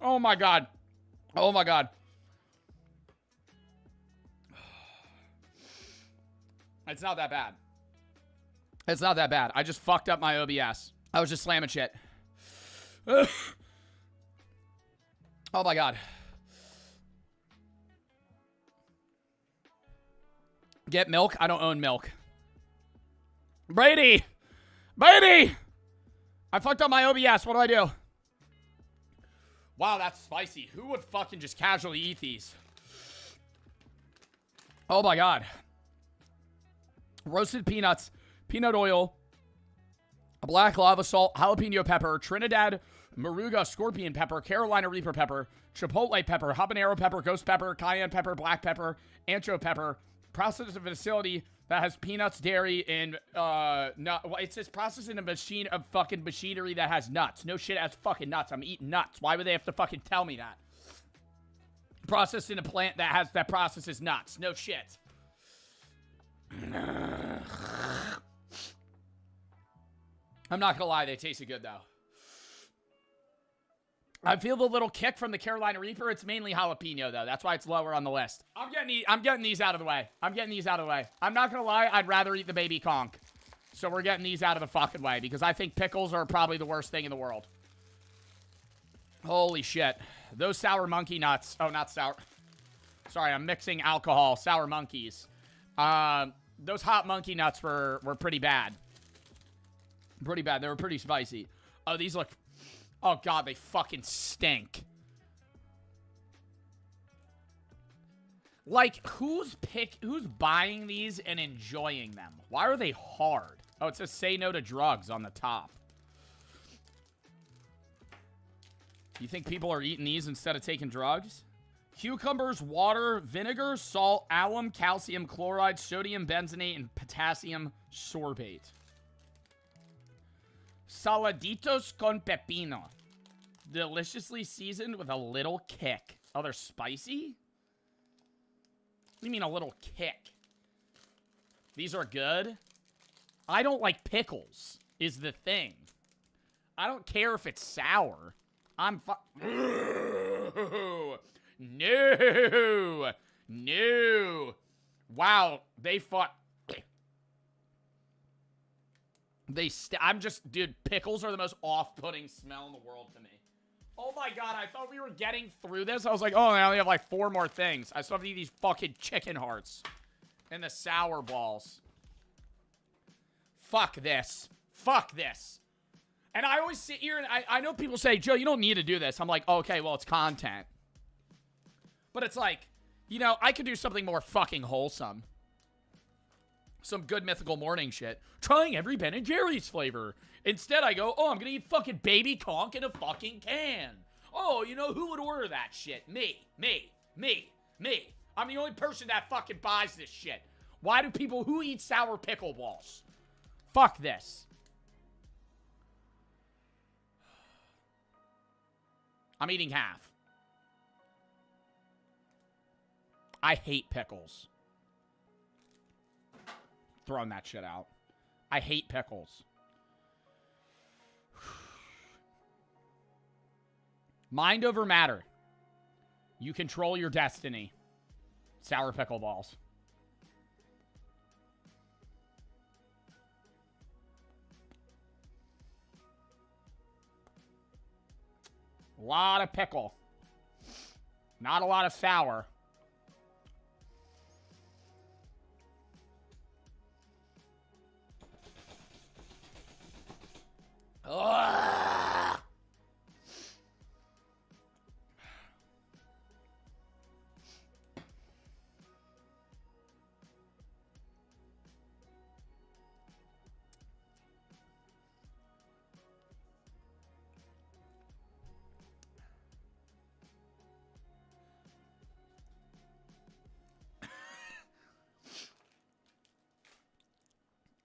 Oh my god. Oh my god. It's not that bad. It's not that bad. I just fucked up my OBS. I was just slamming shit. Oh my god. Get milk? I don't own milk. Brady! Brady! I fucked up my OBS. What do I do? Wow, that's spicy. Who would fucking just casually eat these? Oh my god. Roasted peanuts, peanut oil, a black lava salt, jalapeno pepper, Trinidad Moruga scorpion pepper, Carolina Reaper pepper, chipotle pepper, habanero pepper, ghost pepper, cayenne pepper, black pepper, ancho pepper. Processed in a facility that has peanuts, dairy, and it says processed in a machine of fucking machinery that has nuts. No shit, it has fucking nuts. I'm eating nuts. Why would they have to fucking tell me that? Processed in a plant that processes nuts. No shit. I'm not gonna lie, they tasted good though. I feel the little kick from the Carolina Reaper. It's mainly jalapeno, though. That's why it's lower on the list. I'm getting these out of the way. I'm not going to lie. I'd rather eat the baby conch. So we're getting these out of the fucking way because I think pickles are probably the worst thing in the world. Holy shit. Those sour monkey nuts. Oh, not sour. Sorry, I'm mixing alcohol. Sour monkeys. Those hot monkey nuts were pretty bad. Pretty bad. They were pretty spicy. Oh, these look... Oh, God, they fucking stink. Like, who's buying these and enjoying them? Why are they hard? Oh, it says say no to drugs on the top. You think people are eating these instead of taking drugs? Cucumbers, water, vinegar, salt, alum, calcium chloride, sodium benzenate, and potassium sorbate. Saladitos con pepino. Deliciously seasoned with a little kick. Oh, they're spicy? What do you mean a little kick? These are good? I don't like pickles, is the thing. I don't care if it's sour. No. No. Wow, they fought... Dude, pickles are the most off-putting smell in the world to me. Oh my God, I thought we were getting through this. I was like, oh, I only have like 4 more things. I still have to eat these fucking chicken hearts. And the sour balls. Fuck this. Fuck this. And I always sit here and I know people say, Joe, you don't need to do this. I'm like, okay, well, it's content. But it's like, you know, I could do something more fucking wholesome. Some good mythical morning shit. Trying every Ben & Jerry's flavor. Instead, I go, oh, I'm gonna eat fucking baby conch in a fucking can. Oh, you know, who would order that shit? Me. I'm the only person that fucking buys this shit. Why do people who eat sour pickle balls? Fuck this. I'm eating half. I hate pickles. Throwing that shit out. I hate pickles. Mind over matter. You control your destiny. Sour pickle balls. A lot of pickle. Not a lot of sour. Ugh.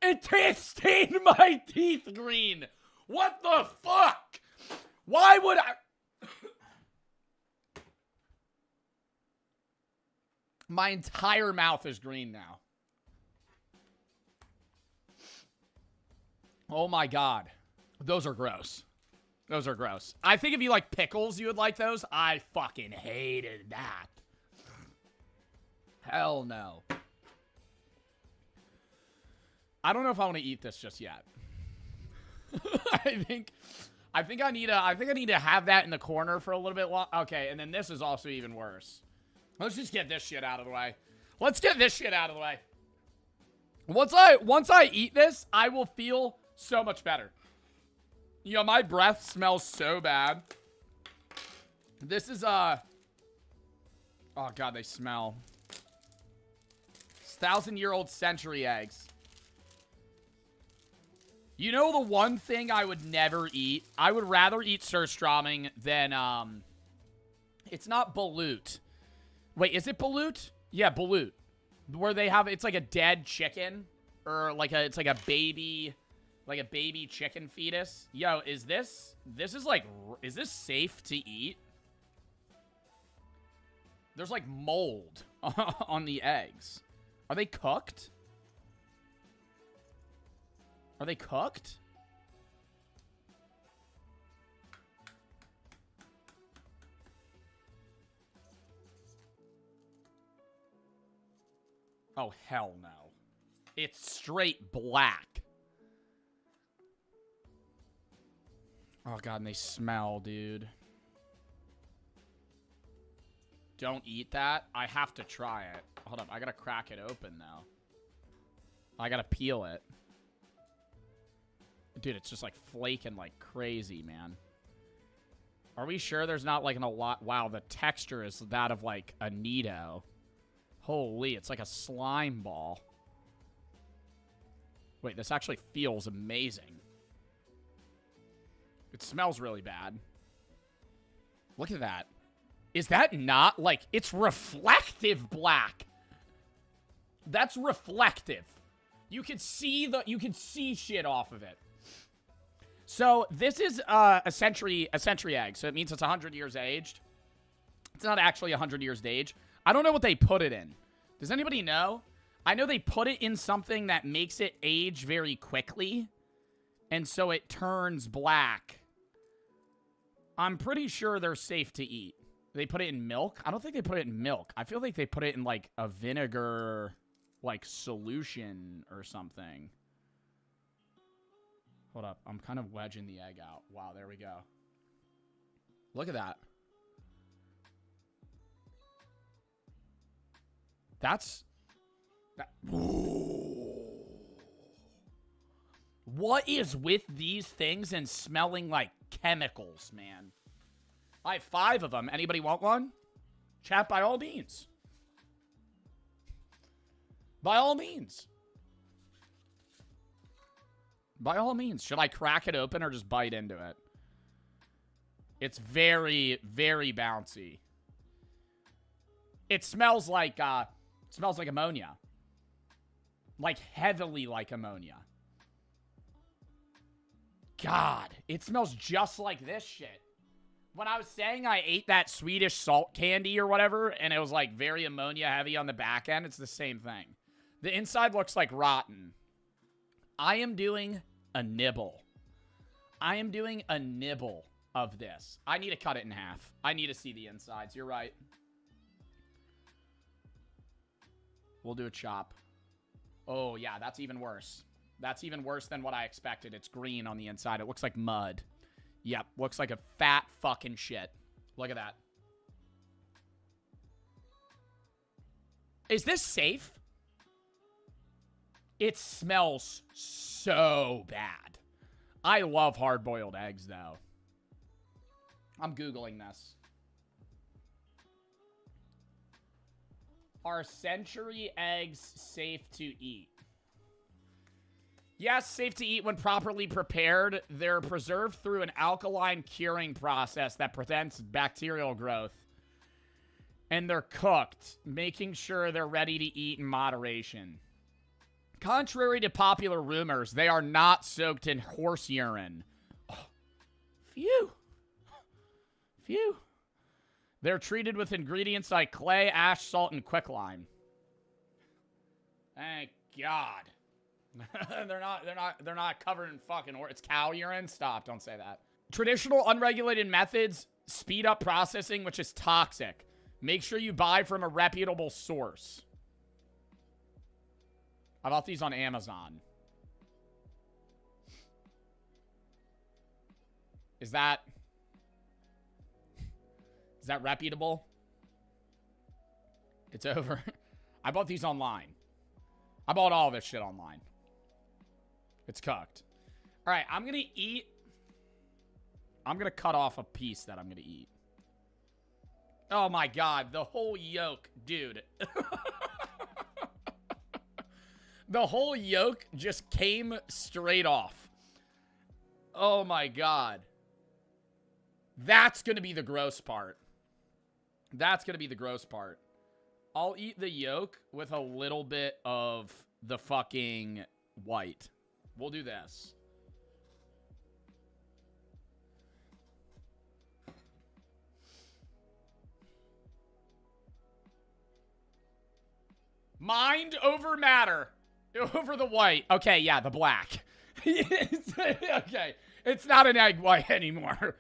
It stained my teeth green. What the fuck? Why would I? My entire mouth is green now. Oh my God. Those are gross. Those are gross. I think if you like pickles, you would like those. I fucking hated that. Hell no. I don't know if I want to eat this just yet. I think I need to have that in the corner for a little bit long. Okay, and then this is also even worse. Let's just get this shit out of the way. Let's get this shit out of the way. Once I eat this, I will feel so much better. You know, my breath smells so bad. This is oh God, they smell. It's 1,000-year-old century eggs. You know the one thing I would never eat? I would rather eat surströmming than, it's not balut. Wait, is it balut? Yeah, balut. Where they have, it's like a dead chicken. Or like it's like a baby chicken fetus. Yo, is this safe to eat? There's like mold on the eggs. Are they cooked? Are they cooked? Oh, hell no. It's straight black. Oh, God, and they smell, dude. Don't eat that. I have to try it. Hold up. I gotta crack it open, though. I gotta peel it. Dude, it's just, like, flaking like crazy, man. Are we sure there's not, like, a lot? Wow, the texture is that of, like, a Nido. Holy, it's like a slime ball. Wait, this actually feels amazing. It smells really bad. Look at that. Is that not, like, it's reflective black. That's reflective. You can see shit off of it. So, this is a century egg, so it means it's 100 years aged. It's not actually 100 years age. I don't know what they put it in. Does anybody know? I know they put it in something that makes it age very quickly, and so it turns black. I'm pretty sure they're safe to eat. They put it in milk? I don't think they put it in milk. I feel like they put it in, like, a vinegar, like, solution or something. Hold up. I'm kind of wedging the egg out. Wow, there we go. Look at that. That's... What is with these things and smelling like chemicals, man? I have 5 of them. Anybody want one? Chat, by all means. By all means. By all means. Should I crack it open or just bite into it? It's very, very bouncy. It smells like ammonia. Like heavily like ammonia. God, it smells just like this shit. When I was saying I ate that Swedish salt candy or whatever, and it was like very ammonia heavy on the back end, it's the same thing. The inside looks like rotten. I am doing a nibble. I am doing a nibble of this. I need to cut it in half. I need to see the insides. You're right. We'll do a chop. Oh, yeah, that's even worse. That's even worse than what I expected. It's green on the inside. It looks like mud. Yep, looks like a fat fucking shit. Look at that. Is this safe? It smells so bad. I love hard-boiled eggs, though. I'm Googling this. Are century eggs safe to eat? Yes, safe to eat when properly prepared. They're preserved through an alkaline curing process that prevents bacterial growth. And they're cooked, making sure they're ready to eat in moderation. Contrary to popular rumors, they are not soaked in horse urine. Oh, phew. Phew. They're treated with ingredients like clay, ash, salt, and quicklime. Thank God. they're not covered in fucking it's cow urine. Stop, don't say that. Traditional unregulated methods speed up processing, which is toxic. Make sure you buy from a reputable source. I bought these on Amazon. Is that reputable? It's over. I bought these online. I bought all this shit online. It's cooked. All right, I'm going to eat. I'm going to cut off a piece that I'm going to eat. Oh my God, the whole yolk, dude. The whole yolk just came straight off. Oh my God. That's going to be the gross part. That's going to be the gross part. I'll eat the yolk with a little bit of the fucking white. We'll do this. Mind over matter. Over the white. Okay, yeah, the black. Okay. It's not an egg white anymore.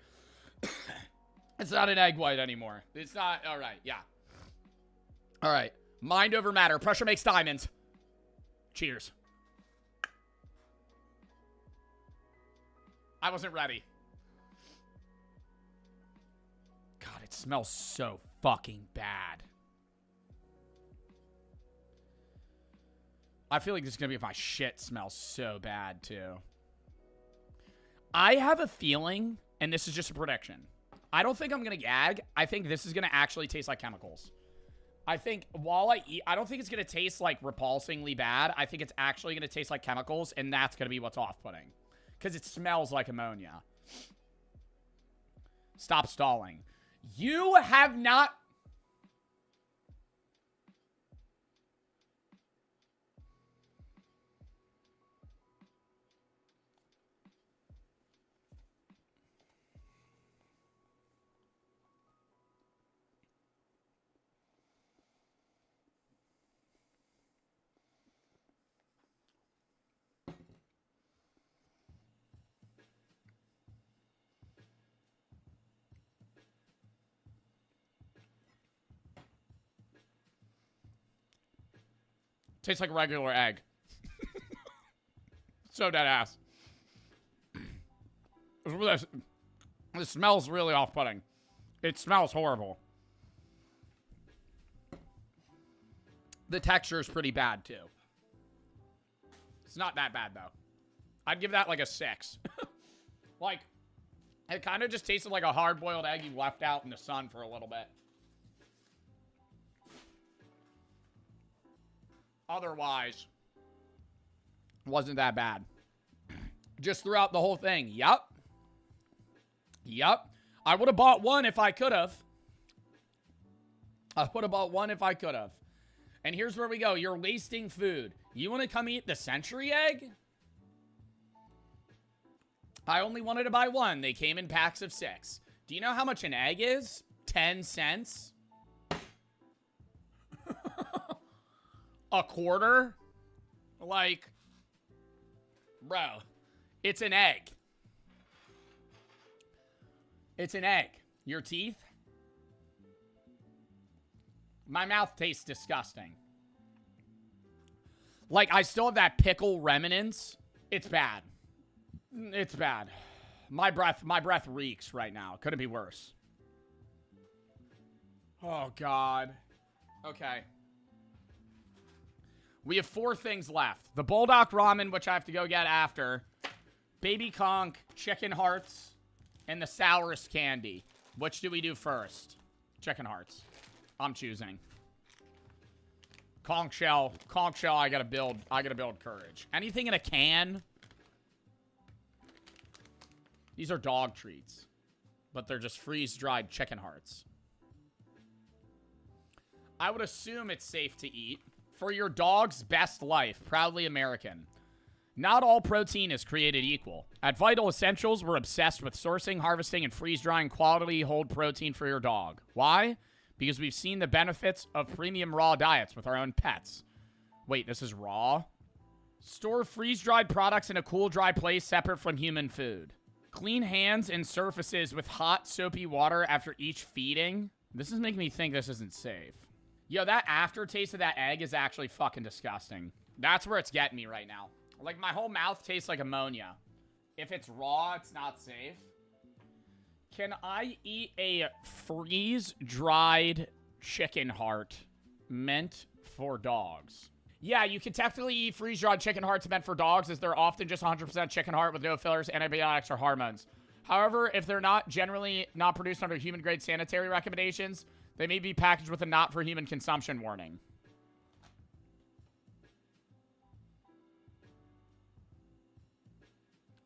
It's not an egg white anymore. It's not. All right, yeah. All right. Mind over matter. Pressure makes diamonds. Cheers. I wasn't ready. God, it smells so fucking bad. I feel like this is going to be my shit smells so bad, too. I have a feeling, and this is just a prediction. I don't think I'm going to gag. I think this is going to actually taste like chemicals. I think while I eat, I don't think it's going to taste like repulsingly bad. I think it's actually going to taste like chemicals, and that's going to be what's off-putting. Because it smells like ammonia. Stop stalling. You have not... Tastes like a regular egg. So dead ass. This smells really off-putting. It smells horrible. The texture is pretty bad, too. It's not that bad, though. I'd give that like a 6. Like, it kind of just tasted like a hard-boiled egg you left out in the sun for a little bit. Otherwise, wasn't that bad. Just throughout the whole thing. Yup. Yup. I would have bought one if I could have. I would have bought one if I could have. And here's where we go. You're wasting food. You want to come eat the century egg? I only wanted to buy one. They came in packs of 6. Do you know how much an egg is? 10 cents? A quarter? Like, bro, it's an egg. It's an egg. Your teeth? My mouth tastes disgusting. Like, I still have that pickle remnants. It's bad. It's bad. My breath reeks right now. Couldn't be worse. Oh, God. Okay. We have 4 things left. The Bulldog Ramen, which I have to go get after. Baby Conch, Chicken Hearts, and the Sourest Candy. Which do we do first? Chicken Hearts. I'm choosing. Conch Shell. Conch Shell, I gotta build courage. Anything in a can? These are dog treats. But they're just freeze-dried chicken hearts. I would assume it's safe to eat. For your dog's best life, proudly American. Not all protein is created equal. At Vital Essentials, we're obsessed with sourcing, harvesting, and freeze-drying quality whole protein for your dog. Why? Because we've seen the benefits of premium raw diets with our own pets. Wait, this is raw? Store freeze-dried products in a cool, dry place separate from human food. Clean hands and surfaces with hot, soapy water after each feeding. This is making me think this isn't safe. Yo, that aftertaste of that egg is actually fucking disgusting. That's where it's getting me right now. Like, my whole mouth tastes like ammonia. If it's raw, it's not safe. Can I eat a freeze-dried chicken heart meant for dogs? Yeah, you can technically eat freeze-dried chicken hearts meant for dogs, as they're often just 100% chicken heart with no fillers, antibiotics, or hormones. However, if they're generally not produced under human-grade sanitary recommendations, they may be packaged with a not-for-human consumption warning.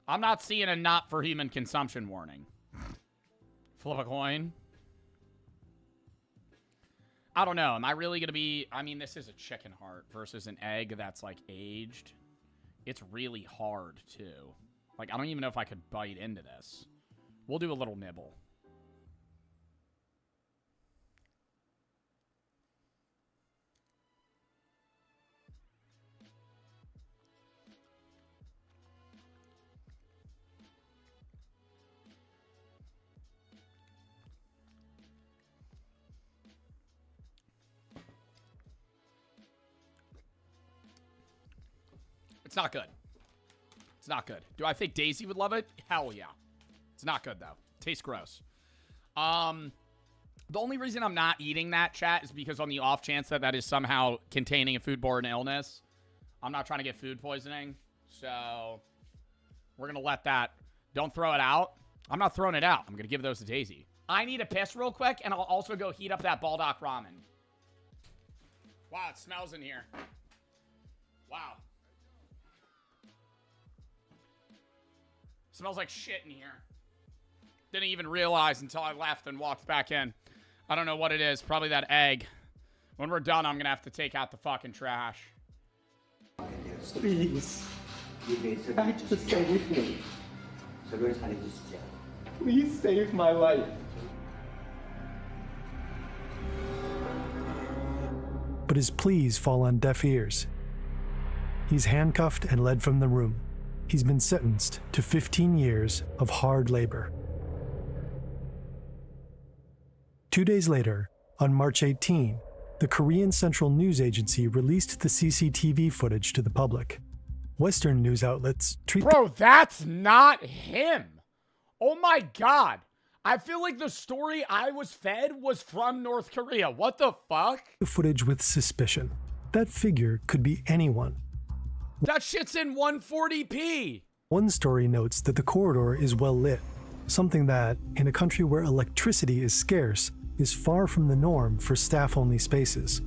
I'm not seeing a not-for-human consumption warning. Flip a coin. I don't know. Am I really going to be... I mean, this is a chicken heart versus an egg that's, like, aged. It's really hard, too. Like, I don't even know if I could bite into this. We'll do a little nibble. It's not good. It's not good. Do I think Daisy would love it? Hell yeah. It's not good, though. Tastes gross. The only reason I'm not eating that, chat, is because on the off chance that that is somehow containing a foodborne illness, I'm not trying to get food poisoning. So we're going to let that. Don't throw it out. I'm not throwing it out. I'm going to give those to Daisy. I need a piss real quick, and I'll also go heat up that Baldock ramen. Wow, it smells in here. Wow. Smells like shit in here. Didn't even realize until I left and walked back in. I don't know what it is. Probably that egg. When we're done, I'm going to have to take out the fucking trash. Please. Just stay with me. Please save my life. But his pleas fall on deaf ears. He's handcuffed and led from the room. He's been sentenced to 15 years of hard labor. 2 days later, on March 18, the Korean Central News Agency released the CCTV footage to the public. Western news outlets treat Bro, that's not him. Oh my God. I feel like the story I was fed was from North Korea. What the fuck? the footage with suspicion. That figure could be anyone. That shit's in 140p. One story notes that the corridor is well lit, something that, in a country where electricity is scarce, is far from the norm for staff-only spaces.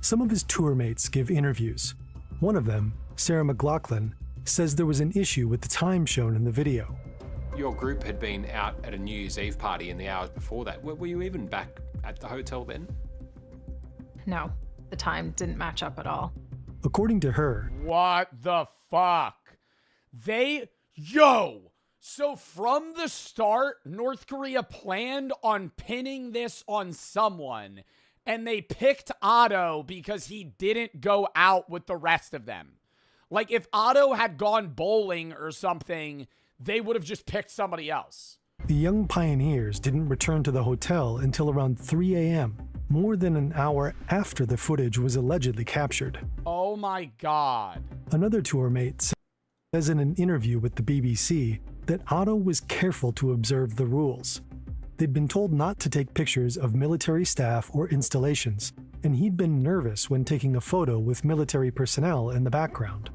Some of his tour mates give interviews. One of them, Sarah McLaughlin, says there was an issue with the time shown in the video. Your group had been out at a New Year's Eve party in the hours before that. Were you even back at the hotel then? No, the time didn't match up at all. According to her, what the fuck? So from the start, North Korea planned on pinning this on someone, and they picked Otto because he didn't go out with the rest of them. Like, if Otto had gone bowling or something, they would have just picked somebody else. The young pioneers didn't return to the hotel until around 3 a.m., more than an hour after the footage was allegedly captured. Oh my God. Another tour mate says in an interview with the BBC that Otto was careful to observe the rules. They'd been told not to take pictures of military staff or installations, and he'd been nervous when taking a photo with military personnel in the background.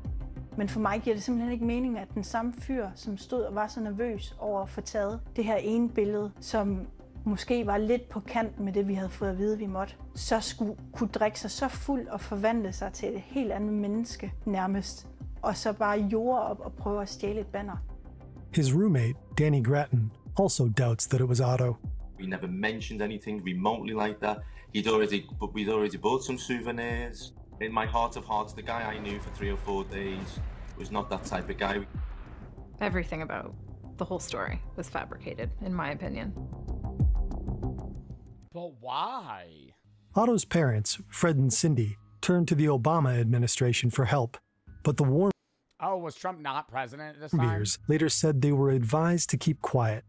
Men for mig giver det simpelthen ikke mening, at den samme fyr, som stod og var så nervøs over at få taget det her ene billede, som måske var lidt på kant med det, vi havde fået at vide, vi måtte, så skulle kunne drikke sig så fuld og forvandle sig til et helt andet menneske nærmest, og så bare jorde op og prøve at stjæle et banner. His roommate, Danny Grattan, also doubts that it was Otto. We never mentioned anything remotely like that. We'd already bought some souvenirs. In my heart of hearts, the guy I knew for 3 or 4 days was not that type of guy. Everything about the whole story was fabricated, in my opinion. But why? Otto's parents, Fred and Cindy, turned to the Obama administration for help, but the Warm Oh, was Trump not president at this time? Beers later said they were advised to keep quiet.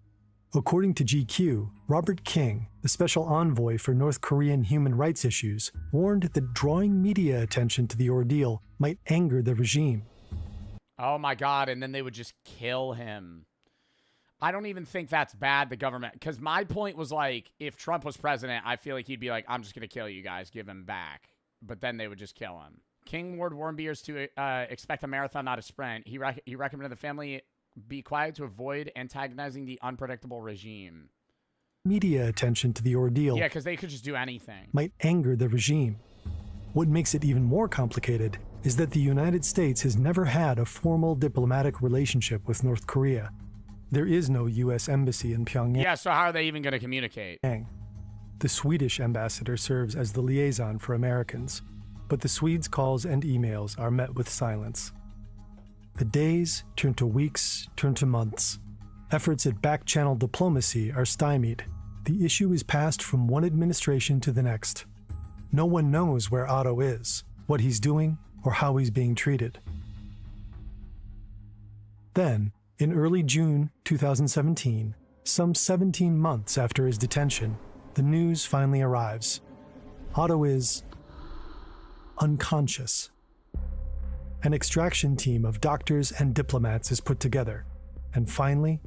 According to GQ, Robert King, the special envoy for North Korean human rights issues, warned that drawing media attention to the ordeal might anger the regime. Oh my God, and then they would just kill him. I don't even think that's bad, the government, because my point was like, if Trump was president, I feel like he'd be like, I'm just going to kill you guys, give him back. But then they would just kill him. King warned Warmbiers to expect a marathon, not a sprint. He recommended the family be quiet to avoid antagonizing the unpredictable regime. Media attention to the ordeal Yeah, because they could just do anything. might anger the regime. What makes it even more complicated is that the United States has never had a formal diplomatic relationship with North Korea. There is no U.S. embassy in Pyongyang. Yeah, so how are they even going to communicate? The Swedish ambassador serves as the liaison for Americans, but the Swedes' calls and emails are met with silence. The days turn to weeks, turn to months. Efforts at back-channel diplomacy are stymied. The issue is passed from one administration to the next. No one knows where Otto is, what he's doing, or how he's being treated. Then, in early June 2017, some 17 months after his detention, the news finally arrives. Otto is unconscious. An extraction team of doctors and diplomats is put together. And finally,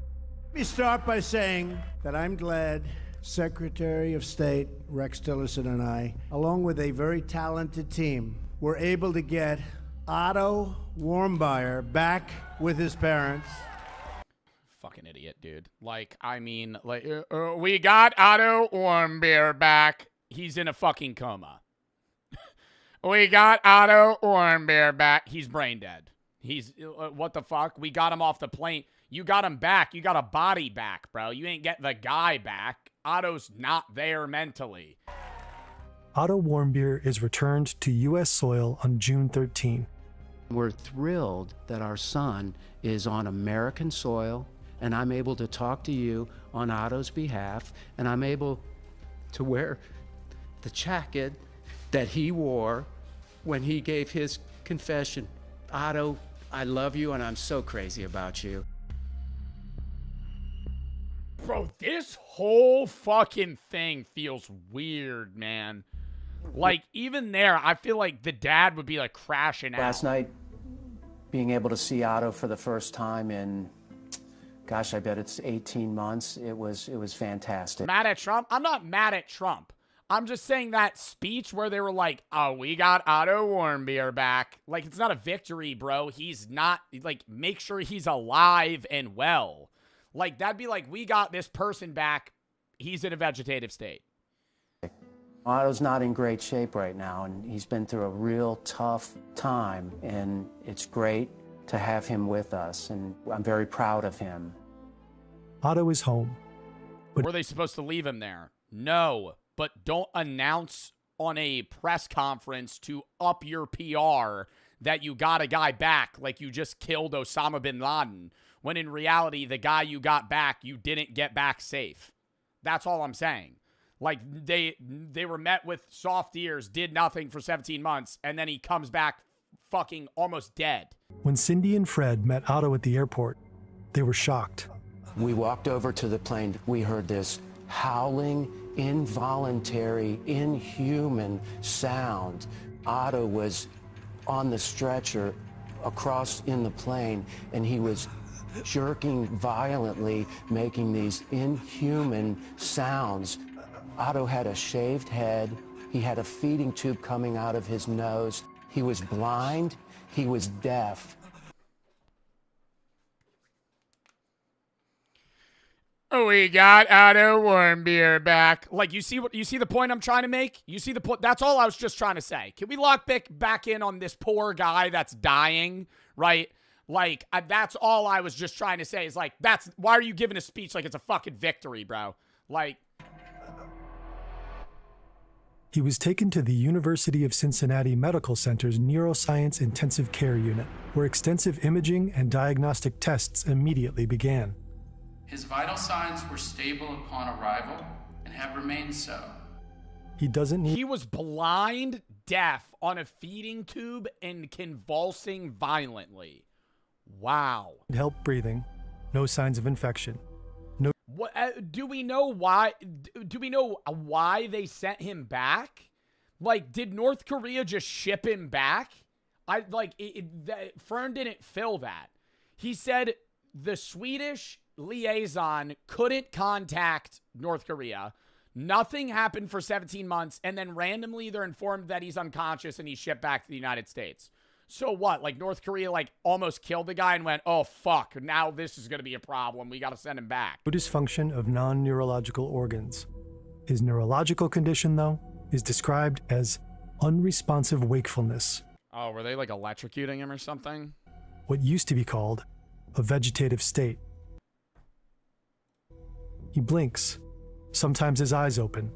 Let me start by saying that I'm glad Secretary of State Rex Tillerson and I, along with a very talented team, were able to get Otto Warmbier back with his parents. Fucking idiot, dude. Like, I mean, like, we got Otto Warmbier back. He's in a fucking coma. We got Otto Warmbier back. He's brain dead. He's, what the fuck? We got him off the plane. You got him back. You got a body back, bro. You ain't get the guy back. Otto's not there mentally. Otto Warmbier is returned to U.S. soil on June 13. We're thrilled that our son is on American soil, and I'm able to talk to you on Otto's behalf, and I'm able to wear the jacket that he wore when he gave his confession. Otto, I love you, and I'm so crazy about you. Bro, this whole fucking thing feels weird, man. Like, even there, I feel like the dad would be, like, crashing out. Last night, being able to see Otto for the first time in, gosh, I bet it's 18 months, it was fantastic. Mad at Trump? I'm not mad at Trump. I'm just saying that speech where they were like, oh, we got Otto Warmbier back. Like, it's not a victory, bro. He's not, like, make sure he's alive and well. Like, that'd be like, we got this person back. He's in a vegetative state. Otto's not in great shape right now, and he's been through a real tough time, and it's great to have him with us, and I'm very proud of him. Otto is home. Were they supposed to leave him there? No, but don't announce on a press conference to up your PR that you got a guy back like you just killed Osama bin Laden, when in reality, the guy you got back, you didn't get back safe. That's all I'm saying. Like, they were met with soft ears, did nothing for 17 months, and then he comes back fucking almost dead. When Cindy and Fred met Otto at the airport, they were shocked. We walked over to the plane. We heard this howling, involuntary, inhuman sound. Otto was on the stretcher across in the plane, and he was jerking violently, making these inhuman sounds. Otto had a shaved head. He had a feeding tube coming out of his nose. He was blind. He was deaf. We got Otto Warmbier back. Like, you see the point I'm trying to make? You see the point? That's all I was just trying to say. Can we lock back in on this poor guy that's dying, right? Like, that's all I was just trying to say is, like, why are you giving a speech like it's a fucking victory, bro? Like, he was taken to the University of Cincinnati Medical Center's Neuroscience Intensive Care Unit, where extensive imaging and diagnostic tests immediately began. His vital signs were stable upon arrival and have remained so. He was blind, deaf, on a feeding tube, and convulsing violently. Wow. Help breathing. No signs of infection. No. What do we know why? Do we know why they sent him back? Like, did North Korea just ship him back? Fern didn't fill that. He said the Swedish liaison couldn't contact North Korea. Nothing happened for 17 months, and then randomly they're informed that he's unconscious and he's shipped back to the United States. So what? Like, North Korea, like, almost killed the guy and went, oh, fuck, now this is going to be a problem. We got to send him back. Dysfunction of non-neurological organs. His neurological condition, though, is described as unresponsive wakefulness. Oh, were they, like, electrocuting him or something? What used to be called a vegetative state. He blinks. Sometimes his eyes open,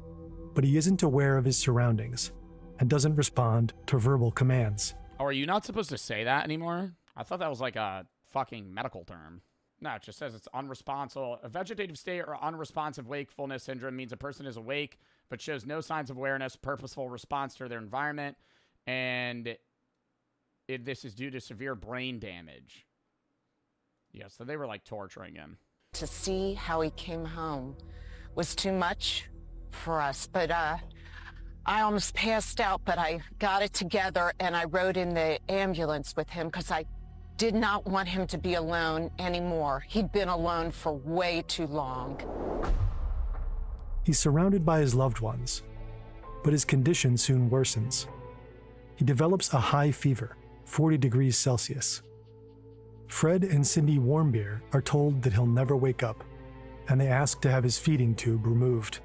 but he isn't aware of his surroundings and doesn't respond to verbal commands. Oh, are you not supposed to say that anymore? I thought that was like a fucking medical term. No, it just says it's unresponsive. A vegetative state or unresponsive wakefulness syndrome means a person is awake but shows no signs of awareness, purposeful response to their environment, and this is due to severe brain damage. Yeah, so they were like torturing him. To see how he came home was too much for us, but I almost passed out, but I got it together and I rode in the ambulance with him because I did not want him to be alone anymore. He'd been alone for way too long. He's surrounded by his loved ones, but his condition soon worsens. He develops a high fever, 40 degrees Celsius. Fred and Cindy Warmbier are told that he'll never wake up, and they ask to have his feeding tube removed.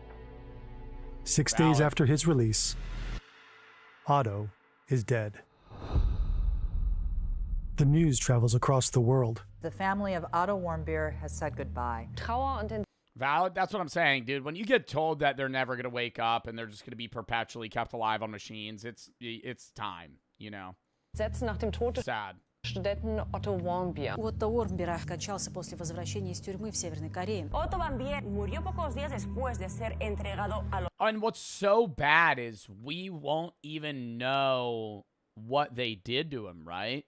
6 days after his release, Otto is dead. The news travels across the world. The family of Otto Warmbier has said goodbye. Valid. That's what I'm saying, dude. When you get told that they're never gonna wake up and they're just gonna be perpetually kept alive on machines, it's time, you know. Nach dem Tod des Sad. Studenten Otto Warmbier. Otto Warmbier скончался после возвращения из тюрьмы в Северной Корее. Otto Warmbier murió pocos días después de ser entregado a los. And what's so bad is we won't even know what they did to him, right?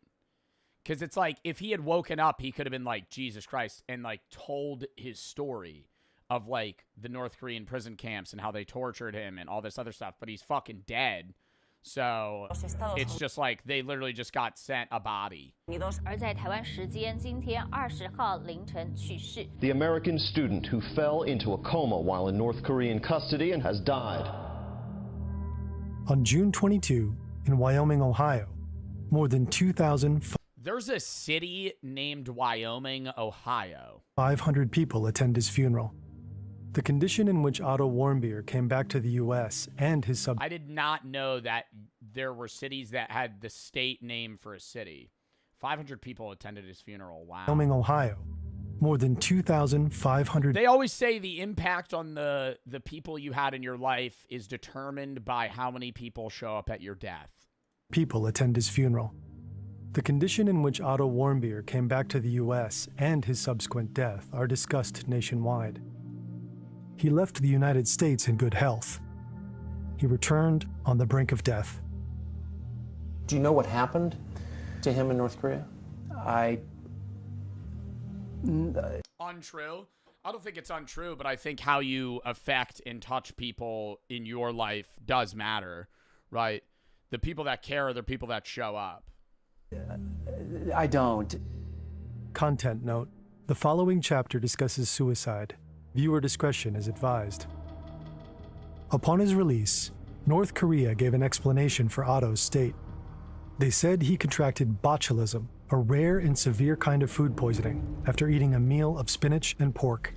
Because it's like, if he had woken up, he could have been like, Jesus Christ, and like told his story of like the North Korean prison camps and how they tortured him and all this other stuff, but he's fucking dead. So it's just like they literally just got sent a body. 而在台湾时间今天20号凌晨去世。 The American student who fell into a coma while in North Korean custody and has died. On June 22, in Wyoming, Ohio, more than 2,000. There's a city named Wyoming, Ohio. 500 people attend his funeral. The condition in which Otto Warmbier came back to the U.S. and his I did not know that there were cities that had the state name for a city. 500 people attended his funeral. Wow. Wyoming, Ohio, more than 2,500. They always say the impact on the people you had in your life is determined by how many people show up at your death. People attend his funeral. The condition in which Otto Warmbier came back to the U.S. and his subsequent death are discussed nationwide. He left the United States in good health. He returned on the brink of death. Do you know what happened to him in North Korea? Untrue. I don't think it's untrue, but I think how you affect and touch people in your life does matter, right? The people that care are the people that show up. I don't. Content note: the following chapter discusses suicide. Viewer discretion is advised. Upon his release, North Korea gave an explanation for Otto's state. They said he contracted botulism, a rare and severe kind of food poisoning, after eating a meal of spinach and pork.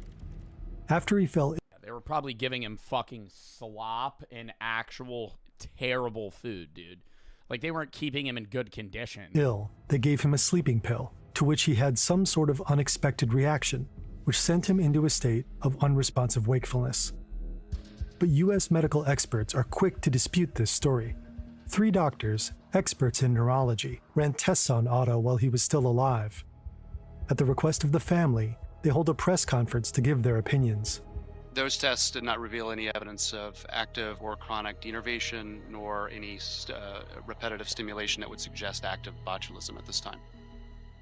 After he fell ill, They were probably giving him fucking slop and actual terrible food, dude. Like, they weren't keeping him in good condition. they gave him a sleeping pill, to which he had some sort of unexpected reaction, which sent him into a state of unresponsive wakefulness. But U.S. medical experts are quick to dispute this story. 3 doctors, experts in neurology, ran tests on Otto while he was still alive. At the request of the family, they hold a press conference to give their opinions. Those tests did not reveal any evidence of active or chronic denervation, nor any repetitive stimulation that would suggest active botulism at this time.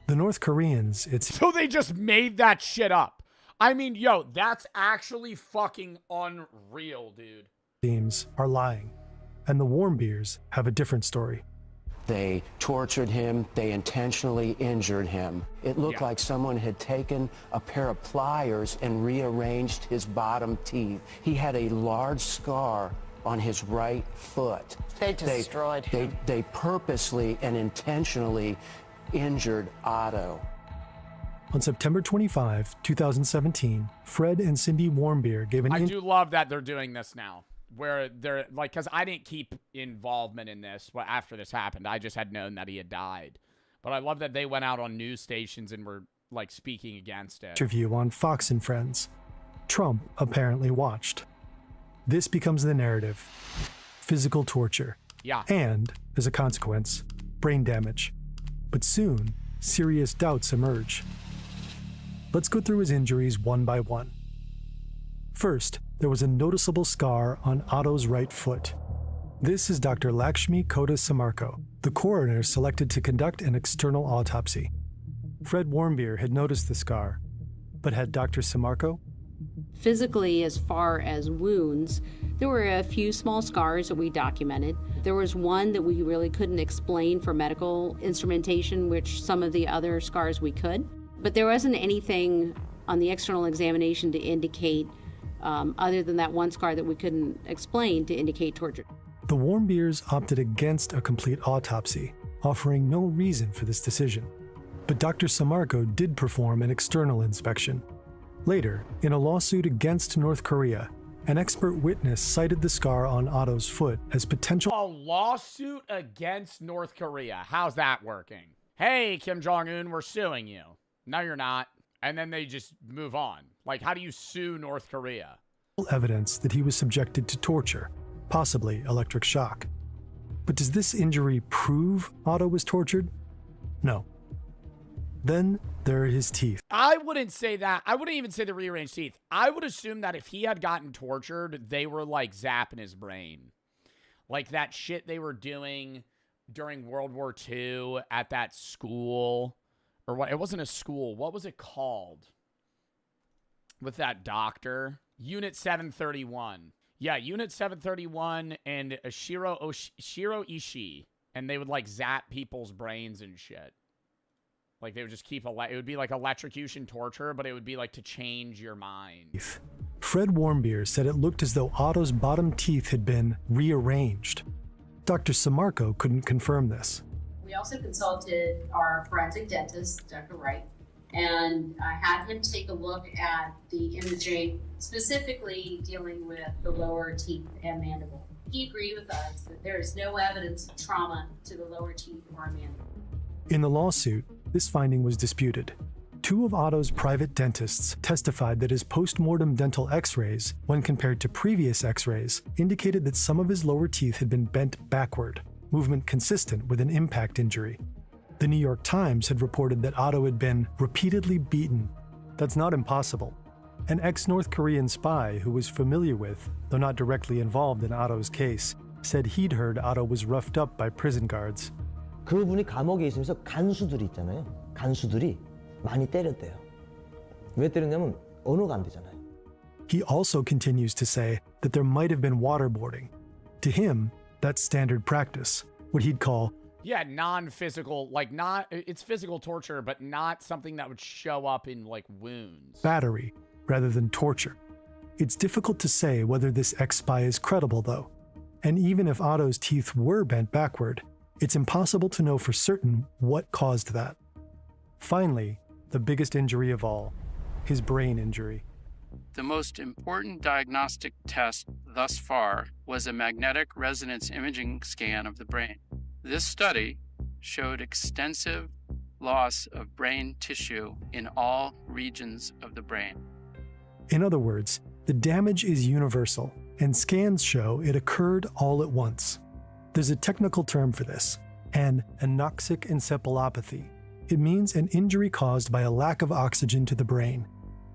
The North Koreans, So they just made that shit up. I mean, yo, that's actually fucking unreal, dude. Teams are lying, and the Warmbiers have a different story. They tortured him. They intentionally injured him. It looked like someone had taken a pair of pliers and rearranged his bottom teeth. He had a large scar on his right foot. They destroyed him. They purposely and intentionally injured Otto. On September 25, 2017, Fred and Cindy Warmbier gave an I do love that they're doing this now, where they're like, because I didn't keep involvement in this after this happened. I just had known that he had died. But I love that they went out on news stations and were like speaking against it. Interview on Fox and Friends. Trump apparently watched. This becomes the narrative: physical torture. Yeah. And, as a consequence, brain damage. But soon, serious doubts emerge. Let's go through his injuries one by one. First, there was a noticeable scar on Otto's right foot. This is Dr. Lakshmi Kota Samarko, the coroner selected to conduct an external autopsy. Fred Warmbier had noticed the scar, but had Dr. Samarko? Physically, as far as wounds, There were a few small scars that we documented. There was one that we really couldn't explain for medical instrumentation, which some of the other scars we could. But there wasn't anything on the external examination to indicate, other than that one scar that we couldn't explain, to indicate torture. The Warmbiers opted against a complete autopsy, offering no reason for this decision. But Dr. Samarco did perform an external inspection. Later, in a lawsuit against North Korea, an expert witness cited the scar on Otto's foot as potential. A lawsuit against North Korea. How's that working? Hey, Kim Jong-un, we're suing you. No, you're not. And then they just move on. Like, how do you sue North Korea? Evidence that he was subjected to torture, possibly electric shock. But does this injury prove Otto was tortured? No. Then there are his teeth. I wouldn't say that. I wouldn't even say the rearranged teeth. I would assume that if he had gotten tortured, they were like zapping his brain. Like that shit they were doing during World War II at that school. Or what? It wasn't a school. What was it called? With that doctor? Unit 731. Yeah, Unit 731 and Shiro Ishii. And they would like zap people's brains and shit. Like, they would just keep, it would be like electrocution torture, but it would be like to change your mind. Fred Warmbier said it looked as though Otto's bottom teeth had been rearranged. Dr. Samarco couldn't confirm this. We also consulted our forensic dentist, Dr. Wright, and had him take a look at the imaging, specifically dealing with the lower teeth and mandible. He agreed with us that there is no evidence of trauma to the lower teeth or mandible. In the lawsuit, this finding was disputed. Two of Otto's private dentists testified that his post-mortem dental x-rays, when compared to previous x-rays, indicated that some of his lower teeth had been bent backward, movement consistent with an impact injury. The New York Times had reported that Otto had been repeatedly beaten. That's not impossible. An ex-North Korean spy who was familiar with, though not directly involved in Otto's case, said he'd heard Otto was roughed up by prison guards. 그분이 감옥에 있으면서 간수들이 있잖아요. 간수들이 많이 때렸대요. 왜 때렸냐면 언어가 안 되잖아요. He also continues to say that there might have been waterboarding. To him, that's standard practice, what he'd call yeah, non-physical, like not, it's physical torture, but not something that would show up in like wounds. Battery, rather than torture. It's difficult to say whether this ex-spy is credible though. And even if Otto's teeth were bent backward, it's impossible to know for certain what caused that. Finally, the biggest injury of all, his brain injury. The most important diagnostic test thus far was a magnetic resonance imaging scan of the brain. This study showed extensive loss of brain tissue in all regions of the brain. In other words, the damage is universal, and scans show it occurred all at once. There's a technical term for this, an anoxic encephalopathy. It means an injury caused by a lack of oxygen to the brain.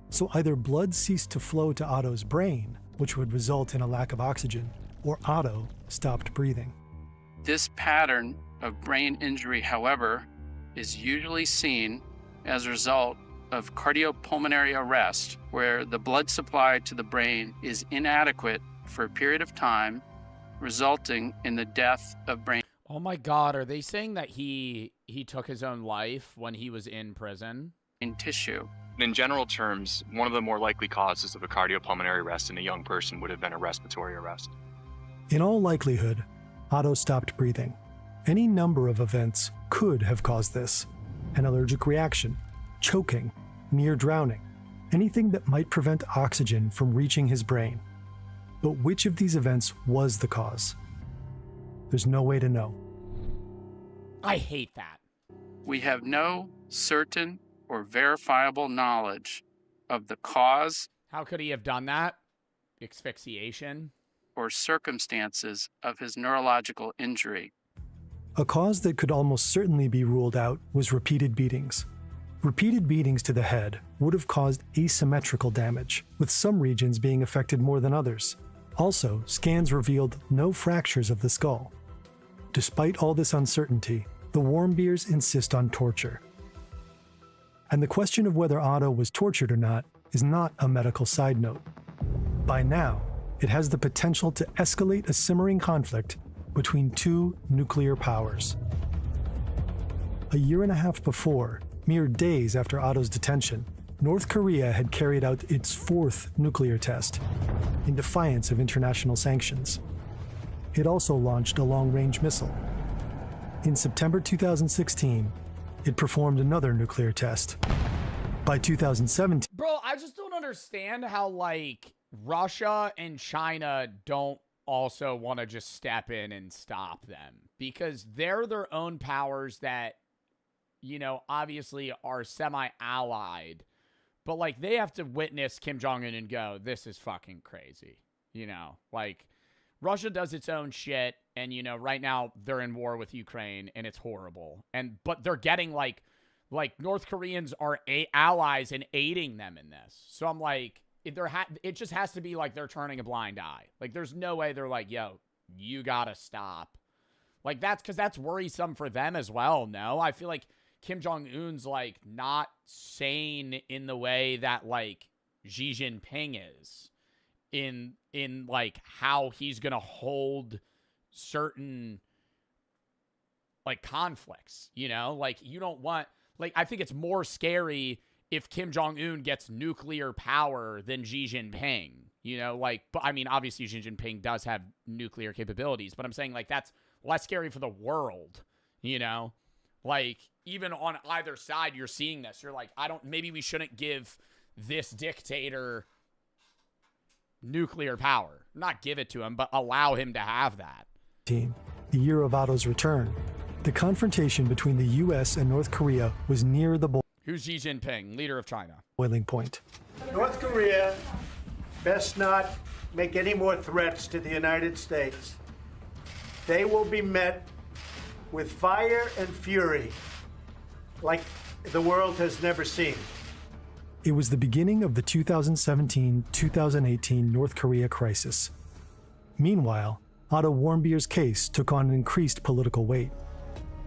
So either blood ceased to flow to Otto's brain, which would result in a lack of oxygen, or Otto stopped breathing. This pattern of brain injury, however, is usually seen as a result of cardiopulmonary arrest, where the blood supply to the brain is inadequate for a period of time, resulting in the death of brain. Oh my God, are they saying that he took his own life when he was in prison? In tissue. In general terms, one of the more likely causes of a cardiopulmonary arrest in a young person would have been a respiratory arrest. In all likelihood, Otto stopped breathing. Any number of events could have caused this. An allergic reaction, choking, near drowning, anything that might prevent oxygen from reaching his brain. But which of these events was the cause? There's no way to know. I hate that. We have no certain or verifiable knowledge of the cause. How could he have done that? Asphyxiation? Or circumstances of his neurological injury. A cause that could almost certainly be ruled out was repeated beatings. Repeated beatings to the head would have caused asymmetrical damage, with some regions being affected more than others. Also, scans revealed no fractures of the skull. Despite all this uncertainty, the Warmbiers insist on torture. And the question of whether Otto was tortured or not is not a medical side note. By now, it has the potential to escalate a simmering conflict between two nuclear powers. A year and a half before, mere days after Otto's detention, North Korea had carried out its fourth nuclear test in defiance of international sanctions. It also launched a long-range missile. In September 2016, it performed another nuclear test. By 2017... Bro, I just don't understand how, like, Russia and China don't also want to just step in and stop them. Because they're their own powers that, you know, obviously are semi-allied. But, like, they have to witness Kim Jong-un and go, this is fucking crazy. You know, like, Russia does its own shit. And, you know, right now they're in war with Ukraine and it's horrible. But they're getting, like North Koreans are allies and aiding them in this. So I'm like, it just has to be like they're turning a blind eye. Like, there's no way they're like, yo, you gotta stop. Like, that's worrisome for them as well, no? I feel like Kim Jong-un's, like, not sane in the way that, like, Xi Jinping is in like, how he's gonna hold certain, like, conflicts, you know? Like, you don't want... Like, I think it's more scary if Kim Jong-un gets nuclear power than Xi Jinping, you know? Like, but I mean, obviously Xi Jinping does have nuclear capabilities, but I'm saying, like, that's less scary for the world, you know? Like, even on either side, you're seeing this. You're like, maybe we shouldn't give this dictator nuclear power. Not give it to him, but allow him to have that. The year of Otto's return, the confrontation between the U.S. and North Korea was near the Who's Xi Jinping, leader of China? Boiling point. North Korea best not make any more threats to the United States. They will be met with fire and fury like the world has never seen. It was the beginning of the 2017-2018 North Korea crisis. Meanwhile, Otto Warmbier's case took on an increased political weight.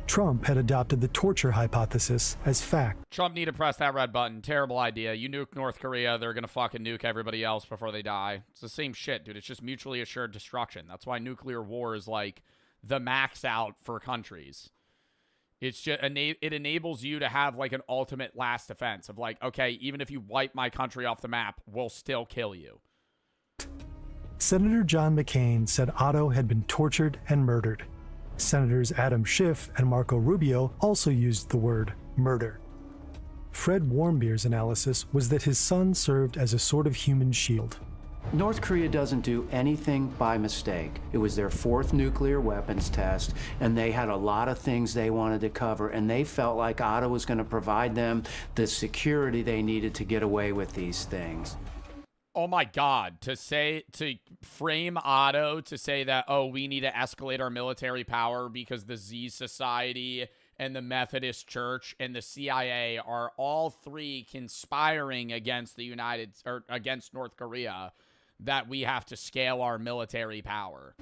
Trump had adopted the torture hypothesis as fact. Trump need to press that red button. Terrible idea. You nuke North Korea, they're going to fucking nuke everybody else before they die. It's the same shit, dude. It's just mutually assured destruction. That's why nuclear war is like the max out for countries. It's just it enables you to have like an ultimate last defense of like, okay, even if you wipe my country off the map, we'll still kill you. Senator John McCain said Otto had been tortured and murdered. Senators Adam Schiff and Marco Rubio also used the word murder. Fred Warmbier's analysis was that his son served as a sort of human shield. North Korea doesn't do anything by mistake. It was their fourth nuclear weapons test, and they had a lot of things they wanted to cover, and they felt like Otto was going to provide them the security they needed to get away with these things. Oh my God, to frame Otto to say that, oh, we need to escalate our military power because the Z Society and the Methodist Church and the CIA are all three conspiring against against North Korea, that we have to scale our military power.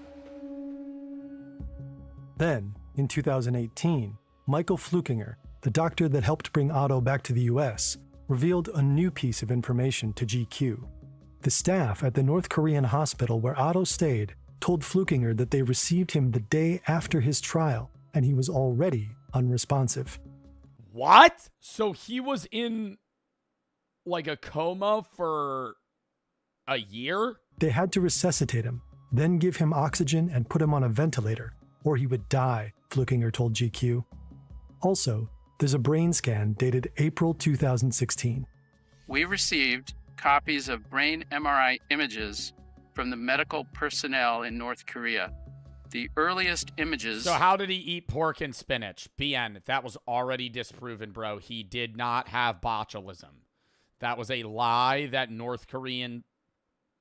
Then, in 2018, Michael Flukinger, the doctor that helped bring Otto back to the US, revealed a new piece of information to GQ. The staff at the North Korean hospital where Otto stayed told Flukinger that they received him the day after his trial, and he was already unresponsive. What? So he was in, like, a coma for a year? They had to resuscitate him, then give him oxygen and put him on a ventilator, or he would die, Flukinger told GQ. Also, there's a brain scan dated April 2016. We received copies of brain MRI images from the medical personnel in North Korea. The earliest images... So how did he eat pork and spinach? BN, that was already disproven, bro. He did not have botulism. That was a lie that North Korean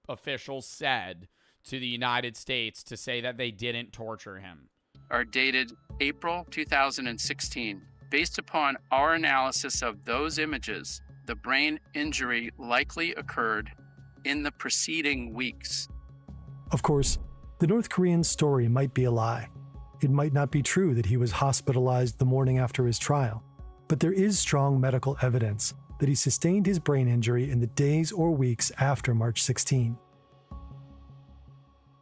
officials said to the United States to say that they didn't torture him. Are dated April 2016. Based upon our analysis of those images, the brain injury likely occurred in the preceding weeks. Of course, the North Korean story might be a lie. It might not be true that he was hospitalized the morning after his trial, but there is strong medical evidence that he sustained his brain injury in the days or weeks after March 16.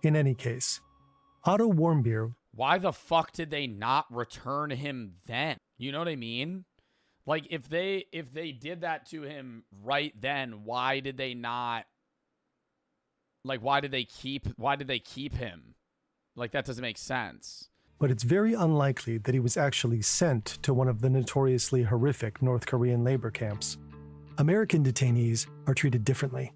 In any case, Otto Warmbier. Why the fuck did they not return him then? You know what I mean? Like, if they did that to him right then, why did they not? Like, why did they keep him? Like, that doesn't make sense. But it's very unlikely that he was actually sent to one of the notoriously horrific North Korean labor camps. American detainees are treated differently.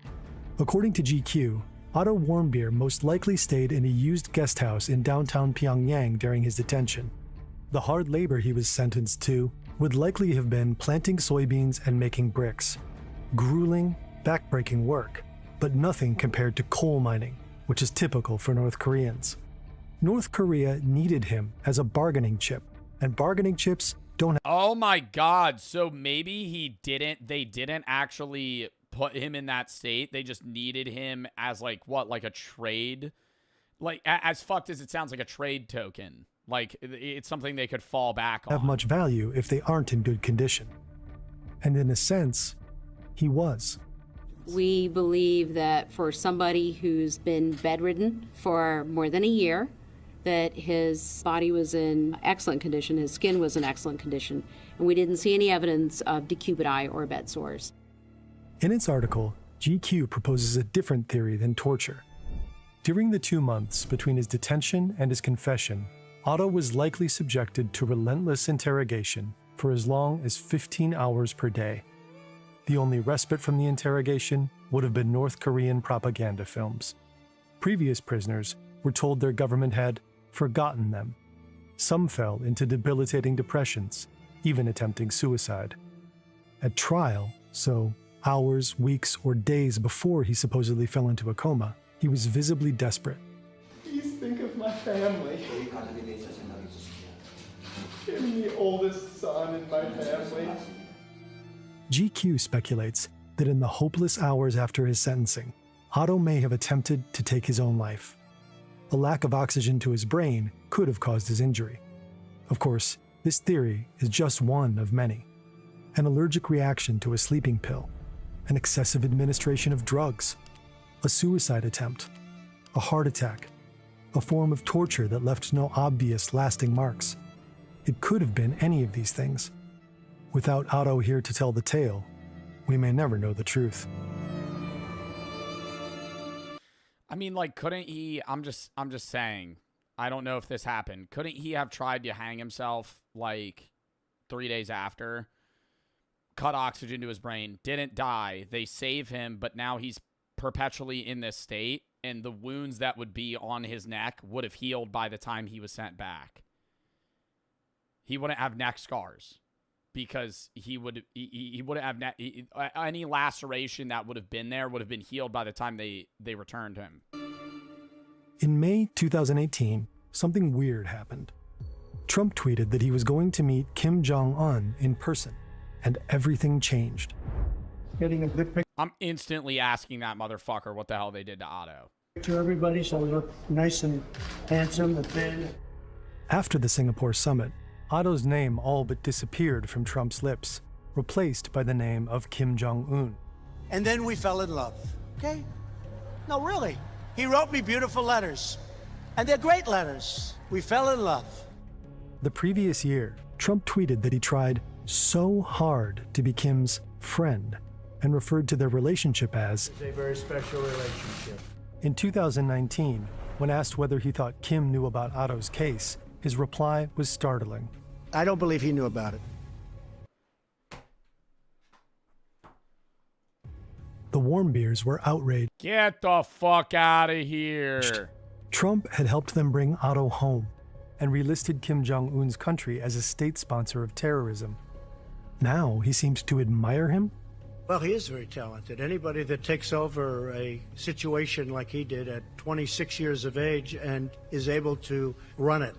According to GQ, Otto Warmbier most likely stayed in a used guest house in downtown Pyongyang during his detention. The hard labor he was sentenced to would likely have been planting soybeans and making bricks. Grueling, backbreaking work, but nothing compared to coal mining, which is typical for North Koreans. North Korea needed him as a bargaining chip, and bargaining chips don't. Oh my God! So maybe they didn't actually put him in that state. They just needed him as like a trade, like as fucked as it sounds, like a trade token. Like it's something they could fall back on. Have much value if they aren't in good condition. And in a sense, he was. We believe that for somebody who's been bedridden for more than a year, that his body was in excellent condition, his skin was in excellent condition, and we didn't see any evidence of decubiti or bed sores. In its article, GQ proposes a different theory than torture. During the 2 months between his detention and his confession, Otto was likely subjected to relentless interrogation for as long as 15 hours per day. The only respite from the interrogation would have been North Korean propaganda films. Previous prisoners were told their government had forgotten them. Some fell into debilitating depressions, even attempting suicide. At trial, so hours, weeks, or days before he supposedly fell into a coma, he was visibly desperate. Please think of my family. Give me the oldest son in my family. GQ speculates that in the hopeless hours after his sentencing, Otto may have attempted to take his own life. A lack of oxygen to his brain could have caused his injury. Of course, this theory is just one of many. An allergic reaction to a sleeping pill, an excessive administration of drugs, a suicide attempt, a heart attack, a form of torture that left no obvious lasting marks. It could have been any of these things. Without Otto here to tell the tale, we may never know the truth. I mean, like, couldn't he? I'm just saying. I don't know if this happened. Couldn't he have tried to hang himself like 3 days after? Cut oxygen to his brain, didn't die. They save him, but now he's perpetually in this state, and the wounds that would be on his neck would have healed by the time he was sent back. He wouldn't have neck scars because he wouldn't have any laceration that would have been there would have been healed by the time they returned him. In May 2018, something weird happened. Trump tweeted that he was going to meet Kim Jong-un in person, and everything changed. Getting a good I'm instantly asking that motherfucker what the hell they did to Otto. picture, everybody, so we look nice and handsome and thin. After the Singapore summit, Otto's name all but disappeared from Trump's lips, replaced by the name of Kim Jong-un. And then we fell in love, okay? No, really. He wrote me beautiful letters, and they're great letters. We fell in love. The previous year, Trump tweeted that he tried so hard to be Kim's friend and referred to their relationship as It's a very special relationship. In 2019, when asked whether he thought Kim knew about Otto's case, his reply was startling. I don't believe he knew about it. The Warmbiers were outraged. Get the fuck out of here. Trump had helped them bring Otto home and relisted Kim Jong-un's country as a state sponsor of terrorism. Now he seemed to admire him. Well, he is very talented. Anybody that takes over a situation like he did at 26 years of age and is able to run it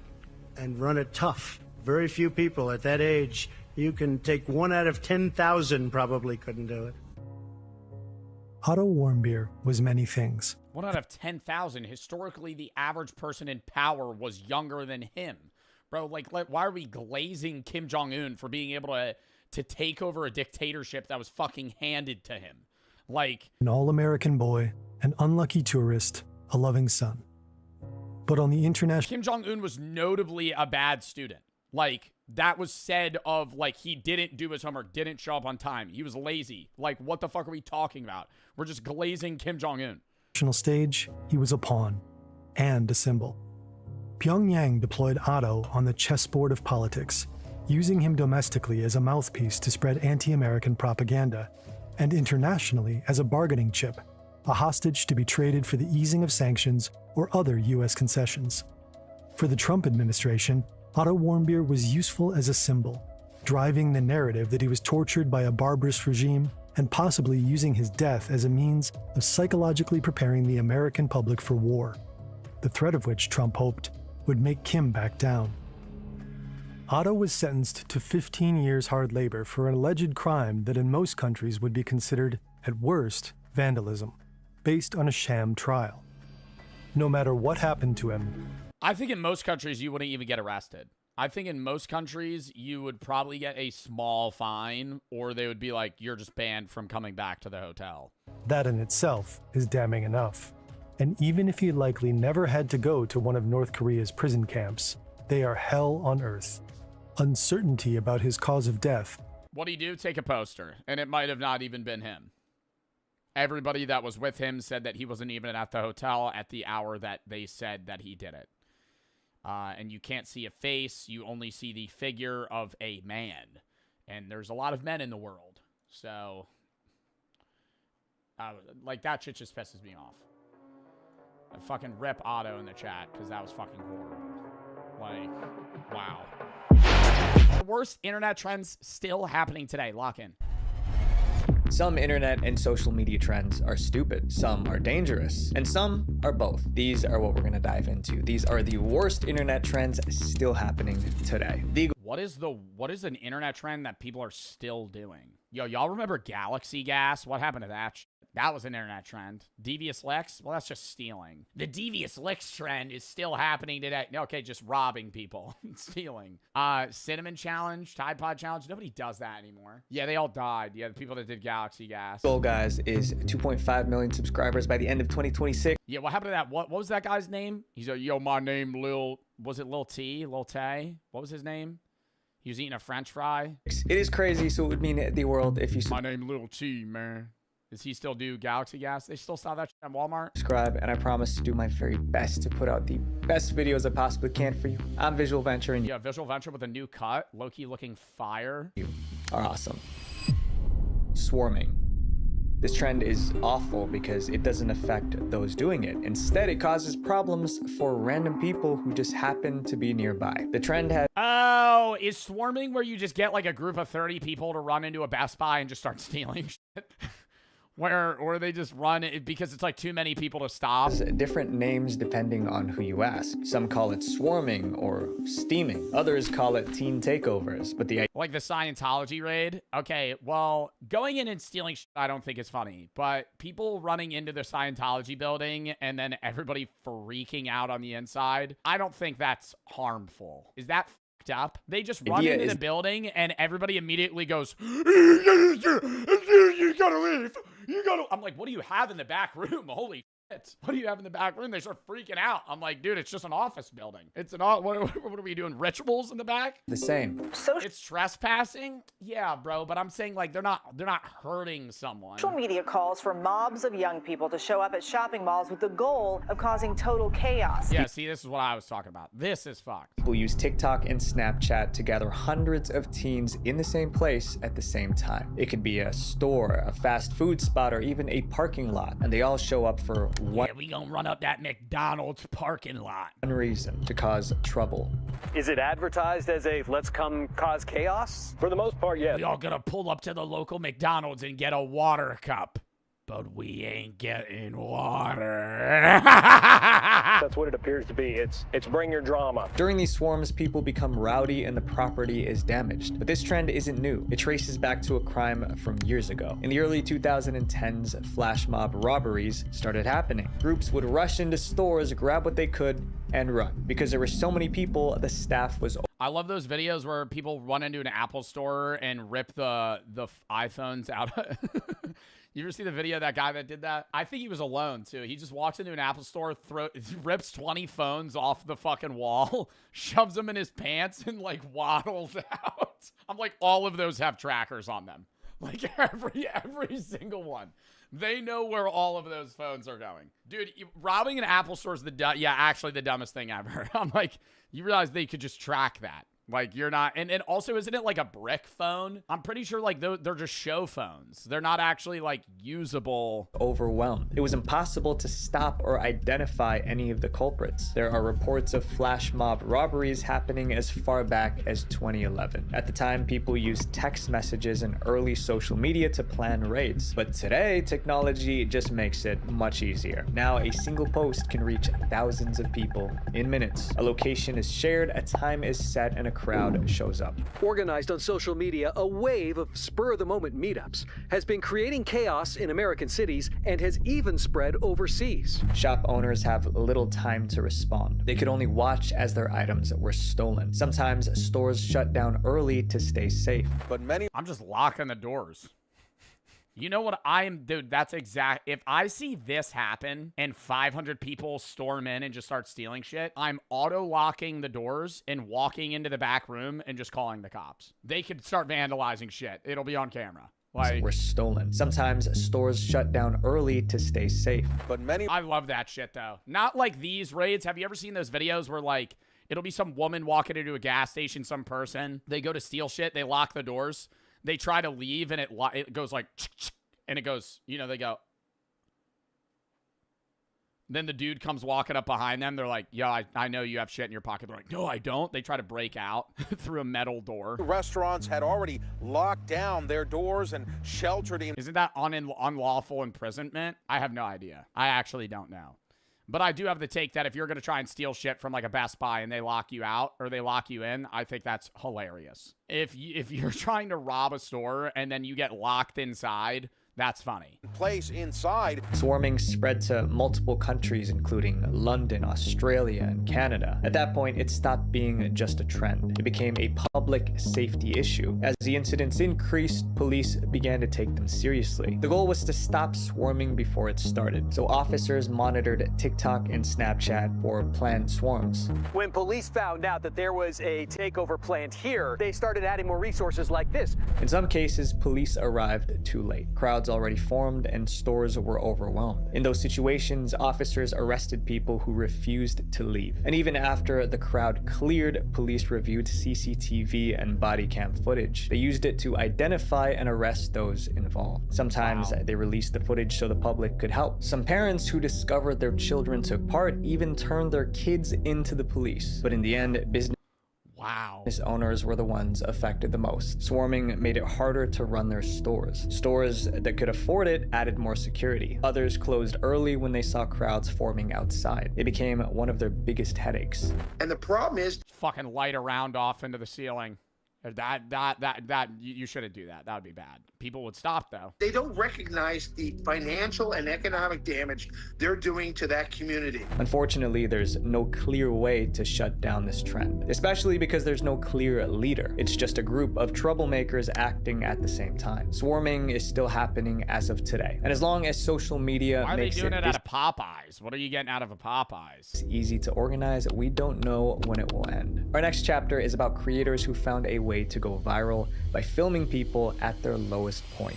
and run it tough. Very few people at that age, you can take 1 out of 10,000 probably couldn't do it. Otto Warmbier was many things. 1 out of 10,000. Historically, the average person in power was younger than him. Bro, like, why are we glazing Kim Jong-un for being able to take over a dictatorship that was fucking handed to him? Like, an all-American boy, an unlucky tourist, a loving son. But on the international... Kim Jong-un was notably a bad student. Like, that was said of, like, he didn't do his homework, didn't show up on time. He was lazy. Like, what the fuck are we talking about? We're just glazing Kim Jong-un. stage, he was a pawn and a symbol. Pyongyang deployed Otto on the chessboard of politics, using him domestically as a mouthpiece to spread anti-American propaganda, and internationally as a bargaining chip, a hostage to be traded for the easing of sanctions or other U.S. concessions. For the Trump administration, Otto Warmbier was useful as a symbol, driving the narrative that he was tortured by a barbarous regime and possibly using his death as a means of psychologically preparing the American public for war, the threat of which Trump hoped would make Kim back down. Otto was sentenced to 15 years hard labor for an alleged crime that in most countries would be considered, at worst, vandalism, based on a sham trial. No matter what happened to him, I think in most countries you wouldn't even get arrested. I think in most countries you would probably get a small fine, or they would be like, you're just banned from coming back to the hotel. that in itself is damning enough. And even if he likely never had to go to one of North Korea's prison camps, they are hell on earth. Uncertainty about his cause of death. What'd he do? Take a poster. And it might have not even been him. Everybody that was with him said that he wasn't even at the hotel at the hour that they said that he did it. And you can't see a face. You only see the figure of a man. And there's a lot of men in the world. So, like, that shit just pisses me off. I fucking rip Otto in the chat because that was fucking horrible. Like, wow. The worst internet trends still happening today. Lock in. Some internet and social media trends are stupid, some are dangerous, and some are both. These are what we're going to dive into. These are the worst internet trends still happening today. What is an internet trend that people are still doing? Yo, y'all remember Galaxy Gas? What happened to that shit? That was an internet trend. Devious Licks? Well, that's just stealing. The Devious Licks trend is still happening today. Okay, just robbing people. Stealing. Cinnamon Challenge, Tide Pod Challenge. Nobody does that anymore. Yeah, they all died. Yeah, the people that did Galaxy Gas. Goal, guys, is 2.5 million subscribers by the end of 2026. Yeah, what happened to that? What was that guy's name? He's like, yo, my name Lil... Was it Lil T? Lil Tay? What was his name? He was eating a French fry. It is crazy, so it would mean the world if you... My name Lil T, man. Does he still do Galaxy Gas? They still sell that shit at Walmart? Subscribe, and I promise to do my very best to put out the best videos I possibly can for you. I'm Visual Venture, and yeah, Visual Venture with a new cut. Low-key looking fire. You are awesome. Swarming. This trend is awful because it doesn't affect those doing it. Instead, it causes problems for random people who just happen to be nearby. The trend has... Oh, is swarming where you just get like a group of 30 people to run into a Best Buy and just start stealing shit? Or they just run it because it's like too many people to stop. Different names depending on who you ask. Some call it swarming or steaming. Others call it teen takeovers. But like the Scientology raid? Okay, well, going in and stealing shit I don't think is funny. But people running into the Scientology building and then everybody freaking out on the inside, I don't think that's harmful. Is that fucked up? They just run into the building and everybody immediately goes, you gotta leave. You gotta... I'm like, what do you have in the back room? Holy shit. What do you have in the back room? They start freaking out. I'm like, dude, it's just an office building. It's an... What are we doing? Rituals in the back? The same. It's trespassing? Yeah, bro. But I'm saying, like, they're not hurting someone. Social media calls for mobs of young people to show up at shopping malls with the goal of causing total chaos. Yeah, see, this is what I was talking about. This is fucked. People use TikTok and Snapchat to gather hundreds of teens in the same place at the same time. It could be a store, a fast food spot, or even a parking lot. And they all show up for one... Yeah, we gonna run up that McDonald's parking lot. One reason: to cause trouble. Is it advertised as a let's come cause chaos? For the most part, yes. We all gonna pull up to the local McDonald's and get a water cup. But we ain't getting water. That's what it appears to be. It's bring your drama. During these swarms, people become rowdy and the property is damaged. But this trend isn't new. It traces back to a crime from years ago. In the early 2010s, flash mob robberies started happening. Groups would rush into stores, grab what they could, and run. Because there were so many people, the staff was... I love those videos where people run into an Apple store and rip the iPhones out. You ever see the video of that guy that did that? I think he was alone, too. He just walks into an Apple store, rips 20 phones off the fucking wall, shoves them in his pants, and, like, waddles out. I'm like, all of those have trackers on them. Like, every single one. They know where all of those phones are going. Dude, robbing an Apple store is the dumbest thing ever. I'm like, you realize they could just track that. Like, you're not, and also, isn't it like a brick phone? I'm pretty sure, like, they're just show phones. They're not actually, like, usable. Overwhelmed. It was impossible to stop or identify any of the culprits. There are reports of flash mob robberies happening as far back as 2011. At the time, people used text messages and early social media to plan raids. But today, technology just makes it much easier. Now, a single post can reach thousands of people in minutes. A location is shared, a time is set, and a crowd shows up. Organized on social media, a wave of spur-of-the-moment meetups has been creating chaos in American cities and has even spread overseas. Shop owners have little time to respond. They could only watch as their items were stolen. Sometimes stores shut down early to stay safe. But I'm just locking the doors. You know what dude, that's exact. If I see this happen and 500 people storm in and just start stealing shit, I'm auto-locking the doors and walking into the back room and just calling the cops. They could start vandalizing shit. It'll be on camera. Like, were stolen. Sometimes stores shut down early to stay safe. But I love that shit, though. Not like these raids. Have you ever seen those videos where, like, it'll be some woman walking into a gas station, some person, they go to steal shit, they lock the doors, they try to leave, and it goes like, and it goes, you know, they go. Then the dude comes walking up behind them. They're like, yeah, I know you have shit in your pocket. They're like, no, I don't. They try to break out through a metal door. Restaurants had already locked down their doors and sheltered him. Isn't that unlawful imprisonment? I have no idea. I actually don't know. But I do have the take that if you're going to try and steal shit from like a Best Buy and they lock you out or they lock you in, I think that's hilarious. If you're trying to rob a store and then you get locked inside, that's funny. Place inside. Swarming spread to multiple countries, including London, Australia, and Canada. At that point, it stopped being just a trend. It became a public safety issue. As the incidents increased, police began to take them seriously. The goal was to stop swarming before it started, so officers monitored TikTok and Snapchat for planned swarms. When police found out that there was a takeover planned here, they started adding more resources like this. In some cases, police arrived too late. Crowds already formed and stores were overwhelmed. In those situations, officers arrested people who refused to leave. And even after the crowd cleared, police reviewed CCTV and body cam footage. They used it to identify and arrest those involved. Sometimes they released the footage so the public could help. Some parents who discovered their children took part even turned their kids into the police. But in the end, business owners were the ones affected the most. Swarming made it harder to run their stores. Stores that could afford it added more security. Others closed early when they saw crowds forming outside. It became one of their biggest headaches. And the problem is, fucking light a round off into the ceiling. You shouldn't do that. That would be bad. People would stop, though. they don't recognize the financial and economic damage they're doing to that community. Unfortunately, there's no clear way to shut down this trend, especially because there's no clear leader. It's just a group of troublemakers acting at the same time. Swarming is still happening as of today. And as long as social media Why are they makes doing it out of Popeyes? What are you getting out of a Popeyes? It's easy to organize, we don't know when it will end. Our next chapter is about creators who found a way to go viral by filming people at their lowest point.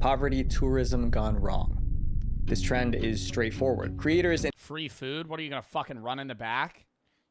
Poverty tourism gone wrong. This trend is straightforward. Creators and free food? What are you gonna fucking run in the back?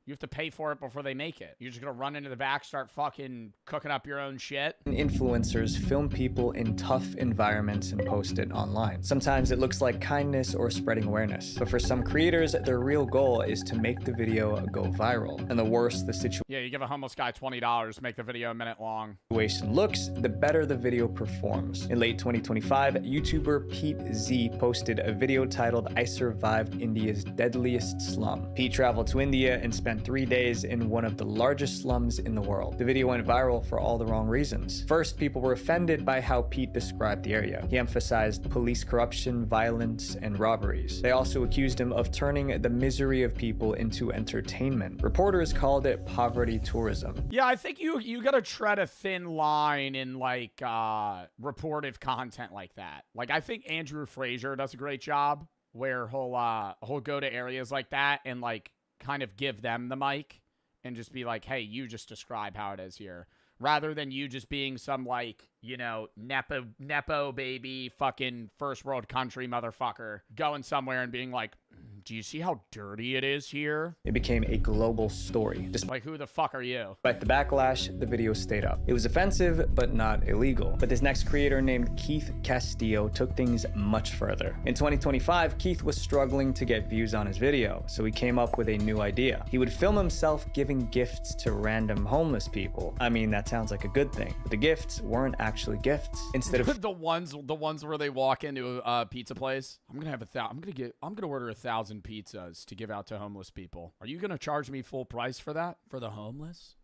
You have to pay for it before they make it. You're just gonna run into the back, start fucking cooking up your own shit. influencers film people in tough environments and post it online. Sometimes it looks like kindness or spreading awareness, but for some creators, their real goal is to make the video go viral. And the worse the Yeah, you give a homeless guy $20, make the video a minute long. situation looks, the better the video performs. In late 2025, YouTuber Pete Z posted a video titled "I Survived India's Deadliest Slum." Pete traveled to India and spent spent 3 days in one of the largest slums in the world. The video went viral for all the wrong reasons. First, people were offended by how Pete described the area. He emphasized police corruption, violence, and robberies. They also accused him of turning the misery of people into entertainment. Reporters called it poverty tourism. Yeah, I think you gotta tread a thin line in like reportive content like that. Like I think Andrew Fraser does a great job where he'll go to areas like that and like kind of give them the mic and just be like, hey, you just describe how it is here. Rather than you just being some like, you know, Nepo baby fucking first world country motherfucker going somewhere and being like, do you see how dirty it is here? It became a global story. Like, who the fuck are you? Despite the backlash, the video stayed up. It was offensive, but not illegal. But this next creator named Keith Castillo took things much further. In 2025, Keith was struggling to get views on his video, so he came up with a new idea. He would film himself giving gifts to random homeless people. I mean, that sounds like a good thing, but the gifts weren't actually gifts. Instead of the ones where they walk into a pizza place, I'm gonna order 1,000 pizzas to give out to homeless people. Are you gonna charge me full price for that? For the homeless?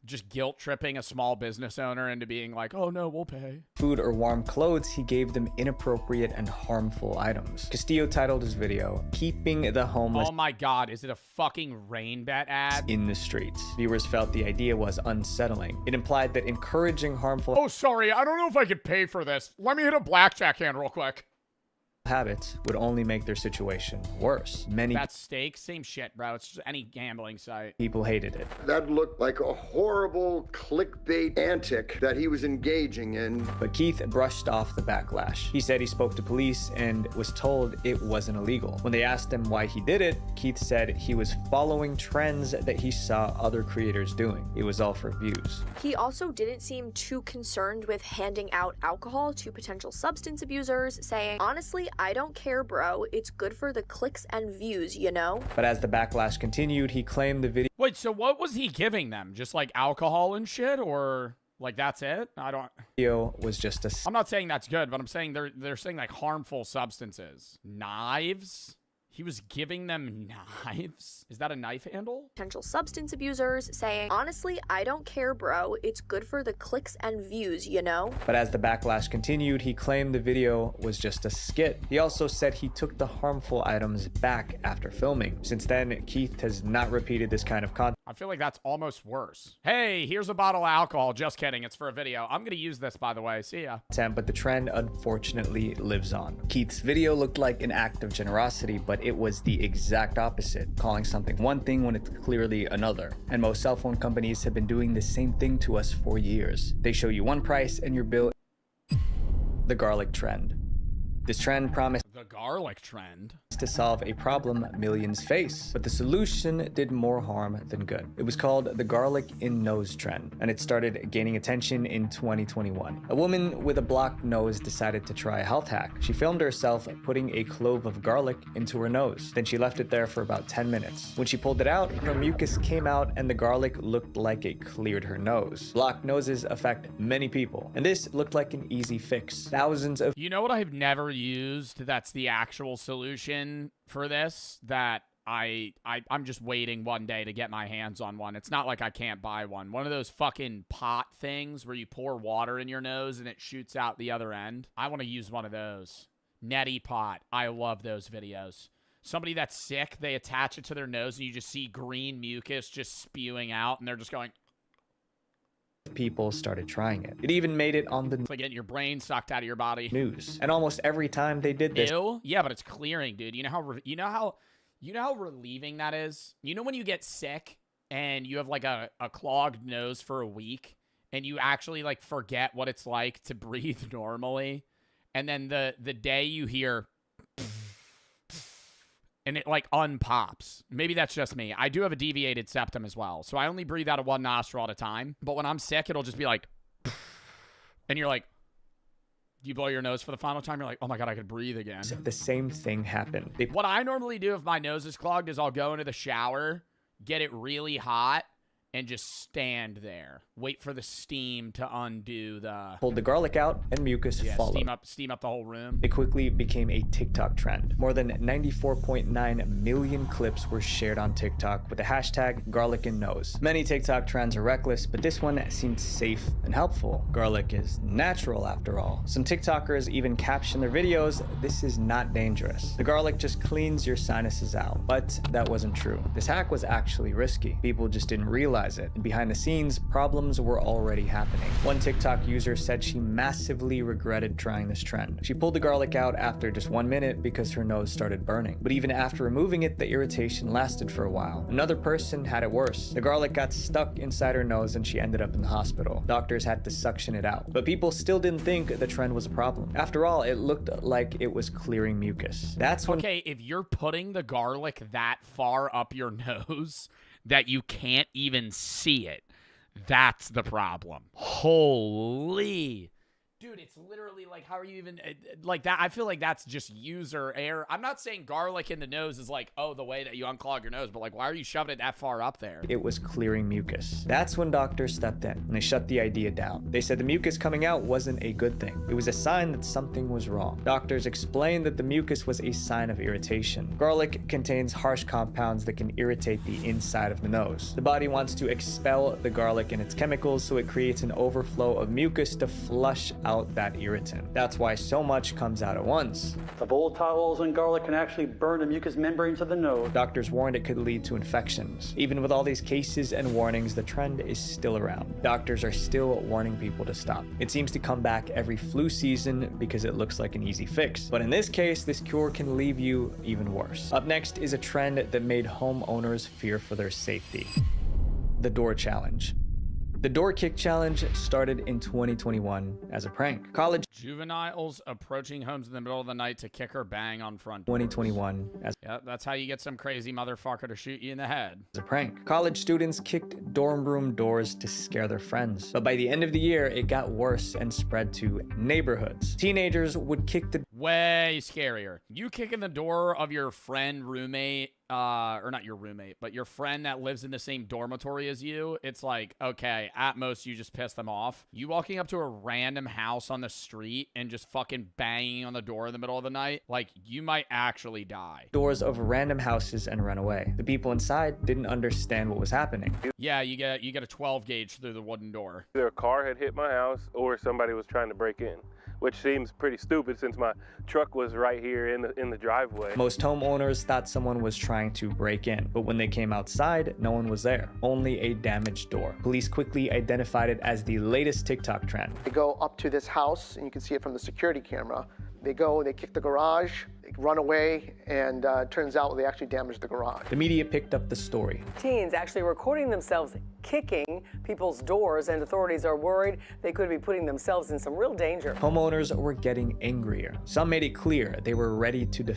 Just guilt tripping a small business owner into being like, oh no, we'll pay. Food or warm clothes, he gave them inappropriate and harmful items. Castillo titled his video, Keeping the Homeless Oh my god, is it a fucking rain bat ad? in the Streets. Viewers felt the idea was unsettling. It implied that encouraging harmful Oh, sorry, I don't know if I could pay for this. Let me hit a blackjack hand real quick. habits would only make their situation worse. Many That's steak, same shit, bro. It's just any gambling site. people hated it. That looked like a horrible clickbait antic that he was engaging in. But Keith brushed off the backlash. He said he spoke to police and was told it wasn't illegal. When they asked him why he did it, Keith said he was following trends that he saw other creators doing. It was all for views. He also didn't seem too concerned with handing out alcohol to potential substance abusers, saying, honestly, I don't care, bro. It's good for the clicks and views, you know? But as the backlash continued, he claimed the video Wait, so what was he giving them? Just like alcohol and shit, or like that's it? was just a I'm not saying that's good, but I'm saying they're saying like harmful substances. Knives? He was giving them knives? Is that a knife handle? Potential substance abusers, saying, honestly, I don't care, bro. It's good for the clicks and views, you know? But as the backlash continued, he claimed the video was just a skit. He also said he took the harmful items back after filming. Since then, Keith has not repeated this kind of content. I feel like that's almost worse. Hey, here's a bottle of alcohol. Just kidding. It's for a video. I'm going to use this, by the way. See ya. But the trend unfortunately lives on. Keith's video looked like an act of generosity, but it was the exact opposite, calling something one thing when it's clearly another. And most cell phone companies have been doing the same thing to us for years. They show you one price and your bill. The garlic trend. This trend promised the garlic trend to solve a problem millions face, but the solution did more harm than good. It was called the garlic in nose trend, and it started gaining attention in 2021. A woman with a blocked nose decided to try a health hack. She filmed herself putting a clove of garlic into her nose. Then she left it there for about 10 minutes. When she pulled it out, her mucus came out and the garlic looked like it cleared her nose. Blocked noses affect many people, and this looked like an easy fix. Thousands of— You know what I've never used that's the actual solution for this, that I'm just waiting one day to get my hands on one. It's not like I can't buy one. One of those fucking pot things where you pour water in your nose and it shoots out the other end. I want to use one of those. Neti pot. I love those videos. Somebody that's sick, they attach it to their nose and you just see green mucus just spewing out and they're just going... People started trying it. It even made it on the It's like getting your brain sucked out of your body. News. And almost every time they did this— Ew? Yeah, but it's clearing, dude. You know how relieving that is? You know when you get sick and you have like a clogged nose for a week and you actually like forget what it's like to breathe normally, and then the day you hear and it like unpops. Maybe that's just me. I do have a deviated septum as well, so I only breathe out of one nostril at a time. But when I'm sick, it'll just be like, and you're like, you blow your nose for the final time, you're like, oh my god, I could breathe again. The same thing happened. What I normally do if my nose is clogged is I'll go into the shower, get it really hot, and just stand there. Wait for the steam to undo the... Pulled the garlic out, and mucus followed. Steam up the whole room. It quickly became a TikTok trend. More than 94.9 million clips were shared on TikTok with the hashtag #GarlicInNose. Many TikTok trends are reckless, but this one seemed safe and helpful. Garlic is natural after all. Some TikTokers even caption their videos, "This is not dangerous. The garlic just cleans your sinuses out." But that wasn't true. This hack was actually risky. People just didn't realize it, and behind the scenes, problems were already happening. One TikTok user said she massively regretted trying this trend. She pulled the garlic out after just 1 minute because her nose started burning. But even after removing it, the irritation lasted for a while. Another person had it worse. The garlic got stuck inside her nose and she ended up in the hospital. Doctors had to suction it out. But people still didn't think the trend was a problem. After all, it looked like it was clearing mucus. That's when... Okay, if you're putting the garlic that far up your nose that you can't even see it, that's the problem. Holy... Dude, it's literally like, how are you even, like that? I feel like that's just user error. I'm not saying garlic in the nose is like, oh, the way that you unclog your nose, but like, why are you shoving it that far up there? It was clearing mucus. That's when doctors stepped in and they shut the idea down. They said the mucus coming out wasn't a good thing. It was a sign that something was wrong. Doctors explained that the mucus was a sign of irritation. Garlic contains harsh compounds that can irritate the inside of the nose. The body wants to expel the garlic and its chemicals, so it creates an overflow of mucus to flush out that irritant. That's why so much comes out at once. The volatiles in garlic can actually burn the mucous membranes of the nose. Doctors warned it could lead to infections. Even with all these cases and warnings, the trend is still around. Doctors are still warning people to stop. It seems to come back every flu season because it looks like an easy fix. But in this case, this cure can leave you even worse. Up next is a trend that made homeowners fear for their safety. The door challenge. The door kick challenge started in 2021 as a prank. College juveniles approaching homes in the middle of the night to kick or bang on front doors. 2021 as that's how you get some crazy motherfucker to shoot you in the head. A prank. College students kicked dorm room doors to scare their friends. But by the end of the year, it got worse and spread to neighborhoods. Teenagers would kick the... Way scarier. You kicking the door of your friend, roommate, or not your roommate, but your friend that lives in the same dormitory as you, it's like, okay, at most you just piss them off. You walking up to a random house on the street and just fucking banging on the door in the middle of the night, like, you might actually die. Doors of random houses and run away. The people inside didn't understand what was happening. Yeah, you get a 12 gauge through the wooden door. Either a car had hit my house or somebody was trying to break in, which seems pretty stupid since my truck was right here in the driveway. Most homeowners thought someone was trying to break in, but when they came outside, no one was there. Only a damaged door. Police quickly identified it as the latest TikTok trend. They go up to this house, and you can see it from the security camera. They go, they kick the garage, they run away, and turns out they actually damaged the garage. The media picked up the story. Teens actually recording themselves kicking people's doors, and authorities are worried they could be putting themselves in some real danger. Homeowners were getting angrier. Some made it clear they were ready to defend